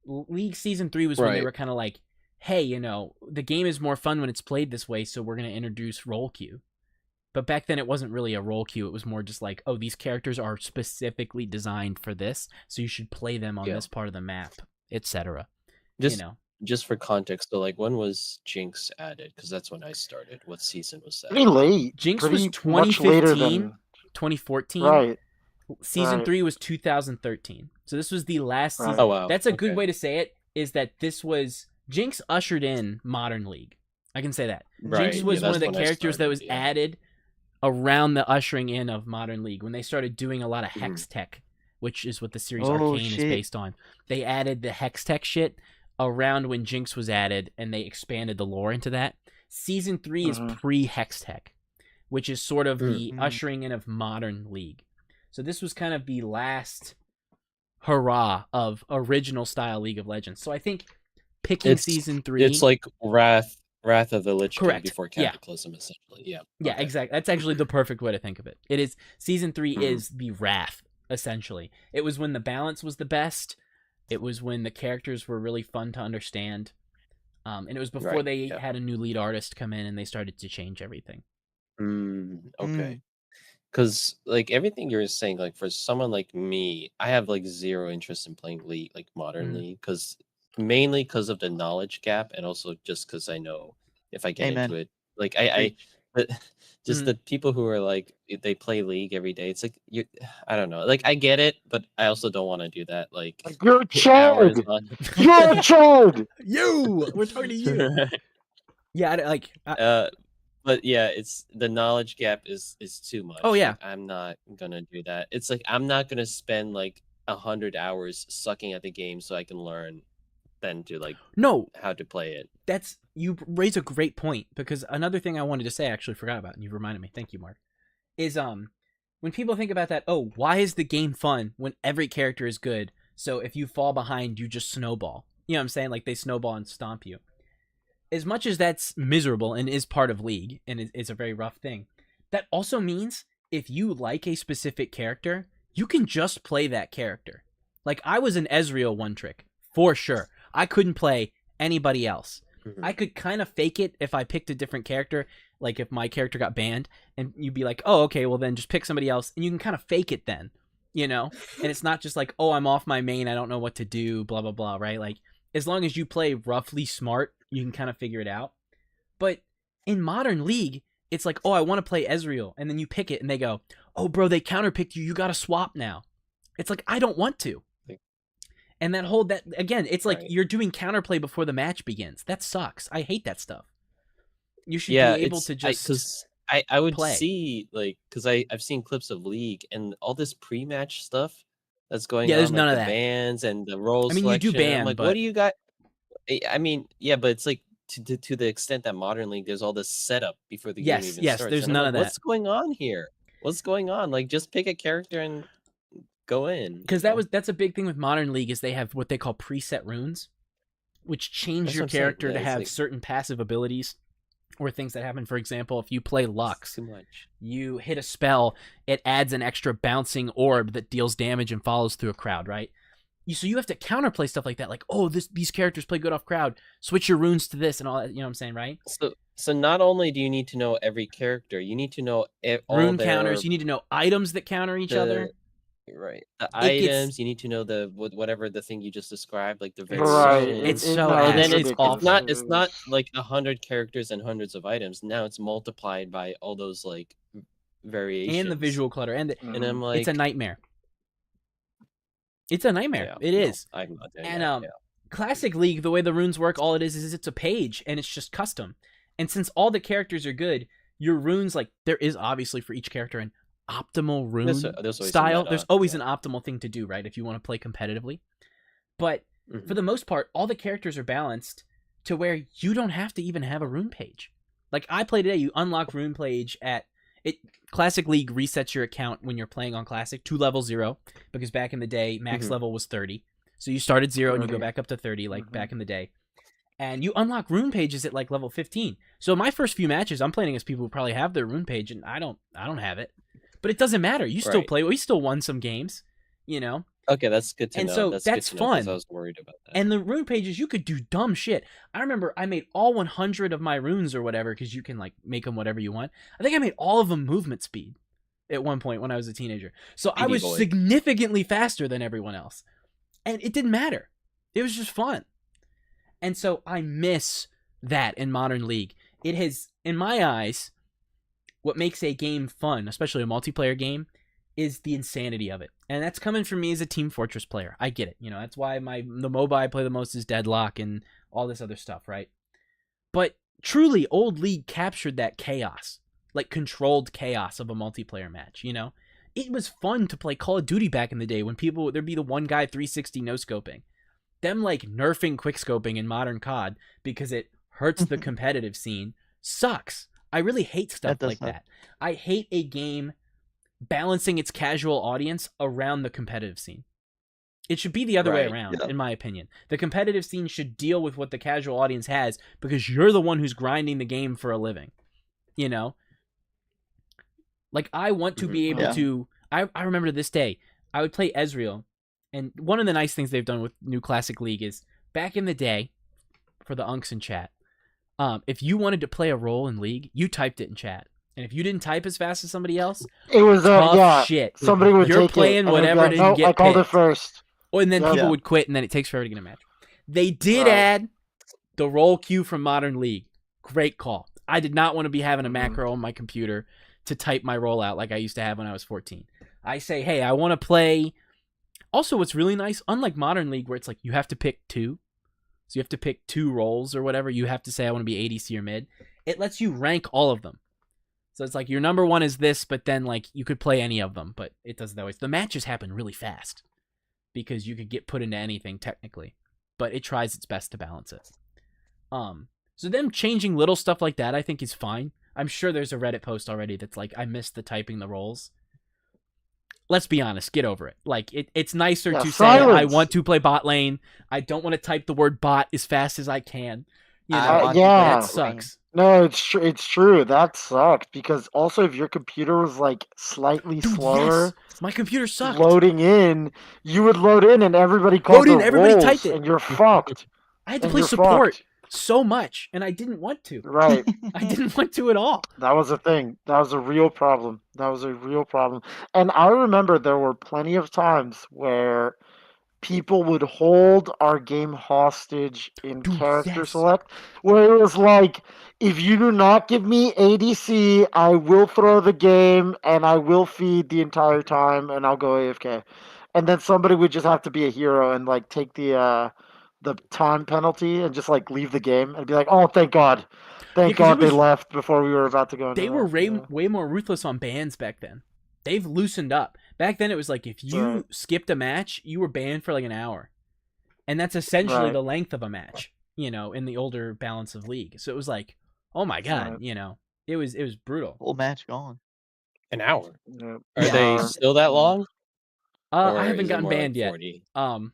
League Season 3 was when they were kind of like, hey, the game is more fun when it's played this way, so we're going to introduce role queue. But back then it wasn't really a role queue. It was more just like, oh, these characters are specifically designed for this, so you should play them on this part of the map, etc. Just for context, so like when was Jinx added? Because that's when I started. What season was that? Pretty late. Jinx was much later 2015, than 2014. right. Season 3 was 2013. So this was the last season. Oh, wow. That's a good way to say it, is that this was... Jinx ushered in Modern League. I can say that. Right. Jinx was one of the characters that was added around the ushering in of Modern League, when they started doing a lot of Hex Tech, which is what the series Arcane is based on. They added the Hex Tech shit around when Jinx was added, and they expanded the lore into that. Season 3 is pre-Hex Tech, which is sort of the ushering in of Modern League. So this was kind of the last hurrah of original style League of Legends. So I think picking Season 3... It's like Wrath of the Lich King before Yeah. Cataclysm, essentially. Yeah. Yeah, exactly. That's actually the perfect way to think of it. It is Season 3 is the Wrath, essentially. It was when the balance was the best. It was when the characters were really fun to understand. And it was before they had a new lead artist come in and they started to change everything. Okay. Because like everything you're saying, like for someone like me, I have like zero interest in playing League, like Modern League, mainly because of the knowledge gap, and also just because I know if I get into it, like but just the people who are like they play League every day. It's like I don't know. Like I get it, but I also don't want to do that. Like you're a child. You're a child. We're talking to you. Yeah, but yeah, it's the knowledge gap is too much. Oh yeah, like, I'm not gonna do that. It's like I'm not gonna spend like 100 hours sucking at the game so I can learn then to like how to play it. You raise a great point, because another thing I wanted to say I actually forgot about, and you reminded me. Thank you, Mark. Is when people think about that, why is the game fun when every character is good? So if you fall behind, you just snowball. You know what I'm saying? Like they snowball and stomp you. As much as that's miserable and is part of League and is a very rough thing, that also means if you like a specific character, you can just play that character. Like I was an Ezreal one trick for sure. I couldn't play anybody else. I could kind of fake it if I picked a different character, like if my character got banned, and you'd be like, oh, okay, well then just pick somebody else, and you can kind of fake it then, And it's not just like, oh, I'm off my main, I don't know what to do, blah, blah, blah, right? Like, as long as you play roughly smart, you can kind of figure it out. But in Modern League, it's like, oh, I want to play Ezreal, and then you pick it, and they go, oh, bro, they counterpicked you, you gotta swap now. It's like, I don't want to. And that again, it's like you're doing counterplay before the match begins. That sucks. I hate that stuff. You should be able to just because I would play. see like because I've seen clips of League and all this pre-match stuff that's going on. There's like none of the that. bans and the role you selection. do ban, I'm like, but what do you got? I mean, yeah, but it's like to the extent that Modern League, there's all this setup before the game even starts. There's and none like, of that. What's going on here? What's going on? Like, just pick a character and go in. Because that's a big thing with Modern League is they have what they call preset runes, which change your character to have certain passive abilities or things that happen. For example, if you play Lux, you hit a spell, it adds an extra bouncing orb that deals damage and follows through a crowd, right? So you have to counterplay stuff like that, like, oh, these characters play good off crowd, switch your runes to this and all that, you know what I'm saying, right? So not only do you need to know every character, you need to know all rune counters, you need to know items that counter each other. Right. The items, you need to know the whatever the thing you just described, like the variation. It's so and then it's not like 100 characters and hundreds of items. Now it's multiplied by all those like variations. And the visual clutter. And I'm like, it's a nightmare. It's a nightmare. Yeah, it is. I'm not doing and that, Classic League, the way the runes work, all it is it's a page and it's just custom. And since all the characters are good, your runes, like, there is obviously for each character an optimal rune style. There's always an optimal thing to do, right? If you want to play competitively. But for the most part, all the characters are balanced to where you don't have to even have a rune page. Like I play today, you unlock rune page at it. Classic League resets your account when you're playing on Classic to level 0, because back in the day, max level was 30. So you start at 0 and you go back up to 30, like back in the day. And you unlock rune pages at like level 15. So my first few matches, I'm playing against people who probably have their rune page, and I don't have it. But it doesn't matter. You still play. We still won some games, you know. Okay, that's good to know. And so that's fun. I was worried about that. And the rune pages, you could do dumb shit. I remember I made all 100 of my runes or whatever, because you can like make them whatever you want. I think I made all of them movement speed at one point when I was a teenager. So I was significantly faster than everyone else. And it didn't matter. It was just fun. And so I miss that in Modern League. It has, in my eyes, what makes a game fun, especially a multiplayer game, is the insanity of it. And that's coming from me as a Team Fortress player. I get it. You know, that's why the MOBA I play the most is Deadlock and all this other stuff, right? But truly, old League captured that chaos, like controlled chaos of a multiplayer match, you know? It was fun to play Call of Duty back in the day when there'd be the one guy 360 no-scoping. Them, like, nerfing quickscoping in modern COD because it hurts the competitive scene sucks. I really hate stuff like that. I hate a game balancing its casual audience around the competitive scene. It should be the other way around, in my opinion. The competitive scene should deal with what the casual audience has because you're the one who's grinding the game for a living. You know? Like, I want to be able to... I remember to this day, I would play Ezreal, and one of the nice things they've done with new Classic League is, back in the day, for the unks in chat, if you wanted to play a role in League, you typed it in chat. And if you didn't type as fast as somebody else, it was tough shit. Somebody would You're take playing it, whatever didn't get I called picked. it first. And then people would quit, and then it takes forever to get a match. They did add the role queue from Modern League. Great call. I did not want to be having a macro on my computer to type my role out like I used to have when I was 14. I say, hey, I want to play... Also, what's really nice, unlike Modern League, where it's like you have to pick 2, so you have to pick 2 roles or whatever, you have to say I want to be ADC or mid, it lets you rank all of them. So it's like your number 1 is this, but then like you could play any of them, but it doesn't always. The matches happen really fast because you could get put into anything technically, but it tries its best to balance it. So them changing little stuff like that I think is fine. I'm sure there's a Reddit post already that's like, I missed the typing the roles. Let's be honest, get over it. Like, it's nicer to say, I want to play bot lane. I don't want to type the word bot as fast as I can. You know, that sucks. No, it's true. That sucked because also if your computer was like slightly slower, my computer sucked. Loading in, you would load in and everybody called everybody typed it, and you're fucked. I had to play support so much, and I didn't want to. Right. I didn't want to at all. That was a thing. That was a real problem. And I remember there were plenty of times where people would hold our game hostage in character select, where it was like, if you do not give me ADC, I will throw the game, and I will feed the entire time, and I'll go AFK. And then somebody would just have to be a hero and like take the time penalty and just like leave the game and be like, oh, thank God they left before we were about to go. They were way more ruthless on bans back then. They've loosened up. Back then it was like if you skipped a match, you were banned for like an hour, and that's essentially the length of a match, you know, in the older balance of League. So it was like, oh my God, you know, it was brutal. Whole match gone. An hour. Are they still that long? I haven't gotten banned yet. Oh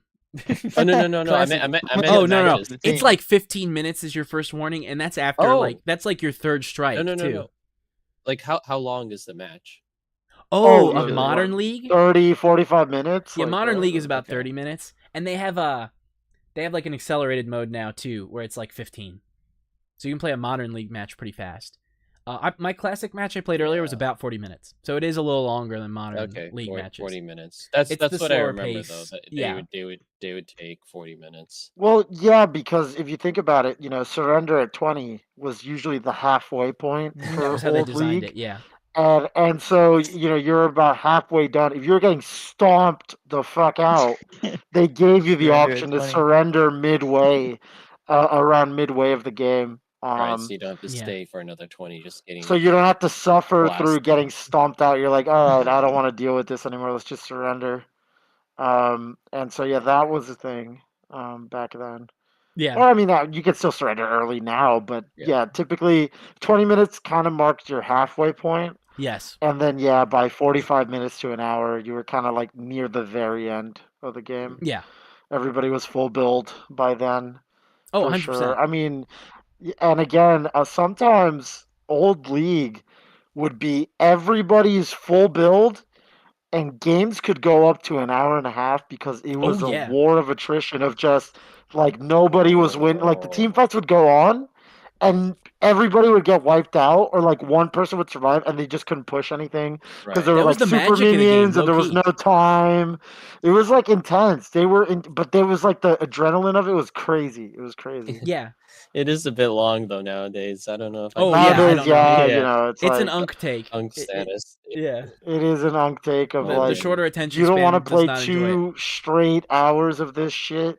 no! I meant no. It's like 15 minutes is your first warning, and that's after that's like your third strike. No. Like how long is the match? A Modern League? 30, 45 minutes. Yeah, Modern League is about 30 minutes, and they have like an accelerated mode now too, where it's like 15. So you can play a Modern League match pretty fast. My classic match I played earlier was about 40 minutes, so it is a little longer than Modern League matches. 40 minutes. That's what I remember though. That they would take 40 minutes. Well, yeah, because if you think about it, you know, surrender at 20 was usually the halfway point for That was how they old designed League. it. Yeah. And so you're about halfway done. If you're getting stomped the fuck out, they gave you the option to surrender midway, around midway of the game. Right, so you don't have to stay for another 20, just getting. So you don't have to suffer blasted. through getting stomped out. You're like, all right, I don't want to deal with this anymore. Let's just surrender. And so that was the thing back then. Yeah. Well, I mean, you can still surrender early now, but typically 20 minutes kind of marked your halfway point. Yes. And then by 45 minutes to an hour, you were kind of like near the very end of the game. Yeah. Everybody was full build by then. Oh, for 100%. Sure. I mean, and again, sometimes old League would be everybody's full build, and games could go up to an hour and a half because it was a war of attrition of just like nobody was winning. Like the team fights would go on, and everybody would get wiped out, or like one person would survive, and they just couldn't push anything because there were like super minions, and there was no time. It was like intense. But there was like the adrenaline of it was crazy. It was crazy. Yeah. It is a bit long though nowadays. I don't know if. Nowadays, it's like, an unk take. Unk status. It is an unk take of the shorter attention. You don't want to play 2 straight hours of this shit.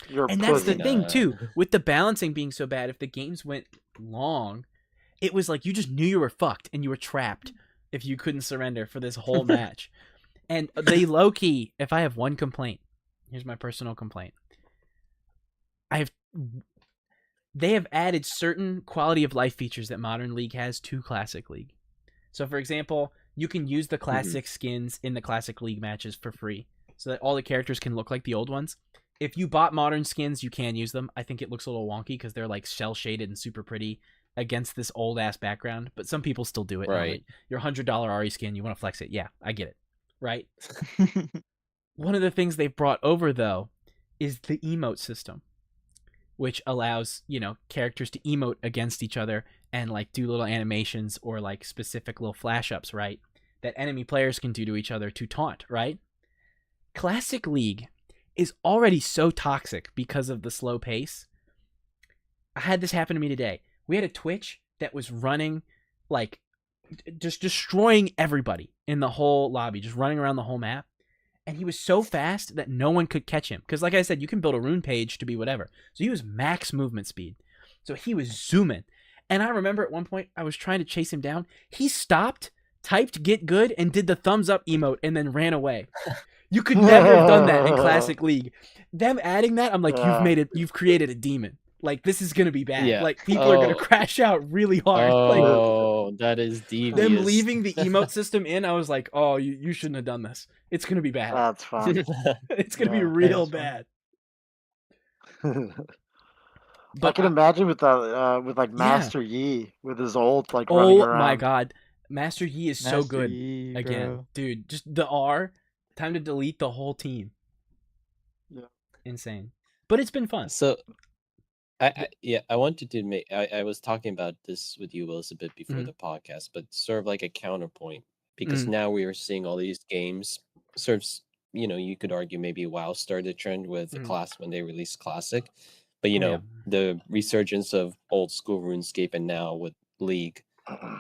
And that's the thing too, with the balancing being so bad. If the games went long, it was like you just knew you were fucked and you were trapped if you couldn't surrender for this whole match. And they low key. If I have one complaint, here's my personal complaint. They have added certain quality of life features that Modern League has to Classic League. So, for example, you can use the classic skins in the Classic League matches for free, so that all the characters can look like the old ones. If you bought modern skins, you can use them. I think it looks a little wonky because they're like cel shaded and super pretty against this old ass background, but some people still do it. Right. Your $100 RE skin, you want to flex it. Yeah, I get it. Right. One of the things they've brought over though is the emote system, which allows, characters to emote against each other and like do little animations or like specific little flash ups, right? That enemy players can do to each other to taunt, right? Classic League is already so toxic because of the slow pace. I had this happen to me today. We had a Twitch that was running like just destroying everybody in the whole lobby, just running around the whole map. And he was so fast that no one could catch him. Because like I said, you can build a rune page to be whatever. So he was max movement speed. So he was zooming. And I remember at one point, I was trying to chase him down. He stopped, typed get good, and did the thumbs up emote and then ran away. You could never have done that in Classic League. Them adding that, I'm like, you've created a demon. Like, this is going to be bad. Yeah. Like, people are going to crash out really hard. That is devious. Them leaving the emote system in, I was like, oh, you shouldn't have done this. It's going to be bad. That's fun. It's going to be real bad. But I can imagine with Master Yi, with his ult, like running around. Oh my god. Master Yi is so good. Again, dude, just the R, time to delete the whole team. Yeah. Insane. But it's been fun. So I wanted to make. I was talking about this with you, Willis, a bit before the podcast, but sort of like a counterpoint because now we are seeing all these games. Sort of, you could argue maybe WoW started a trend with the class when they released Classic, but the resurgence of old school RuneScape and now with League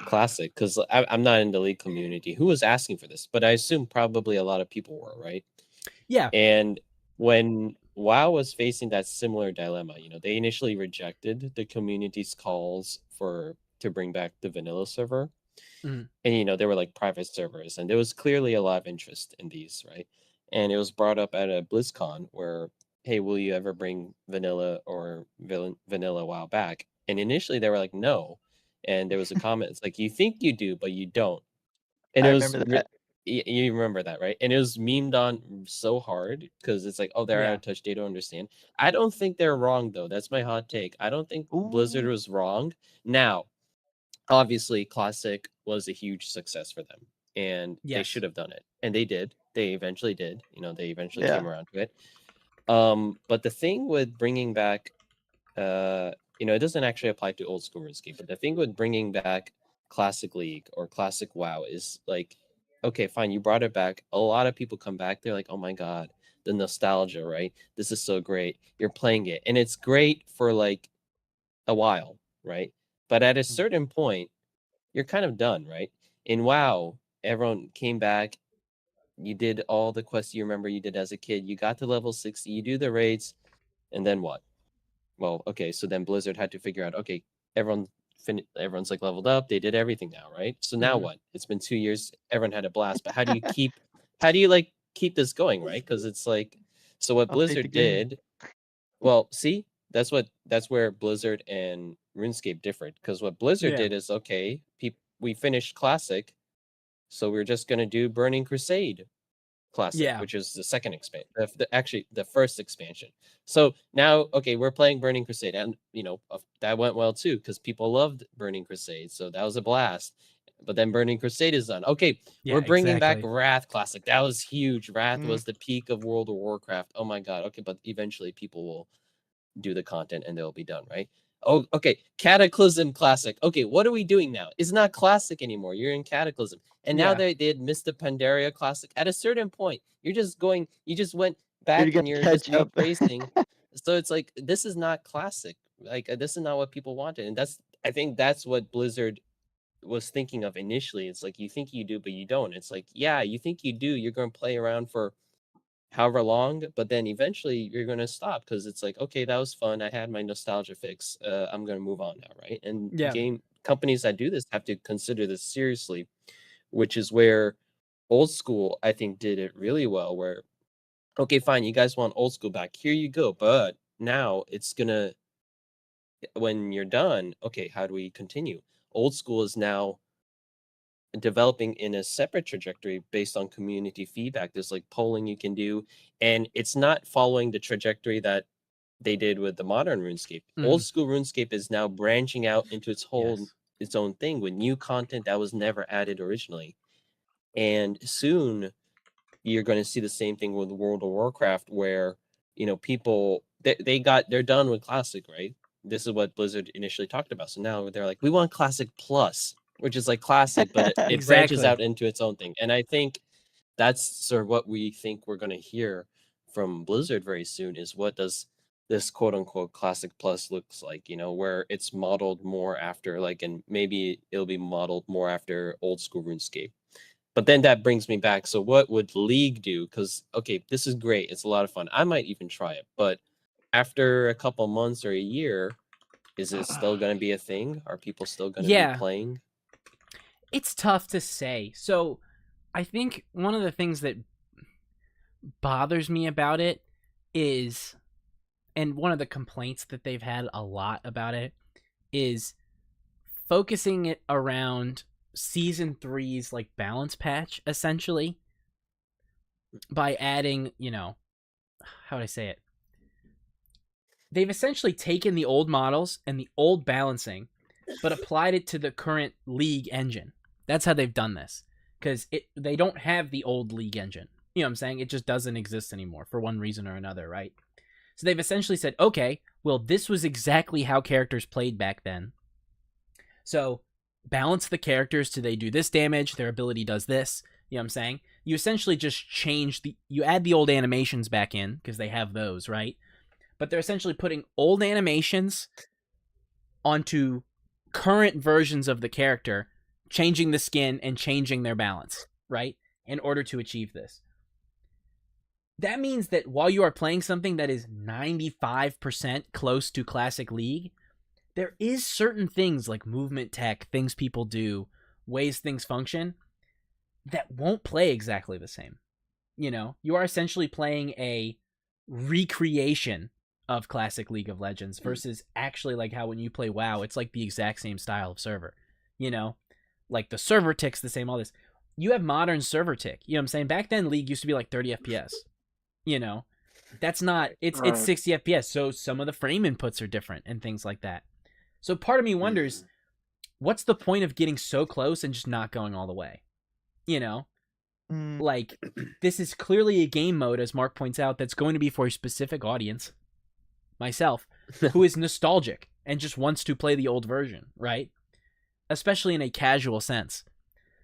Classic. Because I'm not in the League community. Who was asking for this? But I assume probably a lot of people were, right? Yeah. And when WoW was facing that similar dilemma, they initially rejected the community's calls to bring back the vanilla server. And they were like private servers, and there was clearly a lot of interest in these, right? And it was brought up at a BlizzCon where, hey, will you ever bring vanilla or vanilla WoW back? And initially they were like, no. And there was a comment, it's like, you think you do, but you don't. And I remember that. You remember that, right? And it was memed on so hard because it's like, oh, they're out of touch. They don't understand. I don't think they're wrong, though. That's my hot take. I don't think Blizzard was wrong. Now, obviously, Classic was a huge success for them, and they should have done it. And they did. They eventually did. They eventually came around to it. But the thing with bringing back, it doesn't actually apply to old school RuneScape, but the thing with bringing back Classic League or Classic WoW is like, okay, fine, you brought it back. A lot of people come back. They're like, oh my God, the nostalgia, right? This is so great. You're playing it. And it's great for like a while, right? But at a certain point, you're kind of done, right? In WoW, everyone came back. You did all the quests you remember you did as a kid. You got to level 60. You do the raids, and then what? Well, okay, so then Blizzard had to figure out, okay, everyone's like leveled up. They did everything now, right? So now what? It's been 2 years. Everyone had a blast, but how do you like keep this going, right? Because it's like, so what Blizzard did. Well, see, that's where Blizzard and RuneScape differed. Because what Blizzard did is, okay, we finished Classic, so we're just gonna do Burning Crusade Classic, which is the second expansion, actually the first expansion. So now, okay, we're playing Burning Crusade, and that went well too because people loved Burning Crusade, so that was a blast. But then Burning Crusade is done. Okay, we're bringing back Wrath Classic. That was huge. Wrath was the peak of World of Warcraft. Oh my god. Okay, but eventually people will do the content and they'll be done, right? Oh, okay. Cataclysm Classic. Okay, what are we doing now? It's not Classic anymore. You're in Cataclysm. And now they did Mr. Pandaria Classic. At a certain point, you just went back and you're just replacing. So it's like, this is not Classic. Like, this is not what people wanted. And I think that's what Blizzard was thinking of initially. It's like, you think you do, but you don't. It's like, yeah, you think you do. You're going to play around for however long, but then eventually you're going to stop because it's like, okay, that was fun. I had my nostalgia fix. I'm going to move on now, right? And game companies that do this have to consider this seriously, which is where Old School, I think, did it really well, where, okay, fine, you guys want Old School back. Here you go. But now it's going to, when you're done, okay, how do we continue? Old School is now developing in a separate trajectory based on community feedback. There's like polling you can do, and it's not following the trajectory that they did with the modern RuneScape. Old school RuneScape is now branching out into its own thing with new content that was never added originally. And soon you're going to see the same thing with World of Warcraft, where people they're done with Classic, right? This is what Blizzard initially talked about. So now they're like, we want Classic Plus, which is like Classic, but it branches out into its own thing. And I think that's sort of what we think we're going to hear from Blizzard very soon, is what does this quote unquote Classic Plus looks like, where it's modeled more after, like, and maybe it'll be modeled more after old school RuneScape. But then that brings me back. So what would League do? Because, okay, this is great. It's a lot of fun. I might even try it. But after a couple months or a year, is it still going to be a thing? Are people still going to be playing? It's tough to say. So I think one of the things that bothers me about it is, and one of the complaints that they've had a lot about it, is focusing it around Season 3's like balance patch, essentially, by adding, how would I say it? They've essentially taken the old models and the old balancing, but applied it to the current League engine. That's how they've done this, because they don't have the old League engine. You know what I'm saying? It just doesn't exist anymore for one reason or another, right? So they've essentially said, okay, well, this was exactly how characters played back then. So balance the characters to they do this damage, their ability does this. You know what I'm saying? You essentially just you add the old animations back in, because they have those, right? But they're essentially putting old animations onto current versions of the character, changing the skin and changing their balance, right? In order to achieve this. That means that while you are playing something that is 95% close to Classic League, there is certain things like movement tech, things people do, ways things function, that won't play exactly the same. You are essentially playing a recreation of Classic League of Legends versus actually like how when you play WoW, it's like the exact same style of server. Like the server tick's the same, all this. You have modern server tick. You know what I'm saying? Back then, League used to be like 30 FPS. That's not, it's 60 FPS. So some of the frame inputs are different and things like that. So part of me wonders, what's the point of getting so close and just not going all the way? Like, this is clearly a game mode, as Mark points out, that's going to be for a specific audience, myself, who is nostalgic and just wants to play the old version, right? Especially in a casual sense.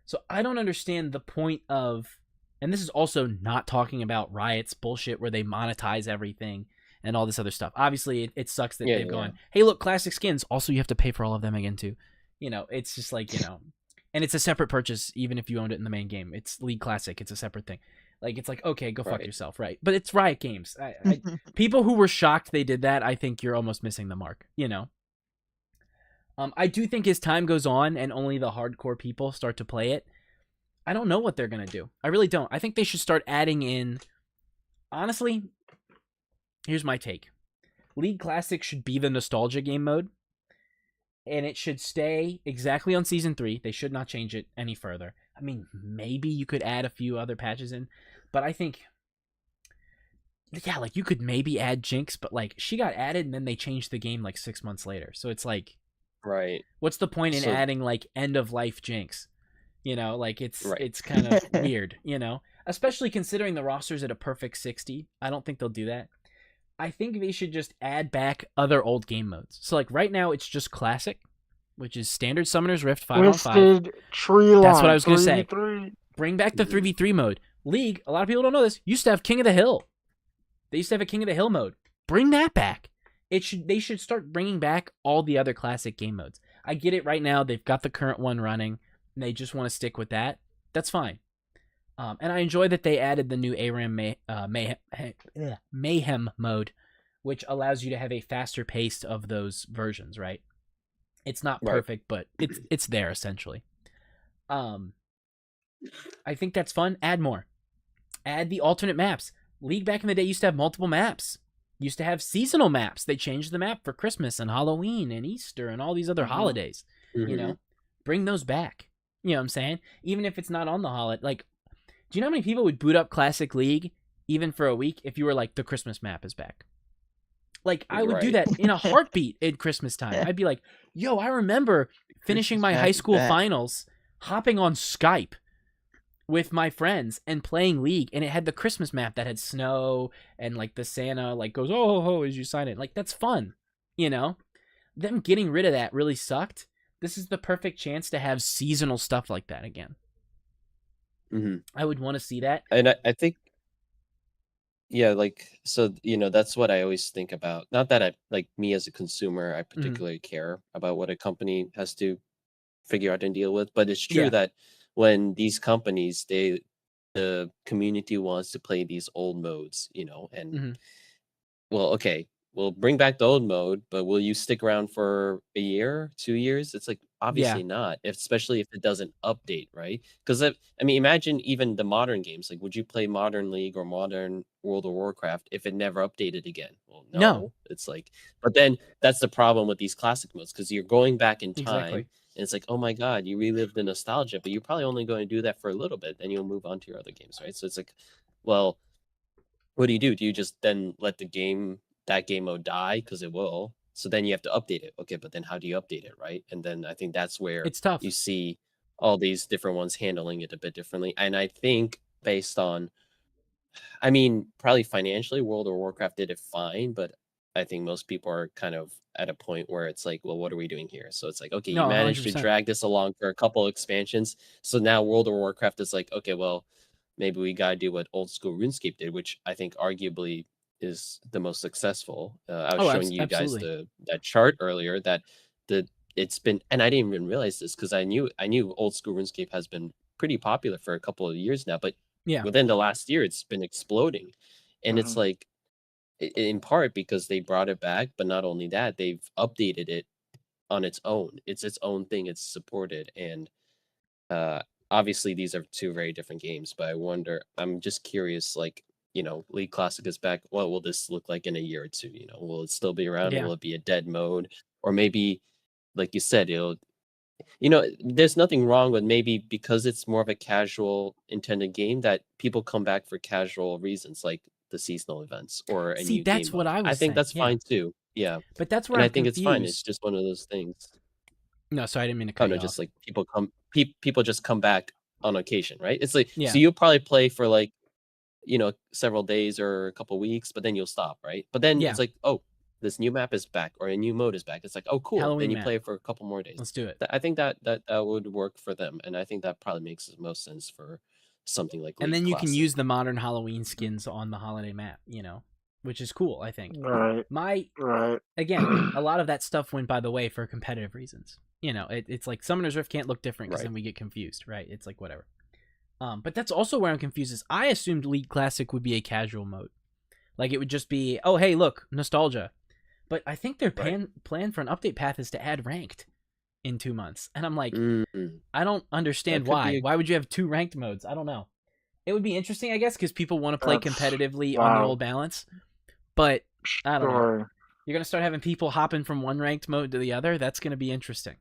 So I don't understand the point of, and this is also not talking about Riot's bullshit where they monetize everything and all this other stuff. Obviously, it sucks that they've gone, hey, look, classic skins. Also, you have to pay for all of them again, too. It's just like, And it's a separate purchase, even if you owned it in the main game. It's League Classic. It's a separate thing. Like, it's like, okay, go fuck Right. yourself, right? But it's Riot Games. People who were shocked they did that, I think you're almost missing the mark, you know? I do think as time goes on and only the hardcore people start to play it, I don't know what they're going to do. I really don't. I think they should start adding in... Honestly, here's my take. League Classic should be the nostalgia game mode, and it should stay exactly on Season 3. They should not change it any further. I mean, maybe you could add a few other patches in, but I think... Yeah, like, you could maybe add Jinx, but, like, she got added, and then they changed the game, like, 6 months later. So it's like... Right. What's the point in adding, like, end-of-life Jinx? You know, like, it's kind of weird, you know? Especially considering the roster's at a perfect 60. I don't think they'll do that. I think they should just add back other old game modes. So, like, right now, it's just Classic, which is Standard Summoner's Rift 5-on-5. Tree line. That's what I was going to say. 3v3. Bring back the 3v3 mode. League, a lot of people don't know this, used to have King of the Hill. They used to have a King of the Hill mode. Bring that back. They should start bringing back all the other classic game modes. I get it right now. They've got the current one running, and they just want to stick with that. That's fine. And I enjoy that they added the new ARAM Mayhem mode, which allows you to have a faster pace of those versions, right? It's not perfect, but it's there, essentially. I think that's fun. Add more. Add the alternate maps. League back in the day used to have multiple maps. Used to have seasonal maps. They changed the map for Christmas and Halloween and Easter and all these other holidays. You know, bring those back. You know what I'm saying? Even if it's not on the holiday. Like, do you know how many people would boot up Classic League even for a week if you were like, the Christmas map is back? Like, I would do that in a heartbeat at Christmas time. I'd be like, yo, I remember finishing my high school finals, hopping on Skype with my friends and playing League, and it had the Christmas map that had snow and like the Santa like goes oh as you sign it. Like, that's fun, you know? Them getting rid of that really sucked. This is the perfect chance to have seasonal stuff like that again. I would want to see that. And I think, yeah, like, so, you know, that's what I always think about. Not that I, like, me as a consumer, I particularly care about what a company has to figure out and deal with, but it's true that when these companies, the community wants to play these old modes, you know, and well, okay, we'll bring back the old mode, but will you stick around for a year, 2 years? It's like, obviously not, especially if it doesn't update, right? Because I mean, imagine even the modern games. Like, would you play Modern League or Modern World of Warcraft if it never updated again? Well, no. It's like, but then that's the problem with these classic modes, because you're going back in time. And it's like, oh my God, you relived the nostalgia, but you're probably only going to do that for a little bit, then you'll move on to your other games, right? So it's like, well, what do? Do you just then let that game mode die? Because it will. So then you have to update it. Okay, but then how do you update it, right? And then I think that's where it's tough. You see all these different ones handling it a bit differently. And I think based on, I mean, probably financially, World of Warcraft did it fine, but I think most people are kind of at a point where it's like, well, what are we doing here? So it's like, okay, you managed 100%. to drag this along for a couple expansions. So now World of Warcraft is like, okay, well, maybe we gotta do what old school RuneScape did, which I think arguably is the most successful. I was showing you guys that chart earlier that it's been, and I didn't even realize this because I knew old school RuneScape has been pretty popular for a couple of years now, but within the last year it's been exploding, and it's like, in part because they brought it back, but not only that, they've updated it on its own. It's its own thing. It's supported, and obviously these are two very different games. But I'm just curious, like, you know, League Classic is back. What will this look like in a year or two? You know, will it still be around? Will it be a dead mode, or maybe, like you said, it'll. You know, there's nothing wrong with maybe because it's more of a casual intended game that people come back for casual reasons, like the seasonal events or a new that's game what mode. I think saying. that's fine too. Yeah, but that's where and I'm I think confused. it's fine. It's just one of those things. No, sorry, I didn't mean to cut you off. Just like people just come back on occasion, right? It's like, so you'll probably play for like, you know, several days or a couple weeks, but then you'll stop, right? But then it's like, oh, this new map is back or a new mode is back. It's like, oh, cool. Halloween then you map. play for a couple more days. Let's do it. I think that would work for them, and I think that probably makes the most sense for something like League And then you Classic. can use the modern Halloween skins on the holiday map, you know, which is cool, I think. Right. Again, a lot of that stuff went by the way for competitive reasons. it's like Summoner's Rift can't look different because then we get confused, right? It's like whatever. But that's also where I'm confused is I assumed League Classic would be a casual mode. Like it would just be, oh, hey, look, nostalgia. But I think their plan for an update path is to add ranked in 2 months. And I'm like, I don't understand why. Why would you have 2 ranked modes? I don't know. It would be interesting, I guess, because people want to play competitively on the old balance. But I don't know. You're going to start having people hopping from one ranked mode to the other. That's going to be interesting.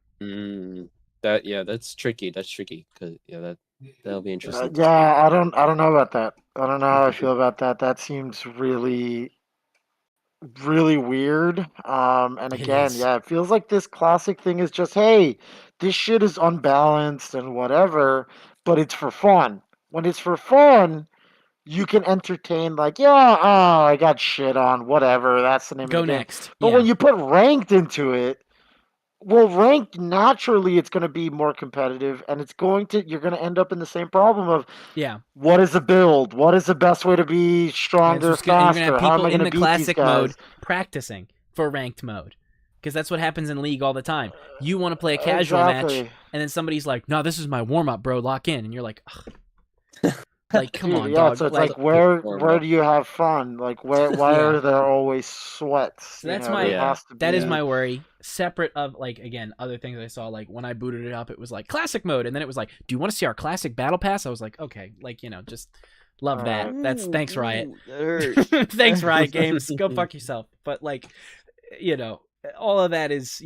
That's tricky. That's tricky because that'll be interesting. I don't know about that. I don't know how I feel about that. That seems really, really weird. And again, it feels like this classic thing is just, hey, this shit is unbalanced and whatever, but it's for fun. When it's for fun, you can entertain like, I got shit on, whatever. That's the name of the game. Go next. But when you put ranked into it, well, ranked naturally, it's going to be more competitive, and you're going to end up in the same problem of, what is the build? What is the best way to be stronger, faster? You're going to have people in the classic mode practicing for ranked mode, because that's what happens in League all the time. You want to play a casual match, and then somebody's like, "No, this is my warm up, bro. Lock in," and you're like, ugh. Like, come on, dog. So it's like where do you have fun? Like, why are there always sweats? So that's that is my worry. Separate of, like, again, other things I saw, like when I booted it up, it was like classic mode, and then it was like, do you want to see our classic battle pass? I was like, okay, like, just love that. That's thanks, Riot. Thanks, Riot Games. Go fuck yourself. But like, all of that is,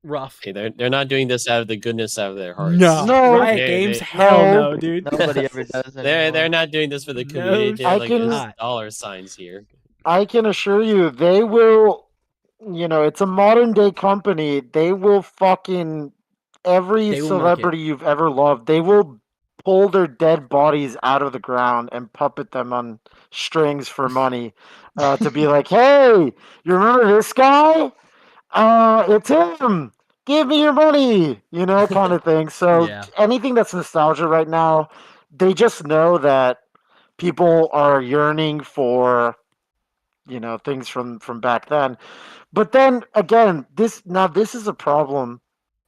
rough. Hey, they're not doing this out of the goodness out of their hearts. No. Riot Games, hell no, dude. Nobody ever does. They're not doing this for the community. They're dollar signs here. I can assure you, they will. It's a modern day company. They will fucking every celebrity you've ever loved. They will pull their dead bodies out of the ground and puppet them on strings for money, to be like, hey, you remember this guy? It's him. Give me your money, kind of thing. So anything that's nostalgia right now, they just know that people are yearning for, things from back then. But then again, this is a problem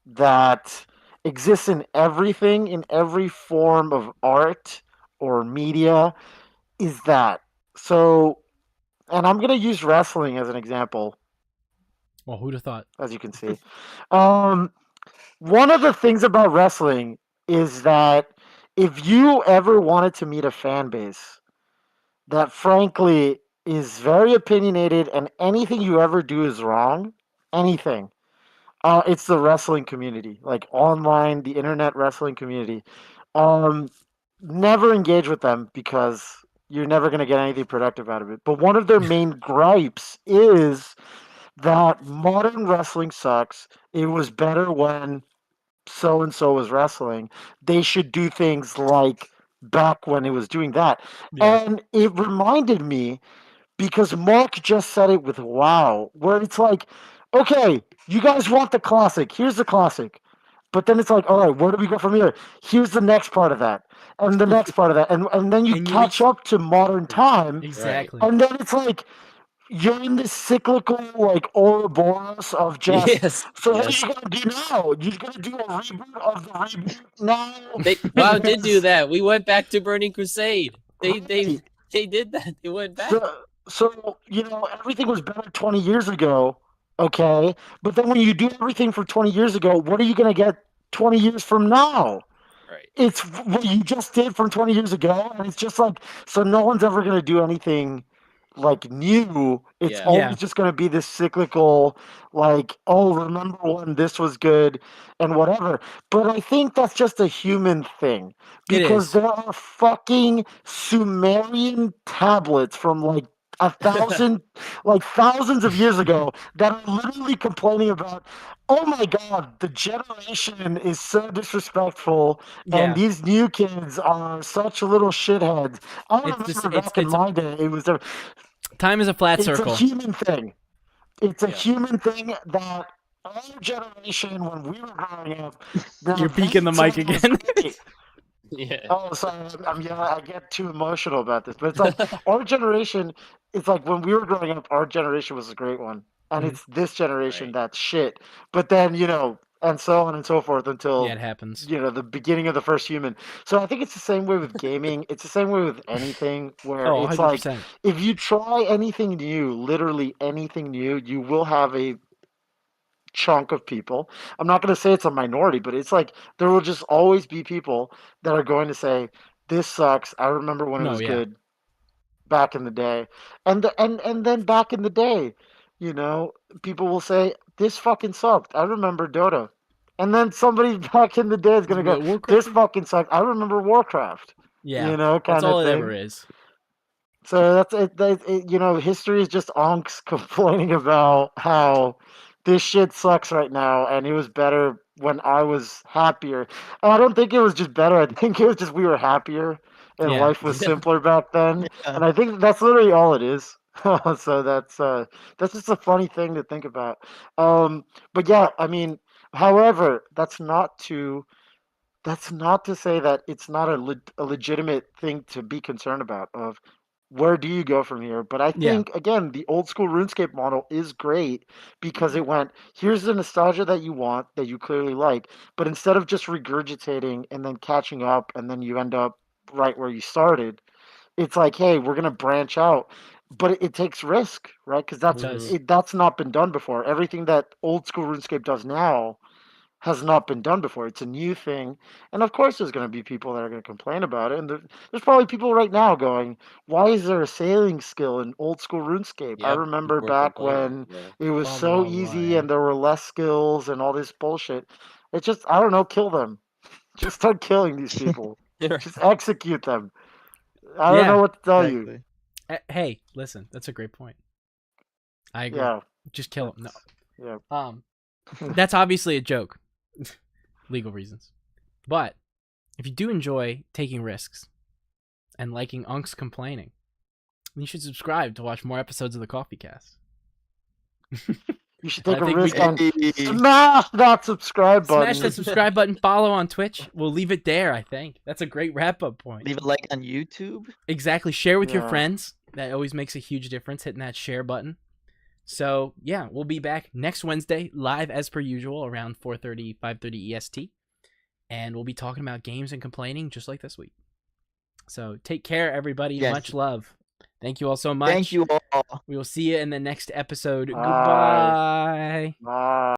that exists in everything, in every form of art or media, is that. So, and I'm going to use wrestling as an example. Well, who'd have thought? As you can see. One of the things about wrestling is that if you ever wanted to meet a fan base that frankly is very opinionated and anything you ever do is wrong, anything, it's the wrestling community, like online, the internet wrestling community. Never engage with them because you're never going to get anything productive out of it. But one of their main gripes is that modern wrestling sucks. It was better when so-and-so was wrestling. They should do things like back when it was doing that. And it reminded me, because Mark just said it with WoW, where it's like, okay, you guys want the classic. Here's the classic. But then it's like, all right, where do we go from here? Here's the next part of that. And the next part of that. And then you catch up to modern time. Exactly. And then it's like, you're in this cyclical, like, Ouroboros of just. So what are you gonna do now? You're gonna do a reboot of the reboot now? WoW did do that. We went back to Burning Crusade. They did that. They went back. So everything was better 20 years ago, okay? But then when you do everything for 20 years ago, what are you gonna get 20 years from now? Right. It's what you just did from 20 years ago, and it's just like, so no one's ever gonna do anything like new. It's always just going to be this cyclical, like, oh, remember when this was good and whatever. But I think that's just a human thing, because there are fucking Sumerian tablets from like 1,000, like thousands of years ago, that are literally complaining about, oh my god, the generation is so disrespectful, and these new kids are such little shitheads. I remember back in my day, it was there. Time is a flat circle. It's a human thing. It's a human thing that our generation, when we were growing up... You're peeking the mic again. Oh, sorry. I get too emotional about this. But it's like, our generation, it's like when we were growing up, our generation was a great one. And it's this generation that's shit. But then, and so on and so forth until Yeah, it happens. the beginning of the first human. So I think it's the same way with gaming. It's the same way with anything where Oh, it's like 100%. if you try anything new, literally anything new, you will have a chunk of people. I'm not going to say it's a minority, but it's like there will just always be people that are going to say this sucks. I remember when it No, was yeah. good back in the day. And then back in the day, people will say this fucking sucked. I remember Dota. And then somebody back in the day is going to go Warcraft? this fucking sucked. I remember Warcraft. Yeah. Kind That's all of it thing. ever is. So that's it. History is just onks complaining about how this shit sucks right now, and it was better when I was happier. And I don't think it was just better. I think it was just we were happier, and Yeah. life was simpler back then. Yeah. And I think that's literally all it is. So that's just a funny thing to think about. But yeah, I mean, however, that's not to say that it's not a legitimate thing to be concerned about of where do you go from here. But I Yeah. think again the old school RuneScape model is great because it went here's the nostalgia that you want that you clearly like, but instead of just regurgitating and then catching up and then you end up right where you started, it's like hey we're gonna branch out, but it takes risk, right? Because It does. that's not been done before. Everything that old school RuneScape does now has not been done before. It's a new thing. And of course, there's going to be people that are going to complain about it. And there's probably people right now going, why is there a sailing skill in old school RuneScape? I Yep, remember people are back complaining. when Yeah. it was Blah, so blah, blah, easy yeah. and there were less skills and all this bullshit. It's just, I don't know, kill them. Just start killing these people. Just execute them. I don't know what to tell you. Exactly. Hey, listen, that's a great point. I agree. Yeah. Just kill him. No. Yeah. That's obviously a joke. Legal reasons. But if you do enjoy taking risks and liking unks complaining, you should subscribe to watch more episodes of the Coffee Cast. You should take I a think we risk can- and smash that subscribe button. Smash that subscribe button, follow on Twitch. We'll leave it there, I think. That's a great wrap-up point. Leave a like on YouTube. Exactly. Share with your Yeah. friends. That always makes a huge difference, hitting that share button. So, yeah, we'll be back next Wednesday, live as per usual, around 4:30, 5:30 EST. And we'll be talking about games and complaining just like this week. So, take care, everybody. Yes. Much love. Thank you all so much. Thank you all. We will see you in the next episode. Bye. Goodbye. Bye.